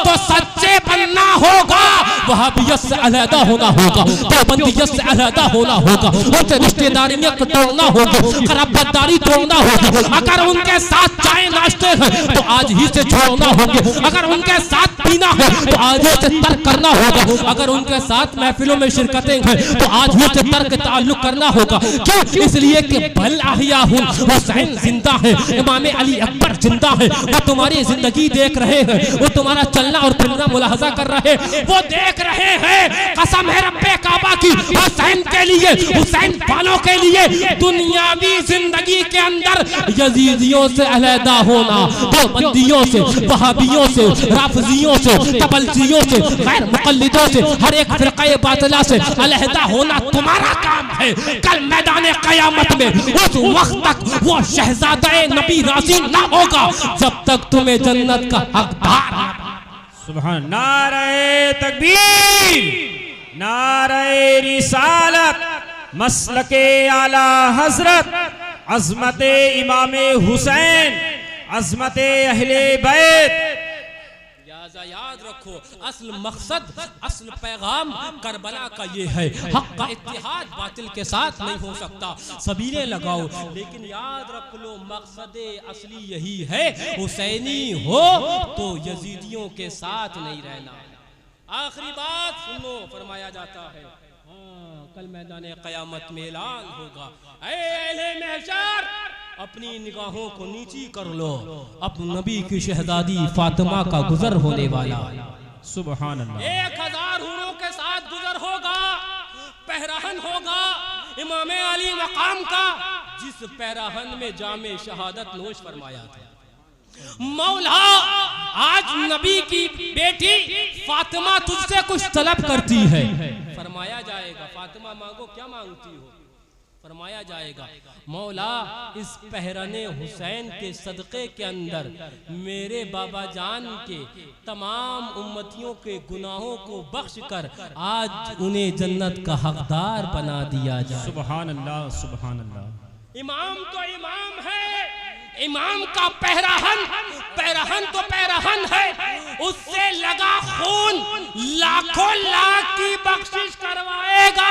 तो सच्चे बनना होगा, वहाबियत से अलहदा होना होगा, देवबंदियत से अलहदा होना होगा, उनसे रिश्तेदारियां तोड़ना होगी, खराबदारी तोड़ना होगी। अगर उनके साथ चाय नाश्ते हैं तो आज ही से छोड़ना होगा, अगर उनके साथ पीना है तो आज ही से तर्क करना होगा, अगर उनके साथ महफिलों में शिरकतें हैं तो आज ही से तर्क ताल्लुक करना होगा। क्यों? इसलिए कि बल अहिया हूं, हुसैन जिंदा है, इमाम अली अकबर जिंदा है, वो तुम्हारी जिंदगी देख रहे हैं, वो तुम्हारा चलना और फिरना मुलाहजा कर रहे हैं, वो देख रहे हैं। कसम है रब्बे काबा की, हुसैन के लिए, हुसैन वालों के लिए दुनियावी जिंदगी के अंदर यजीदियों से अलहदा होना, देवबंदियों से, वहाबियों से, राफिजियों से, तबलजियों से, गैर मुक़ल्लिदों से, हर एक फिरक़े बातिला से अलहदा होना तुम्हारा काम है। कल मैदान क़यामत में उस वक्त तक वो शहजादा नबी राज़ी ना होगा जब तक तुम्हें जन्नत का हकदार। सुभान, नारे तकबीर, नारे रिसालत, मसलके आला हजरत, अज़मते इमामे हुसैन, अज़मते अहले बैत। याद रखो, असल मकसद, असल पैगाम करबला का ये है, हक का इत्तिहाद बातिल के साथ नहीं हो सकता, सबीरे लगाओ, लेकिन याद रख लो मकसद असली यही है, हुसैनी हो तो यजीदियों के साथ नहीं रहना। आखिरी बात सुनो, फरमाया जाता है, कल मैदान क़यामत में ऐलान होगा, ऐ अहले महशर, अपनी निगाहों को नीची कर लो, अब नबी की शहजादी फातिमा का गुजर होने वाला। सुभान अल्लाह। 1000 हुरों के साथ गुजर होगा, पहराहन होगा इमाम अली मकाम का, जिस पहराहन में जामे शहादत नोश फरमाया था। मौला, आज नबी की बेटी फातिमा तुझसे कुछ तलब करती है, फरमाया जाएगा, फातिमा मांगो, क्या मांगती हो? फरमाया जाएगा, मौला, इस पहराने हुसैन के सदक़े के अंदर मेरे बाबा जान के तमाम उम्मतियों के गुनाहों को बख्श कर आज उन्हें जन्नत का हकदार बना दिया जाए। सुभान अल्लाह, सुभान अल्लाह। इमाम तो इमाम है, इमाम का पहराहन, पहराहन तो पहराहन है, उससे लगा खून लाखों लाख की बख्शिश करवाएगा।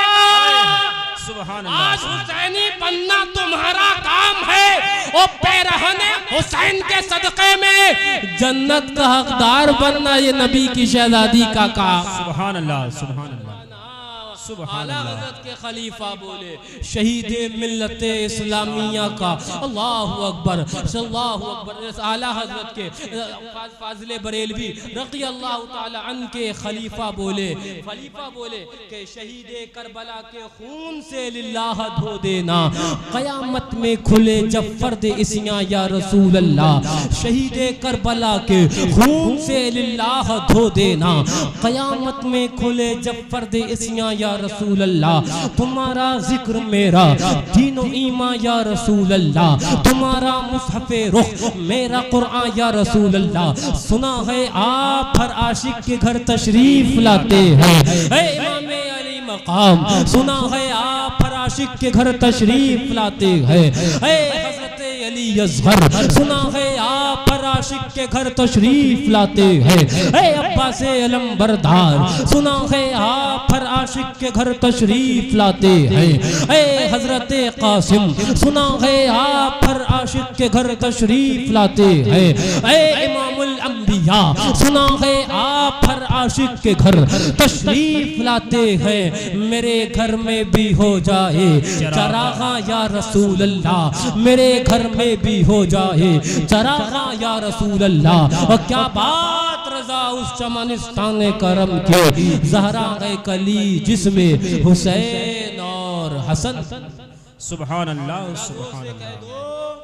सुभान अल्लाह। आज हुसैनी बनना तुम्हारा काम है, और पहराहन हुसैन के सदक़े में जन्नत का हकदार बनना ये नबी की शहजादी का काम। सुभान अल्लाह, सुभान अल्लाह। आला हज़रत के खलीफा बोले, शहीद मिल्लत इस्लामिया का, अल्लाहु अकबर, सल्लल्लाहु अकबर, आला हज़रत के फाज़िले बरेलवी रज़ी अल्लाह ताला अन्हु के खलीफा बोले कि शहीद करबला के खून से लिल्लाह धो देना, क़यामत में खुले जब फर्द इसियां या रसूल अल्लाह, शहीद करबला के खून से लिल्लाह धो देना, क़यामत में खुले जब फर्द इसियां या रसूल अल्लाह, तुम्हारा जिक्र मेरा दीनो ईमान या रसूल अल्लाह, तुम्हारा मुसहफ़े रुख मेरा कुरान या रसूल अल्लाह, सुना है आप हर आशिक के घर तशरीफ लाते हैं, इमाम अली मकाम, सुना है आप हर आशिक के घर तशरीफ लाते हैं। हजरत अली असगर सुना है आप पर आशिक के घर तशरीफ लाते हैं। अब्बास अलम बरदार सुना है आप पर आशिक के घर तशरीफ लाते हैं। हजरत कासिम सुना है आप पर आशिक के घर तशरीफ लाते हैं। इमामुल अंबिया सुना है आप पर आशिक के घर तशरीफ लाते हैं। मेरे घर में भी हो जाए चरागा या रसूल अल्लाह, मेरे घर में भी हो जाए चरागा या रसूल अल्लाह। और क्या बात रजा उस चमनिस्तान करम के, ज़हरा है कली जिसमें हुसैन और हसन। सुभान अल्लाह सुभान अल्लाह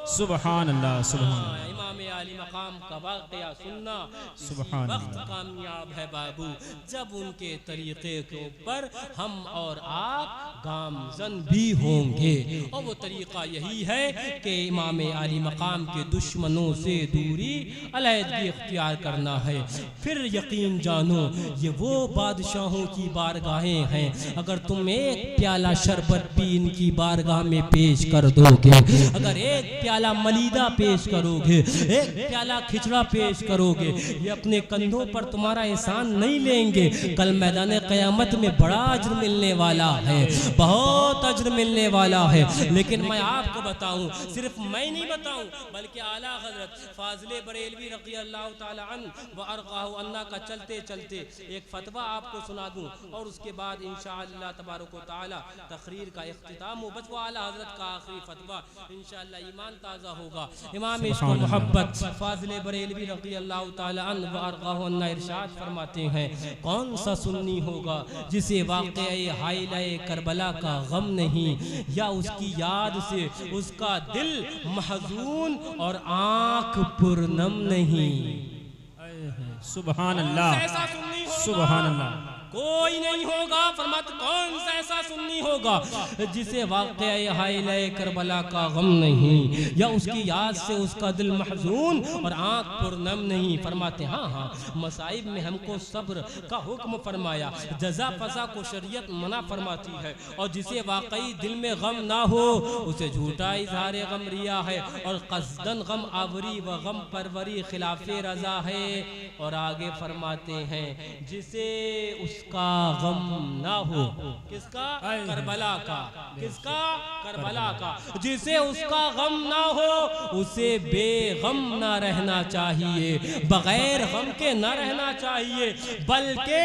सुभान अल्लाह सुभान अल्लाह। इमाम आली मकाम का वाक़या सुनना सुभान वक्त कामयाब है बाबू, जब उनके तरीक़े के ऊपर हम और आप गामज़न भी होंगे। और वो तरीक़ा यही है कि इमाम आली मकाम के दुश्मनों से दूरी अलहदगी इख्तियार करना है। फिर यकीन जानो ये वो बादशाहों की बारगाहें हैं, अगर तुम एक प्याला शरबत भी इनकी बारगाह में पेश कर दोगे, अगर एक प्याला मलीदा पेश करोगे, एक प्याला खिचड़ा पेश करोगे, ये अपने कंधों पर तुम्हारा एहसान नहीं लेंगे। कल मैदान क़यामत में बड़ा अज्र मिलने वाला है, बहुत अज्र मिलने वाला है। लेकिन मैं आपको बताऊं, सिर्फ मैं नहीं बताऊं बल्कि आला हजरत फाज़िले बरेलवी रज़ी अल्लाह ताला अन्हु व अरज़ाहु अन्ना का चलते चलते एक फतवा आपको सुना दूं और उसके बाद इंशाअल्लाह तबारक व तआला तकरीर का इख्तिताम हो। बस वो आला हजरत का आखिरी फतवा इंशाअल्लाह ईमान ताज़ा होगा। इमाम इश्क़ व मोहब्बत फाज़िले बरेलवी रज़ी अल्लाह ताला अन्हु व अरज़ाहु अन्ना इरशाद फरमाते हैं, कौन सा सुन्नी होगा जिसे वाक़या हाइलाए करबला का गम नहीं, या उसकी याद से उसका दिल महज़ून और आँख पुरनम नहीं। सुभान अल्लाह सुभान अल्लाह। कोई नहीं होगा, फरमाते कौन सा ऐसा सुन्नी होगा जिसे वाक़या हाइलाए करबला का गम नहीं, या उसकी याद से उसका दिल महज़ून और आँख पुरनम नहीं। फरमाते हाँ हाँ, मसाइब में हमको सब्र का हुक्म फरमाया, जज़ा फसा को शरीयत मना फरमाती है। और जिसे वाकई दिल में गम ना हो उसे झूठा इज़हार गम रिया है, और क़स्दन गम आवरी व गम परवरी खिलाफ़े रज़ा है। और आगे फरमाते हैं जिसे उसका गम ना हो, किसका? करबला का। किसका? करबला का। जिसे उसका गम ना हो उसे बेगम ना रहना चाहिए, बगैर गम के ना रहना चाहिए, बल्कि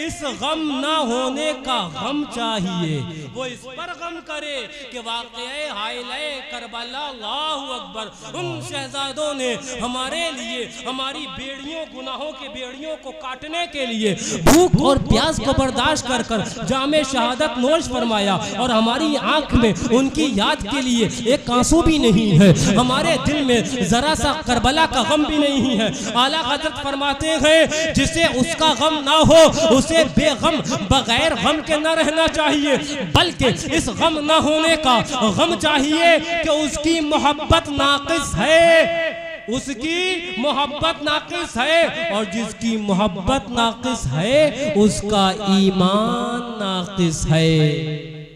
इस गम ना होने का गम चाहिए। वो इस पर गम करे कि वाक़या हाइलाए करबला, अल्लाहु अकबर, उन शहजादों ने हमारे लिए हमारी बेड़ियों, गुनाहों के बेड़ियों को काटने के लिए भूख और प्यास को बर्दाश्त कर कर जामे शहादत नोश फरमाया, और हमारी आंख में उनकी याद के लिए एक आंसू भी नहीं है, हमारे दिल में जरा सा करबला का गम भी नहीं है। आला हज़रत फरमाते हैं जिसे उसका गम ना हो उसे बेगम, बगैर गम के न रहना चाहिए, बल्कि इस गम न होने का गम चाहिए कि उसकी मोहब्बत नाक़िस है, उसकी मोहब्बत नाक़िस है, और जिसकी मोहब्बत नाक़िस है उसका ईमान नाक़िस है।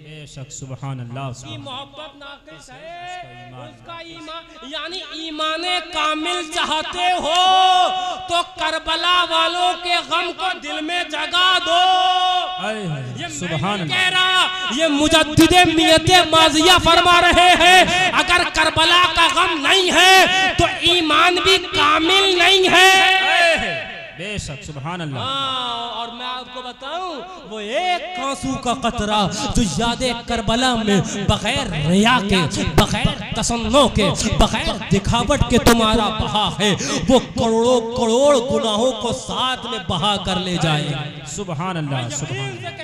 बेशक सुभान अल्लाह। उसकी मोहब्बत नाक़िस है, उसका ईमान, यानी ईमाने कामिल चाहते हो तो करबला वालों के गम को दिल में जगा दो। ये सुभान मैं कह रहा, ये मुजद्दिदे मियते माज़िया फरमा रहे हैं, अगर करबला का गम नहीं है तो ईमान भी कामिल नहीं है। बेशक सुभान अल्लाह। और मैं आपको बताऊं, वो एक आंसू का कतरा जो याद करबला में बगैर रिया के, बगैर तसन्नो के, बगैर दिखावट के तुम्हारा बहा है, वो करोड़ों करोड़ गुनाहों को साथ में बहा कर ले जाएगा। सुभान अल्लाह सुभान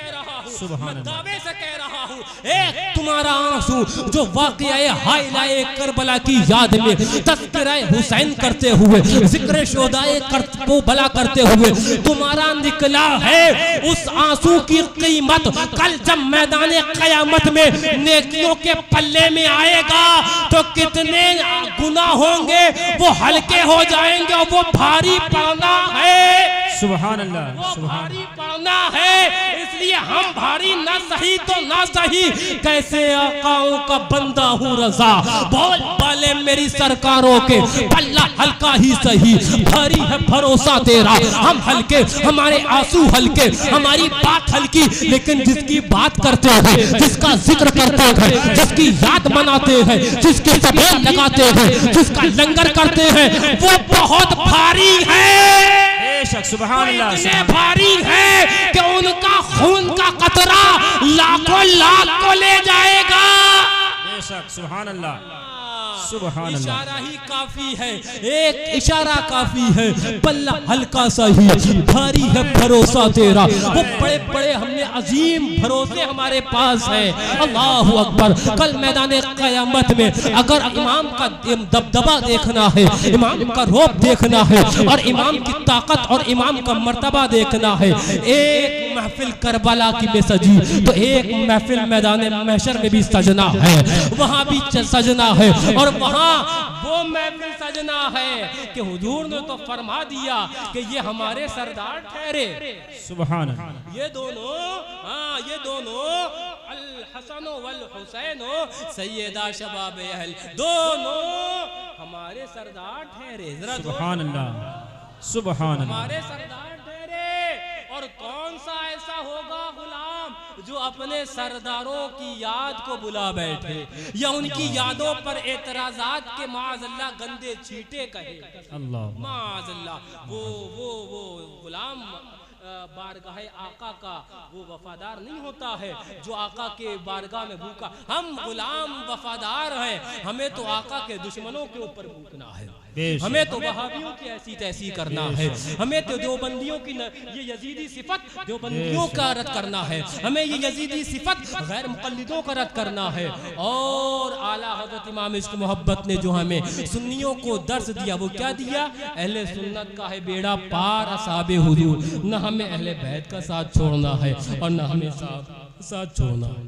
सुभान अल्लाह, दावे से कह रहा हूँ, एक तुम्हारा आंसू जो वाक़या हाइलाए करबला की याद में तज़किरा हुसैन करते हुए, ज़िक्र शोहदाए करबला करते हुए तुम्हारा निकला है, उस आंसू की कीमत कल जब मैदान क़यामत में नेकियों के पल्ले में आएगा तो कितने गुनाह होंगे वो हल्के हो जाएंगे, और वो भारी पड़ना है। सुभान अल्लाह, भारी पड़ना है। इसलिए हम भारी ना सही तो ना सही, कैसे आकाओं का बंदा हूँ रजा। बोल बाले मेरी सरकारों के, पल्ला हल्का ही सही, भारी है भरोसा तेरा। हम हल्के, हमारे आंसू हल्के, हमारी बात हल्की, लेकिन जिसकी बात करते हैं, जिसका जिक्र करते हैं, जिसकी याद मनाते हैं, जिसके सबेल लगाते हैं, जिसका लंगर करते हैं, वो बहुत भारी है। बेशक सुभान अल्लाह, इतने भारी है कि उनका खून का कतरा लाखों लाख को ले जाएगा। बेशक सुभान अल्लाह, सुभान अल्लाह। इशारा ही काफी है, एक इशारा काफी है, पल्ला हल्का सा ही, भारी है भरोसा तेरा। वो बड़े बड़े हमने अजीम भरोसे हमारे पास है। अल्लाहु अकबर। कल मैदान क़यामत में अगर इमाम का दबदबा देखना है, इमाम का रौब देखना है, और इमाम की ताकत और इमाम का मर्तबा देखना है, एक महफिल करबला की में सजी तो एक महफिल मैदान महशर में भी सजना है, वहां भी सजना है, और वहां वो महफिल सजना है कि हुजूर ने तो फरमा दिया कि ये हमारे सरदार ठहरे। सुभान अल्लाह। ये दोनों, हाँ ये दोनों, अल हसन वल हुसैन सैयदा शबाब अहल, दोनों हमारे सरदार ठहरे। सुभान अल्लाह, सुभान अल्लाह। हमारे सरदार ठहरे। और कौन सा ऐसा होगा गुलाम जो अपने सरदारों की याद को बुला बैठे, या उनकी यादों पर एतराजात के माज़अल्लाह गंदे छींटे कहे। अल्लाह माज़अल्लाह। वो गुलाम बारगाह आका का वो वफादार नहीं होता है जो आका के बारगाह में भूखा। हम गुलाम वफादार हैं, हमें तो आका के दुश्मनों के ऊपर भूखना है, हमें तो वहाबियों की ऐसी तैसी करना है, हमें तो देवबंदियों की ये यजीदी सिफत देवबंदियों का रद्द करना है, हमें ये यजीदी सिफत गैर मुक़ल्लिदों का रद्द करना है। और आला हज़रत इमाम इश्क़ मोहब्बत ने जो हमें सुन्नियों को दर्स दिया वो क्या दिया? अहले सुन्नत का है बेड़ा पार असहाबे हुजूर, न हमें अहले बैत का साथ छोड़ना है और न हमें साथ छोड़ना है,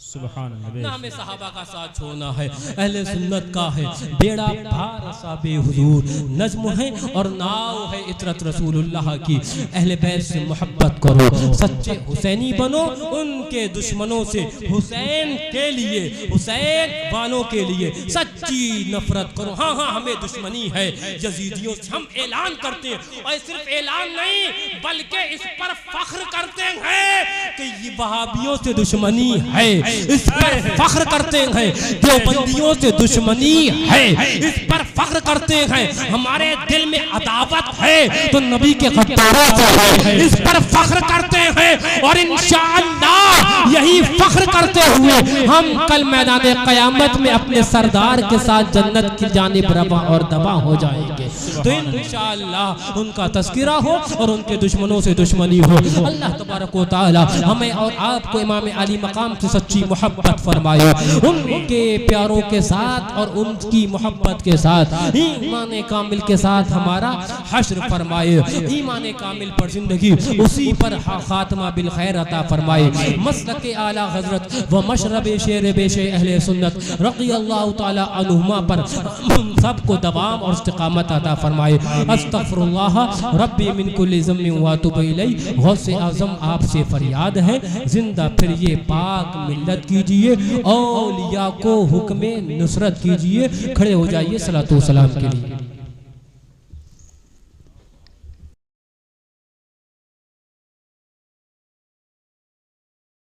सुभान अल्लाह। ना हमें सहाबा का साथ छोड़ना है। अहले सुन्नत का है बेड़ा पार असहाबे हुजूर, नज्म है और नाव है इतरत रसूलुल्लाह की। अहले बैत से मोहब्बत करो, सच्चे हुसैनी बनो, उनके दुश्मनों से हुसैन के लिए, हुसैन वालों के लिए सच्ची नफरत करो। हाँ हाँ हमें दुश्मनी है यजीदियों से, हम ऐलान करते हैं, और सिर्फ ऐलान नहीं बल्कि इस पर फख्र करते हैं कि ये वहाबियों से दुश्मनी है, इस पर फख्र करते हैं, देवबंदियों से दुश्मनी है, इस पर फख्र करते हैं, हमारे दिल में अदावत है तो नबी के गद्दारों से है, इस पर फख्र करते हैं। और इंशाअल्लाह यही फख्र करते हुए हम कल मैदान क़यामत में अपने सरदार के साथ जन्नत की जानिब रवा और दबा हो जाएंगे। तो इंशाअल्लाह उनका तज़किरा हो और उनके दुश्मनों से दुश्मनी हो। अल्लाह तबारक व तआला हमें और आपको इमाम अली मकाम से सच्ची मोहब्बत फरमाए, उनके प्यारों के साथ और उनकी मोहब्बत के साथ ईमान कामिल के साथ हमारा हश्र फरमाए, ईमान कामिल पर जिंदगी उसी पर खात्मा बिल खैर अता फरमाए। मसलक आला हज़रत व मशरब शेर बेशे अहले सुन्नत रज़ी अल्लाह तआला अन्हुमा पर हम सबको दवाम और इस्तिक़ामत अता फरमाए। अस्तग़फिरुल्लाह रब्बी मिन कुल्लि ज़म्बिन व अतूबु इलैहि। गौसे आज़म आपसे फरियाद है, जिंदा फिर ये पाक मिल्लत कीजिए, औलिया को हुक्म नुसरत कीजिए। खड़े हो जाइए सलातो सलाम के लिए।